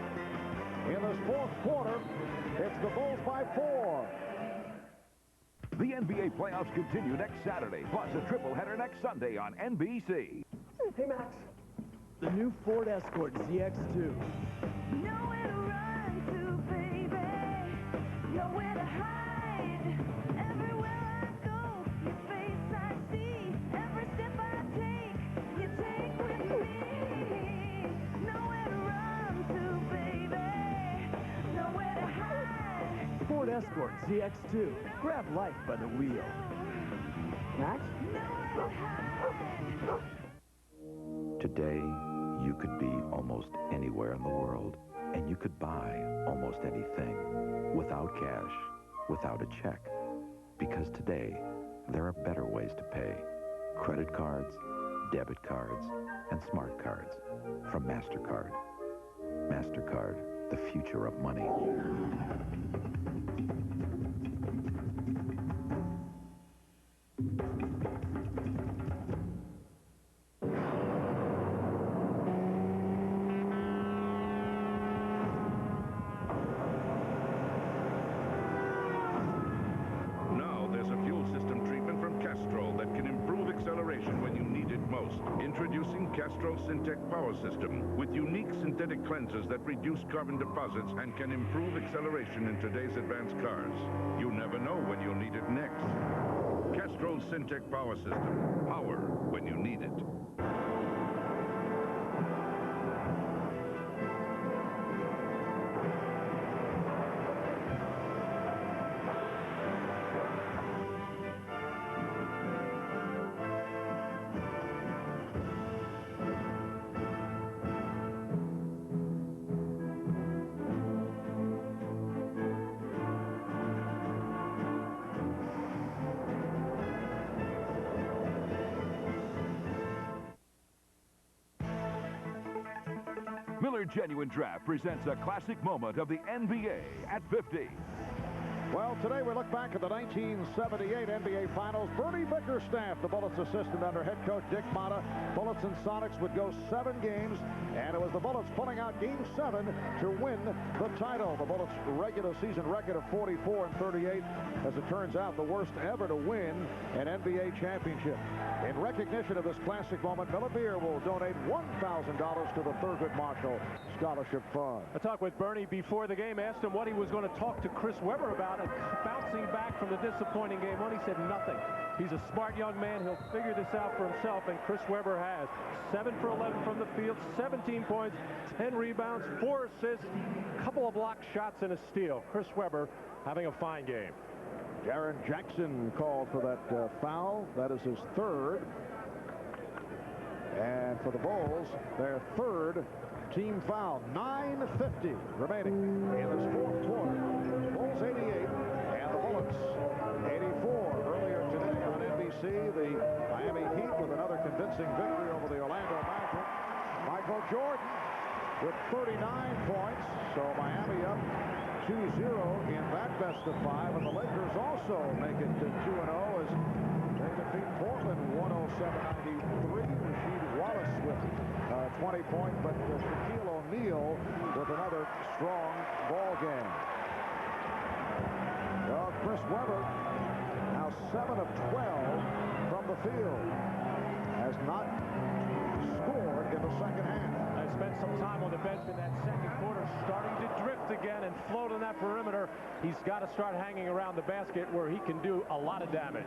In this fourth quarter, it's the Bulls by 4. The NBA playoffs continue next Saturday, plus a triple header next Sunday on NBC. Hey, Max. The new Ford Escort ZX2. Nowhere to run to, baby. Nowhere to hide. Everywhere I go, your face I see. Every step I take, you take with me. Nowhere to run to, baby. Nowhere to hide. Ford Escort ZX2. Grab life by the wheel. Max? Today, you could be almost anywhere in the world, and you could buy almost anything without cash, without a check. Because today, there are better ways to pay. Credit cards, debit cards, and smart cards from MasterCard. MasterCard, the future of money. Introducing Castrol Syntec Power System with unique synthetic cleansers that reduce carbon deposits and can improve acceleration in today's advanced cars. You never know when you'll need it next. Castrol Syntec Power System. Power when you need it. Miller Genuine Draft presents a classic moment of the NBA at 50. Well, today we look back at the 1978 NBA Finals. Bernie Bickerstaff, the Bullets assistant under head coach Dick Motta. Bullets and Sonics would go 7 games, and it was the Bullets pulling out Game 7 to win the title. The Bullets' regular season record of 44-38, as it turns out, the worst ever to win an NBA championship. In recognition of this classic moment, Miller Beer will donate $1,000 to the Thurgood Marshall Scholarship Fund. I talked with Bernie before the game, asked him what he was going to talk to Chris Webber about, bouncing back from the disappointing game one. He said nothing. He's a smart young man. He'll figure this out for himself, and Chris Webber has. 7 for 11 from the field, 17 points, 10 rebounds, 4 assists, a couple of blocked shots, and a steal. Chris Webber having a fine game. Jaren Jackson called for that foul. That is his 3rd. And for the Bulls, their 3rd team foul. 9:50 remaining in this 4th quarter. Bulls 88 and the Bullets 84. Earlier today on NBC, the Miami Heat with another convincing victory over the Orlando Magic. Michael Jordan with 39 points. So Miami up 2-0 in that best of 5. And the Lakers also make it to 2-0 as they defeat Portland 107-93. Rasheed Wallace with 20 points, but Shaquille O'Neal with another strong ball game. Well, Chris Webber now 7 of 12 from the field. Has not scored in the second half. I spent some time on the bench in that second quarter, starting to drift again and float on that perimeter. He's got to start hanging around the basket where he can do a lot of damage.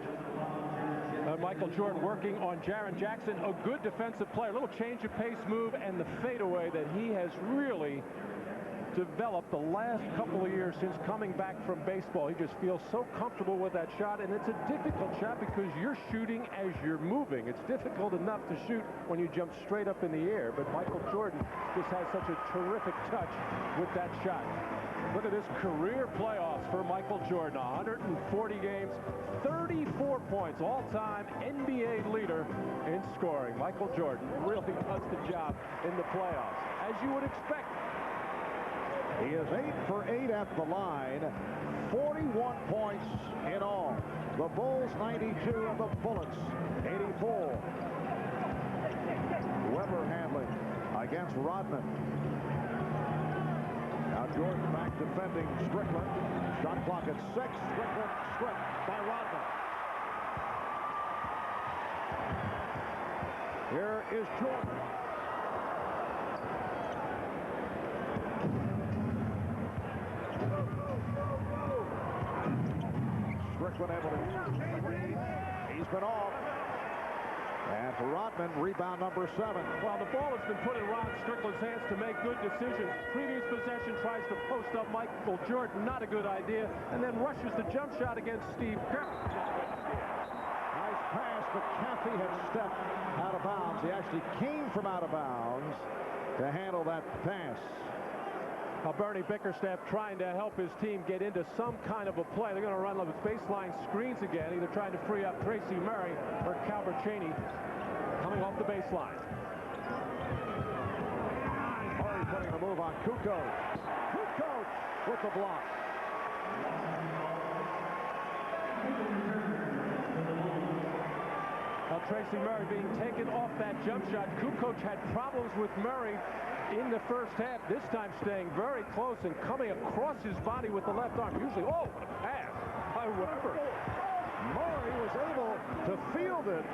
Michael Jordan working on Jaren Jackson, a good defensive player. A little change of pace move and the fadeaway that he has really developed the last couple of years since coming back from baseball. He just feels so comfortable with that shot, and it's a difficult shot because you're shooting as you're moving. It's difficult enough to shoot when you jump straight up in the air, but Michael Jordan just has such a terrific touch with that shot. Look at this career playoffs for Michael Jordan. 140 games, 34 points, all-time NBA leader in scoring. Michael Jordan really does the job in the playoffs, as you would expect. He is 8 for 8 at the line, 41 points in all. The Bulls 92 and the Bullets 84. Webber handling against Rodman. Now Jordan back defending Strickland. Shot clock at 6. Strickland stripped by Rodman. Here is Jordan. Strickland able to use the three. He's been off. And for Rodman, rebound number 7. Well, the ball has been put in Ron Strickland's hands to make good decisions. Previous possession tries to post up Michael Jordan, not a good idea, and then rushes the jump shot against Steve Kerr. Nice pass, but Caffey had stepped out of bounds. He actually came from out of bounds to handle that pass. Bernie Bickerstaff trying to help his team get into some kind of a play. They're going to run with baseline screens again, either trying to free up Tracy Murray or Calbert Cheaney coming off the baseline. Murray putting the move on Kukoč. Kukoč with the block. Now Tracy Murray being taken off that jump shot. Kukoč had problems with Murray in the first half, this time staying very close and coming across his body with the left arm. Usually, oh, what a pass by Webber. Murray was able to field it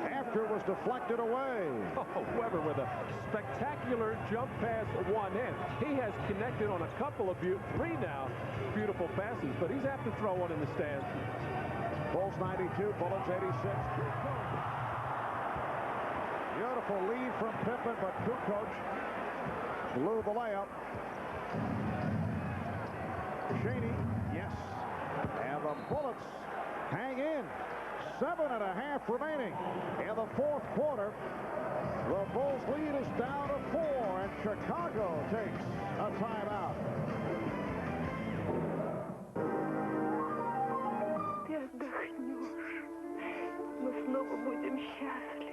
after it was deflected away. Oh, Webber with a spectacular jump pass at one end. He has connected on a couple of 3 now beautiful passes, but he's have to throw one in the stands. Bulls 92, Bullets 86. Beautiful lead from Pippen, but Kukoč blew the layup. Cheaney, yes. And the Bullets hang in. 7.5 remaining in the 4th quarter. The Bulls lead is down to 4, and Chicago takes a timeout. Ты отдохнешь. Мы снова будем счастливы.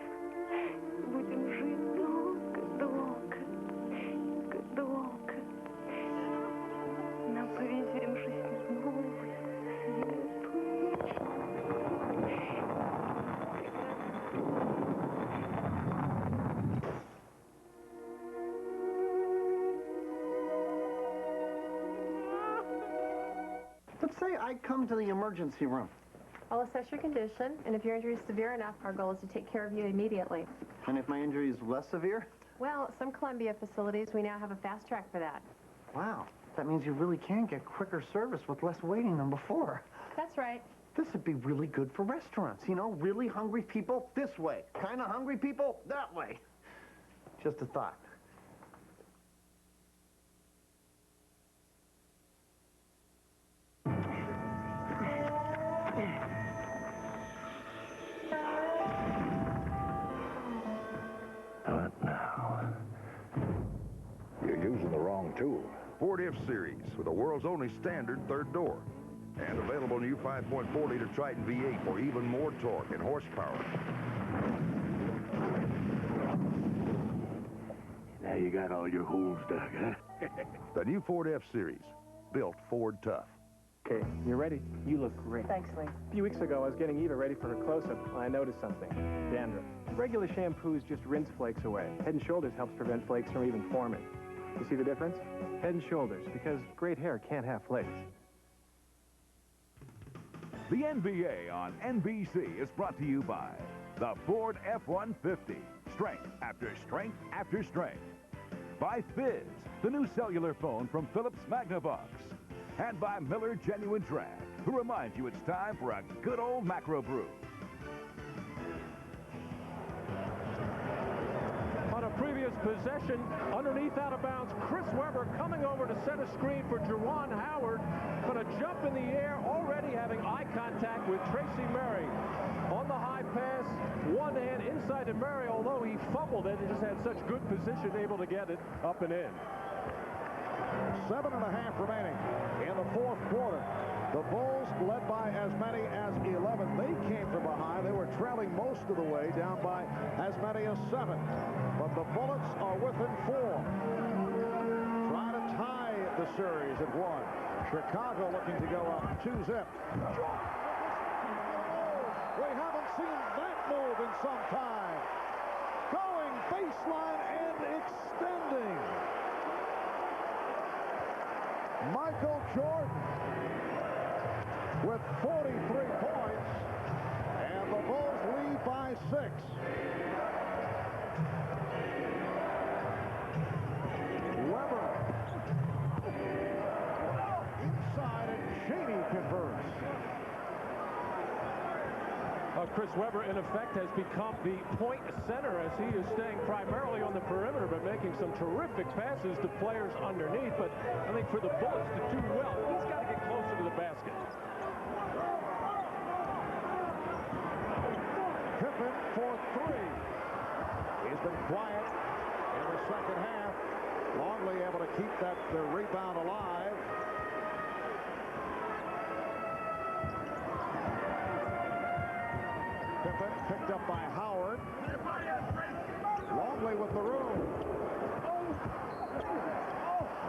Будем жить долго. Долго. Нам повезем жизнь новую. Let's say I come to the emergency room. I'll assess your condition, and if your injury is severe enough, our goal is to take care of you immediately. And if my injury is less severe? Well, at some Columbia facilities, we now have a fast track for that. Wow, that means you really can get quicker service with less waiting than before. That's right. This would be really good for restaurants, you know? Really hungry people, this way. Kind of hungry people, that way. Just a thought. What now? You're using the wrong tool. Ford F-Series with the world's only standard third door. And available new 5.4-liter Triton V8 for even more torque and horsepower. Now you got all your holes dug, huh? The new Ford F-Series, built Ford tough. Okay, you're ready. You look great. Thanks, Lee. A few weeks ago, I was getting Eva ready for her close-up when I noticed something. Dandruff. Regular shampoos just rinse flakes away. Head & Shoulders helps prevent flakes from even forming. You see the difference? Head & Shoulders, because great hair can't have flakes. The NBA on NBC is brought to you by the Ford F-150. Strength after strength after strength. By Fizz, the new cellular phone from Philips Magnavox. And by Miller Genuine Drag, who reminds you it's time for a good old macro brew. On a previous possession, underneath out of bounds, Chris Webber coming over to set a screen for Juwan Howard. But a jump in the air, already having eye contact with Tracy Murray. On the high pass, one hand inside to Murray, although he fumbled it, he just had such good position, able to get it up and in. 7.5 remaining in the fourth quarter. The Bulls led by as many as 11. They came from behind. They were trailing most of the way, down by as many as 7. But the Bullets are within 4. Trying to tie the series at 1. Chicago looking to go up 2-zip. We haven't seen that move in some time. Going baseline and extending. Michael Jordan with 43 points, and the Bulls lead by 6. Webber inside, and Cheaney converts. Chris Webber, in effect, has become the point center as he is staying primarily on the perimeter, but making some terrific passes to players underneath. But I think for the Bullets to do well, he's got to get closer to the basket. Pippen for 3. He's been quiet in the second half. Longley able to keep that rebound alive. Pippen picked up by Howard. Longley with the room.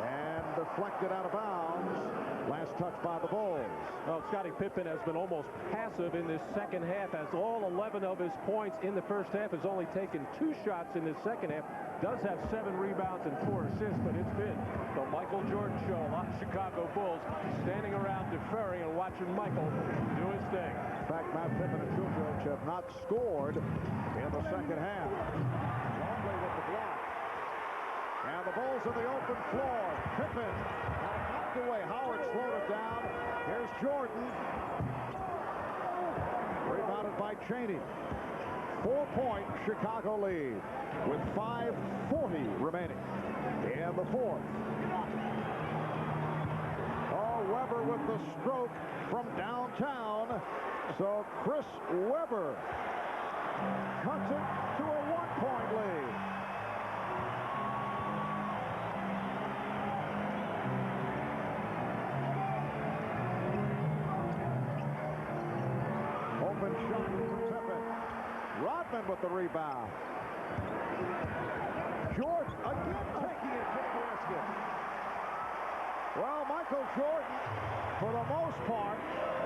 And deflected out of bounds. Last touch by the Bulls. Well, Scottie Pippen has been almost passive in this second half, as all 11 of his points in the first half has only taken 2 shots in this second half. Does have 7 rebounds and 4 assists, but it's been the Michael Jordan show. A lot of Chicago Bulls standing around deferring and watching Michael do his thing. In fact, Matt Pippen and Kukoč have not scored in the second half. Longley with the block. And the Bulls in the open floor. Pippen knocked away. Howard slowed it down. Here's Jordan. Rebounded by Cheaney. 4-point Chicago lead with 5:40 remaining in the fourth. Oh, Webber with the stroke from downtown. So Chris Webber cuts it to a 1-point lead. Open shot for Pippen. Rodman with the rebound. Jordan again taking it to the basket. Well, Michael Jordan, for the most part,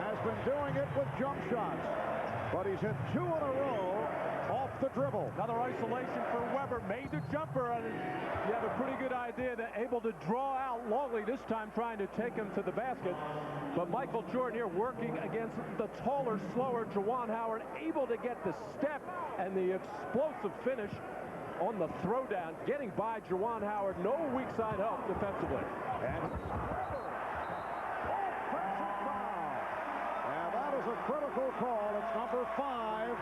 has been doing it with jump shots. But he's hit 2 in a row off the dribble. Another isolation for Weber. Made the jumper, and you have a pretty good idea that able to draw out Longley this time, trying to take him to the basket. But Michael Jordan here working against the taller, slower Juwan Howard, able to get the step and the explosive finish on the throwdown, getting by Juwan Howard. No weak side help defensively. And that is a critical call. It's number 5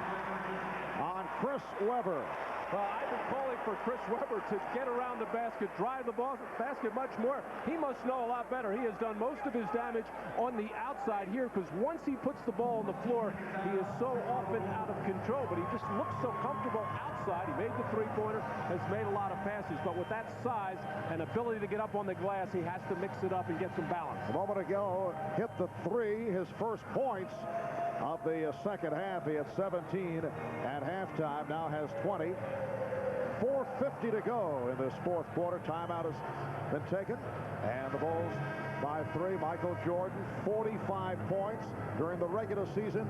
on Chris Webber. Well, I've been calling for Chris Webber to get around the basket, drive the basket much more. He must know a lot better. He has done most of his damage on the outside here, because once he puts the ball on the floor, he is so often out of control. But he just looks so comfortable outside. He made the three-pointer, has made a lot of passes. But with that size and ability to get up on the glass, he has to mix it up and get some balance. A moment ago, hit the 3, his first points of the second half. He had 17 at halftime, now has 20. 4:50 to go in this fourth quarter. Timeout has been taken, and the Bulls by 3. Michael Jordan, 45 points during the regular season.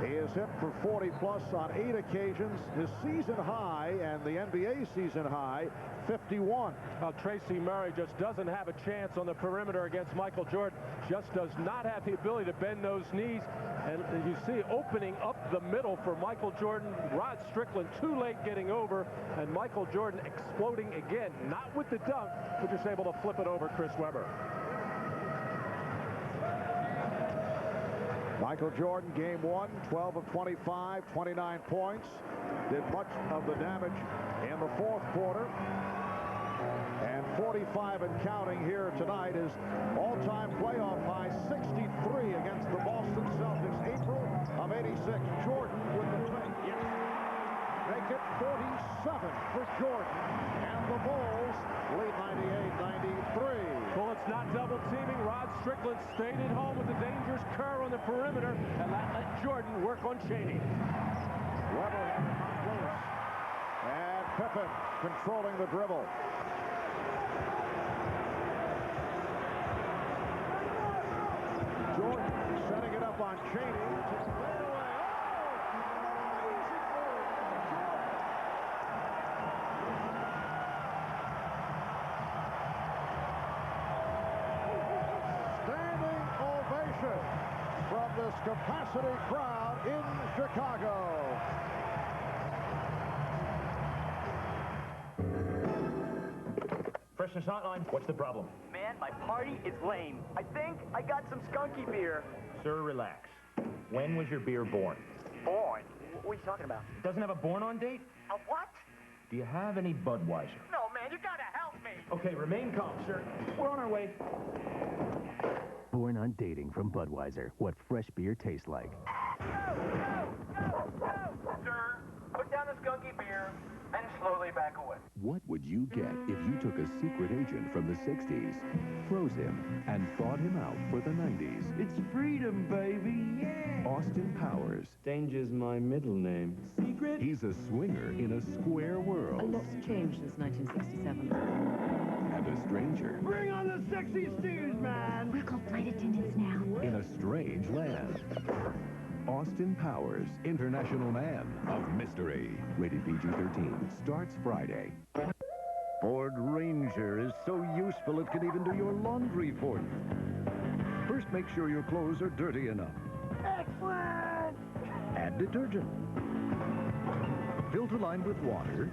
He has hit for 40-plus on 8 occasions. His season high and the NBA season high, 51. Well, Tracy Murray just doesn't have a chance on the perimeter against Michael Jordan. Just does not have the ability to bend those knees. And you see opening up the middle for Michael Jordan. Rod Strickland too late getting over, and Michael Jordan exploding again. Not with the dunk, but just able to flip it over Chris Webber. Michael Jordan, game 1, 12 of 25, 29 points. Did much of the damage in the fourth quarter. And 45 and counting here tonight. His all-time playoff high, 63 against the Boston Celtics, April of '86. Jordan with the take. Yes. Make it 47 for Jordan. And the Bulls lead 98-93. Bullets not double teaming. Rod Strickland stayed at home with the dangerous Kerr on the perimeter, and let Jordan work on Cheaney. Webber had it knocked loose. And Pippen controlling the dribble. Jordan setting it up on Cheaney. Takes it away. From this capacity crowd in Chicago. Freshness hotline, what's the problem? Man, my party is lame. I think I got some skunky beer. Sir, relax. When was your beer born? Born? What are you talking about? Doesn't have a born-on date? A what? Do you have any Budweiser? No, man, you gotta help me. Okay, remain calm, sir. We're on our way. Born on dating from Budweiser. What fresh beer tastes like. Sir, put down the skunky beer and slowly back away. What would you get if you took a secret agent from the 60s, froze him, and thawed him out for the 90s? It's freedom, baby, yeah! Austin Powers. Danger's my middle name. Secret? He's a swinger in a square world. A lot's changed since 1967. And a stranger. Bring on the sexy stews, man! We're called flight attendants now. In a strange land. Austin Powers, International Man of Mystery. Rated PG-13. Starts Friday. Ford Ranger is so useful it can even do your laundry for you. First, make sure your clothes are dirty enough. Excellent! Add detergent. Filter lined with water.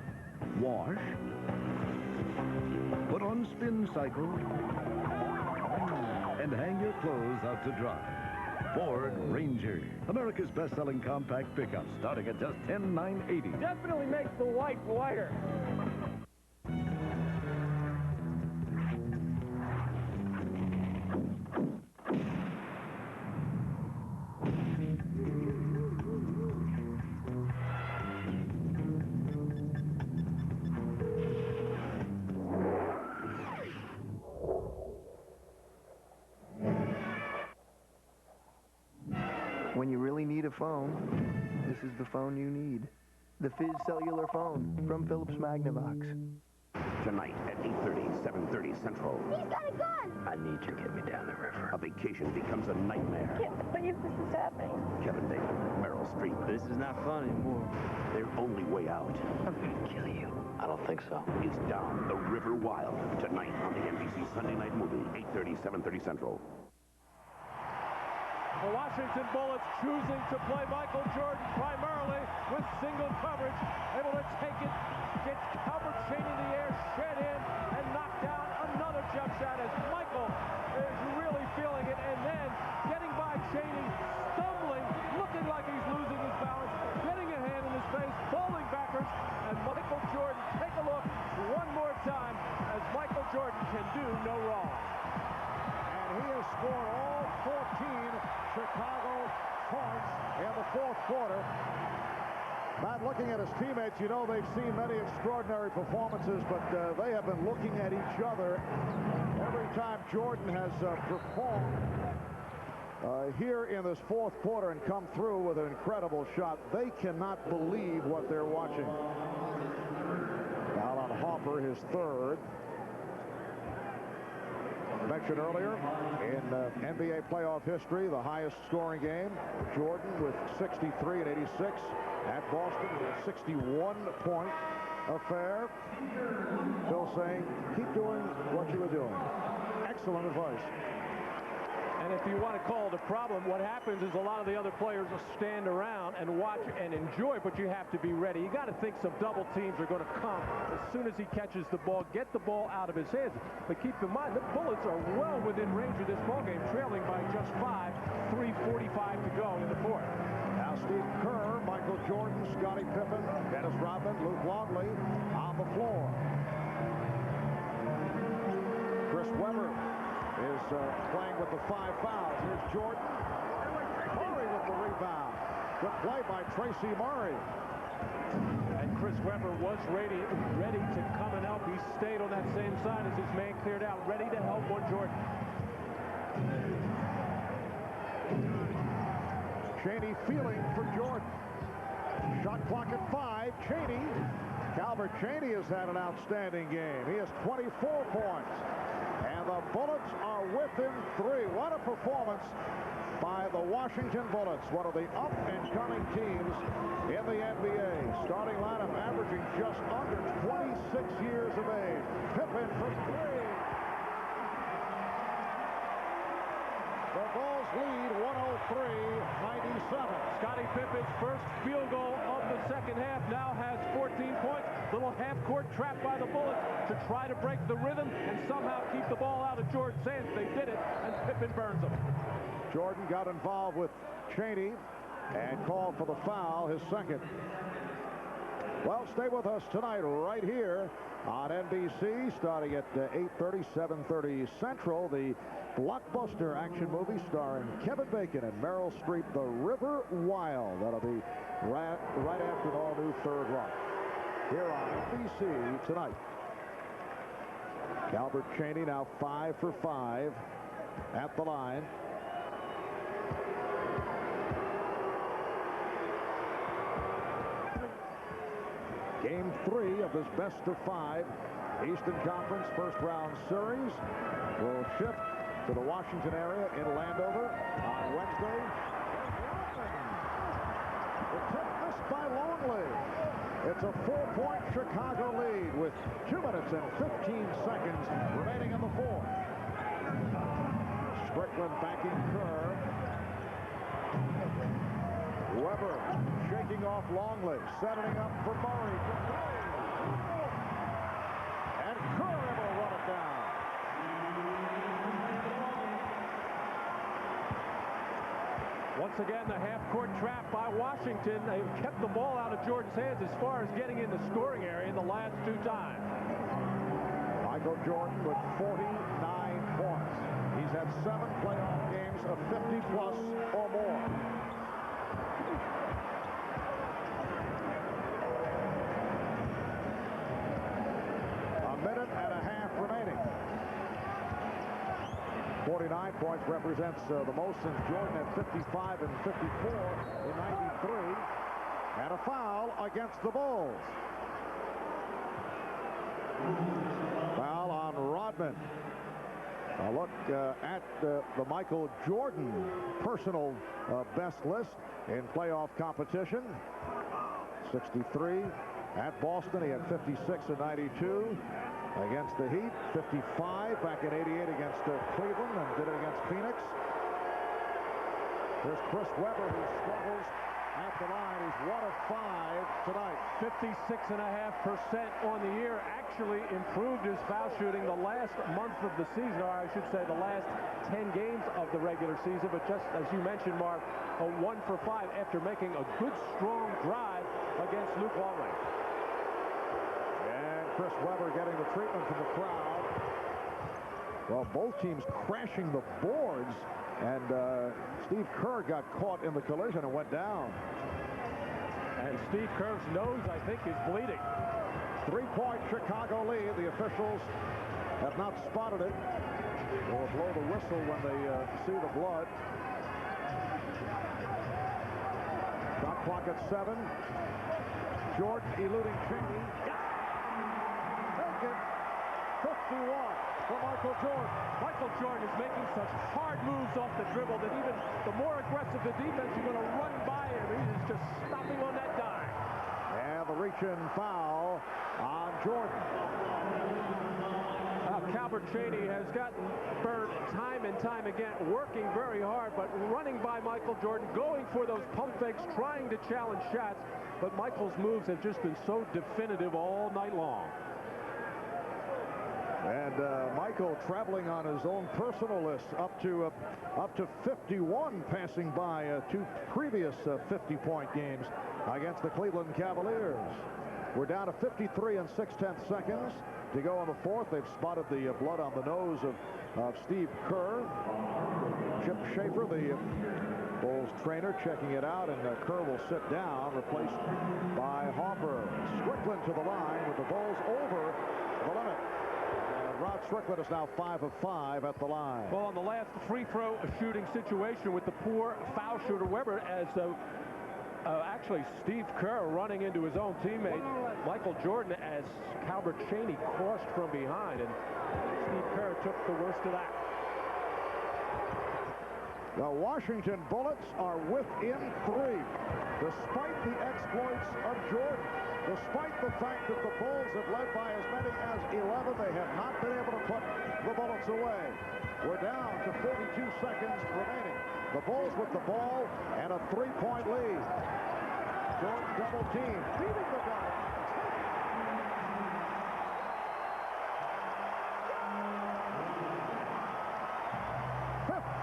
Wash. Put on spin cycle. And hang your clothes out to dry. Ford Ranger, America's best-selling compact pickup, starting at just $10,980. Definitely makes the white whiter. When you really need a phone, this is the phone you need. The Fizz Cellular phone from Philips Magnavox. Tonight at 8:30, 7:30 Central. He's got a gun! I need you to get me down the river. A vacation becomes a nightmare. I can't believe this is happening. Kevin Bacon, Meryl Streep. This is not fun anymore. Their only way out. I'm gonna kill you. I don't think so. Is Down the River Wild. Tonight on the NBC Sunday Night Movie, 8:30, 7:30 Central. The Washington Bullets choosing to play Michael Jordan primarily with single coverage, able to take it, get Calbert Cheaney in the air, shed in, and knock down another jump shot as Michael is really feeling it, and then getting by Cheaney, stumbling, looking like he's losing his balance, getting a hand in his face, falling backwards, and Michael Jordan, take a look one more time as Michael Jordan can do no wrong. And he has scored all 14 Chicago points in the fourth quarter. Matt, looking at his teammates, you know they've seen many extraordinary performances, but they have been looking at each other every time Jordan has performed here in this fourth quarter and come through with an incredible shot. They cannot believe what they're watching. Foul on Harper, his third. Mentioned earlier, in NBA playoff history, the highest scoring game, Jordan with 63 and 86 at Boston with a 61-point affair. Phil saying, keep doing what you were doing. Excellent advice. And if you want to call it a problem, what happens is a lot of the other players will stand around and watch and enjoy, but you have to be ready. You got to think some double teams are going to come as soon as he catches the ball, get the ball out of his hands. But keep in mind, the Bullets are well within range of this ball game, trailing by just 5, 3:45 to go in the fourth. Now Steve Kerr, Michael Jordan, Scottie Pippen, Dennis Rodman, Luc Longley on the floor. Chris Webber is playing with the 5 fouls. Here's Jordan. Murray with the rebound. Good play by Tracy Murray. And Chris Webber was ready to come and help. He stayed on that same side as his man cleared out, ready to help on Jordan. Cheaney feeling for Jordan. Shot clock at 5. Cheaney. Calbert Cheaney has had an outstanding game. He has 24 points. And the Bullets are within 3. What a performance by the Washington Bullets, one of the up-and-coming teams in the NBA. Starting lineup averaging just under 26 years of age. Pippen from 3. The Bulls lead 103-97. Scottie Pippen's first field goal of the second half now has 14 points. Little half-court trap by the Bullets to try to break the rhythm and somehow keep the ball out of Jordan's hands. They did it, and Pippen burns them. Jordan got involved with Cheaney and called for the foul, his second. Well, stay with us tonight right here on NBC, starting at 8:30, 7:30 Central. The blockbuster action movie starring Kevin Bacon and Meryl Streep, The River Wild. That'll be right after an all-new Third Rock here on NBC tonight. Calbert Cheaney now 5 for 5 at the line. Game 3 of this best-of-5 Eastern Conference first-round series will shift to the Washington area in Landover on Wednesday. The tip missed by Longley. It's a 4-point Chicago lead with 2 minutes and 15 seconds remaining in the fourth. Strickland backing Kerr. Webber shaking off Longley, setting up for Murray. And Kerr able to run it down. Once again, the half-court trap by Washington. They've kept the ball out of Jordan's hands as far as getting in the scoring area in the last 2 times. Michael Jordan with 49 points. He's had 7 playoff games of 50-plus or more. A minute and a half remaining. 49 points represents the most since Jordan at 55 and 54 in 93. And a foul against the Bulls. win. A look at the Michael Jordan personal best list in playoff competition. 63 at Boston. He had 56 in '92 against the Heat. 55 back in '88 against Cleveland, and did it against Phoenix. Here's Chris Webber, who struggles at the line. He's 1 of 5 tonight. 56.5% on the year. Actually improved his foul shooting the last month of the season, or I should say the last 10 games of the regular season. But just as you mentioned, Marv, a 1 for 5 after making a good, strong drive against Luc Longley. And Chris Webber getting the treatment from the crowd. Well, both teams crashing the boards. And Steve Kerr got caught in the collision and went down. And Steve Kerr's nose, I think, is bleeding. 3-point Chicago lead. The officials have not spotted it. They will blow the whistle when they see the blood. Shot clock at 7. Jordan eluding Cheaney. Take it. 51 for Michael Jordan. Michael Jordan is making such hard moves off the dribble that even the more aggressive the defense is going to run by him. He's just stopping on that dime. And the reach-in foul on Jordan. Calbert Cheaney has gotten burned time and time again, working very hard, but running by Michael Jordan, going for those pump fakes, trying to challenge shots. But Michael's moves have just been so definitive all night long. And Michael traveling on his own personal list up to 51, passing by 2 previous 50-point games against the Cleveland Cavaliers. We're down to 53 and 6/10 seconds to go in the fourth. They've spotted the blood on the nose of Steve Kerr. Chip Schaefer, the Bulls trainer, checking it out, and Kerr will sit down, replaced by Harper. Strickland to the line with the Bulls over the limit. Rod Strickland is now 5 of 5 at the line. Well, on the last free throw shooting situation with the poor foul shooter Webber, as actually Steve Kerr running into his own teammate Michael Jordan as Calbert Cheaney crossed from behind, and Steve Kerr took the worst of that. The Washington Bullets are within 3, despite the exploits of Jordan. Despite the fact that the Bulls have led by as many as 11, they have not been able to put the Bullets away. We're down to 42 seconds remaining. The Bulls with the ball and a 3-point lead. Jordan double team, beating the guy.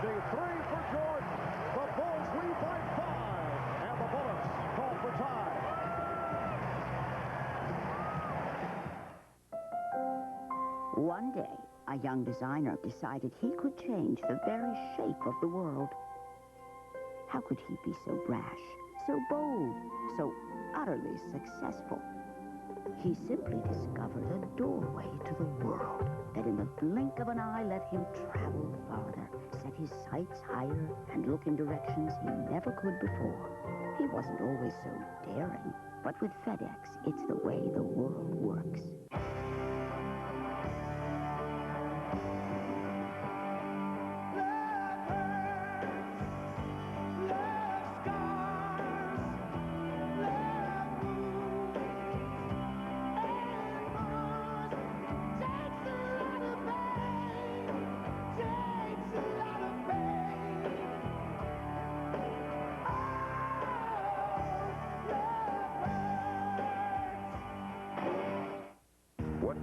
Three for Jordan. The Bulls lead by 5, and the Bullets call for time. One day, a young designer decided he could change the very shape of the world. How could he be so brash, so bold, so utterly successful? He simply discovered a doorway to the world that in the blink of an eye let him travel farther, set his sights higher, and look in directions he never could before. He wasn't always so daring, but with FedEx, it's the way the world works.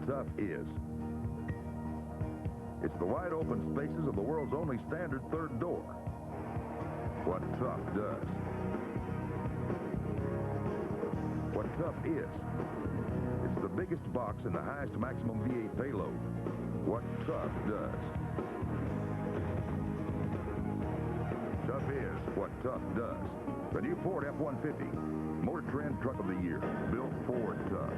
Tough is. It's the wide open spaces of the world's only standard third door. What Tough does. What Tough is. It's the biggest box and the highest maximum V8 payload. What Tough does. Tough is what Tough does. The new Ford F-150. Motor Trend Truck of the Year. Built Ford Tough.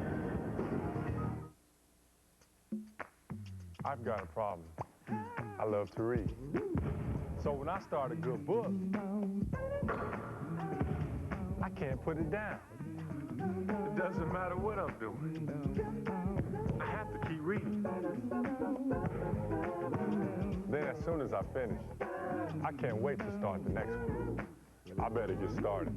I've got a problem. I love to read. So when I start a good book, I can't put it down. It doesn't matter what I'm doing. I have to keep reading. in as soon as I finish. I can't wait to start the next one. I better get started.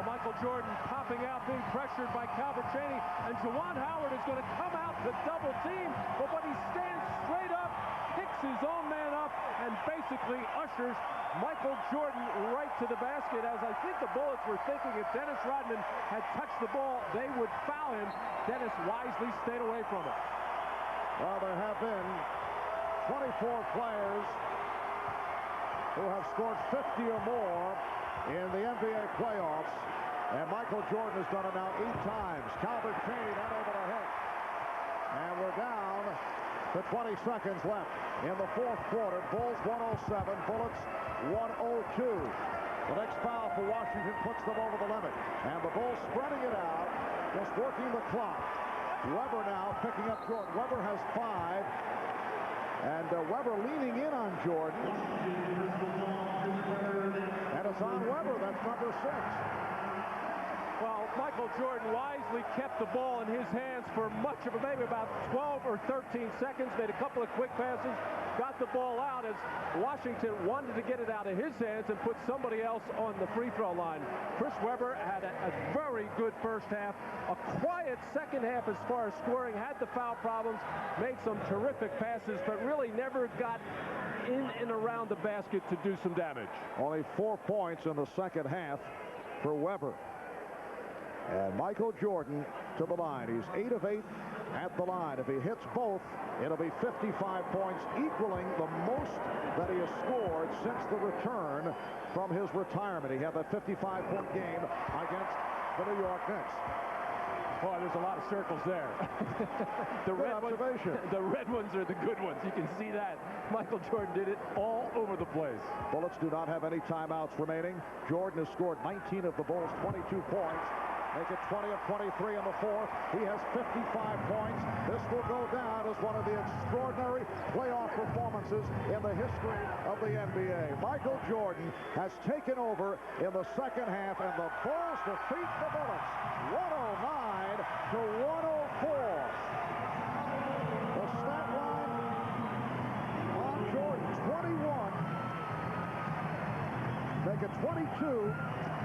Michael Jordan popping out, being pressured by Calbert Cheaney, and Juwan Howard is going to come out to double team, but when he stands straight up, picks his own man up, and basically ushers Michael Jordan right to the basket, as I think the Bullets were thinking if Dennis Rodman had touched the ball, they would foul him. Dennis wisely stayed away from it. Well, there have been 24 players who have scored 50 or more in the NBA playoffs, and Michael Jordan has done it now 8 times. Calbert Cheaney not able to hit. And we're down to 20 seconds left in the fourth quarter. Bulls 107, Bullets 102. The next foul for Washington puts them over the limit. And the Bulls spreading it out, just working the clock. Webber now picking up Jordan. Webber has 5. And Webber leaning in on Jordan. And it's on Webber. That's number 6. Well, Michael Jordan wisely kept the ball in his hands for much of maybe about 12 or 13 seconds, made a couple of quick passes, got the ball out as Washington wanted to get it out of his hands and put somebody else on the free throw line. Chris Webber had a very good first half, a quiet second half as far as scoring, had the foul problems, made some terrific passes, but really never got in and around the basket to do some damage. Only 4 points in the second half for Webber. And Michael Jordan to the line. He's 8 of 8 at the line. If he hits both, it'll be 55 points, equaling the most that he has scored since the return from his retirement. He had that 55-point game against the New York Knicks. Boy, there's a lot of circles there. The red ones are the good ones. You can see that. Michael Jordan did it all over the place. Bullets do not have any timeouts remaining. Jordan has scored 19 of the Bulls' 22 points. Make it 20 of 23 in the fourth. He has 55 points. This will go down as one of the extraordinary playoff performances in the history of the NBA. Michael Jordan has taken over in the second half, and the Bulls defeat the Bullets 109 to 104. The stat line on Jordan, 21. Make it 22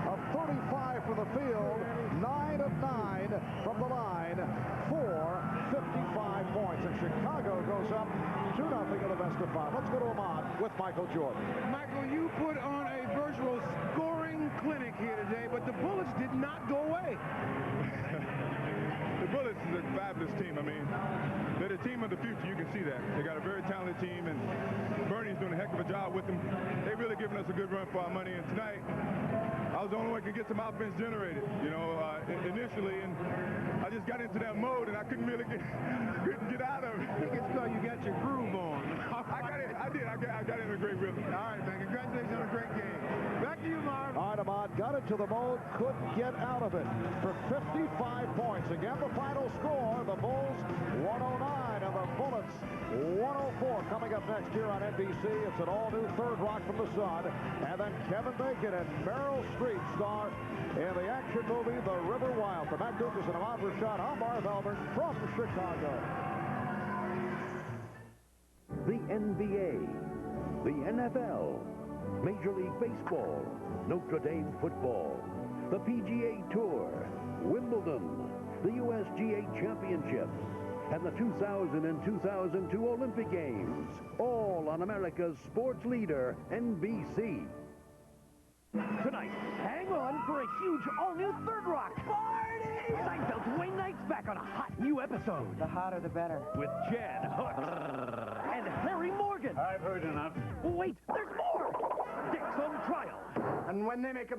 of 35 from the field, 9 of 9 from the line, for 55 points. And Chicago goes up 2-0 in the best of 5. Let's go to Ahmad with Michael Jordan. Michael, you put on a virtual scoring clinic here today, but the Bullets did not go away. The Bullets is a fabulous team. I mean, they're the team of the future. You can see that. They got a very talented team, and Bernie's doing a heck of a job with them. They've really given us a good run for our money, and tonight, I was the only one who could get some offense generated, you know, initially, and I just got into that mode, and I couldn't really get out of it. I think it's because you got your groove on. I got in a great rhythm. All right, man. Congratulations on a great game. Back to you, Marv. All right, Ahmad got into the mode, couldn't get out of it for 55 points. Again, the final score, the Bulls 109 and the Bullets 104. Coming up next here on NBC, it's an all-new Third Rock from the Sun. And then Kevin Bacon and Meryl Streep star in the action movie The River Wild. For Matt Dukas and Ahmad Rashad, I'm Marv Albert from Chicago. The NBA, the NFL, Major League Baseball, Notre Dame football, the PGA Tour, Wimbledon, the USGA Championships, and the 2000 and 2002 Olympic Games, all on America's sports leader, NBC. Tonight, hang on for a huge all-new Third Rock party! Seinfeld's Wayne Knight's back on a hot new episode. The hotter the better. With Jan Hook and Harry Morgan. I've heard enough. Wait, there's more! Dick's on trial. And when they make a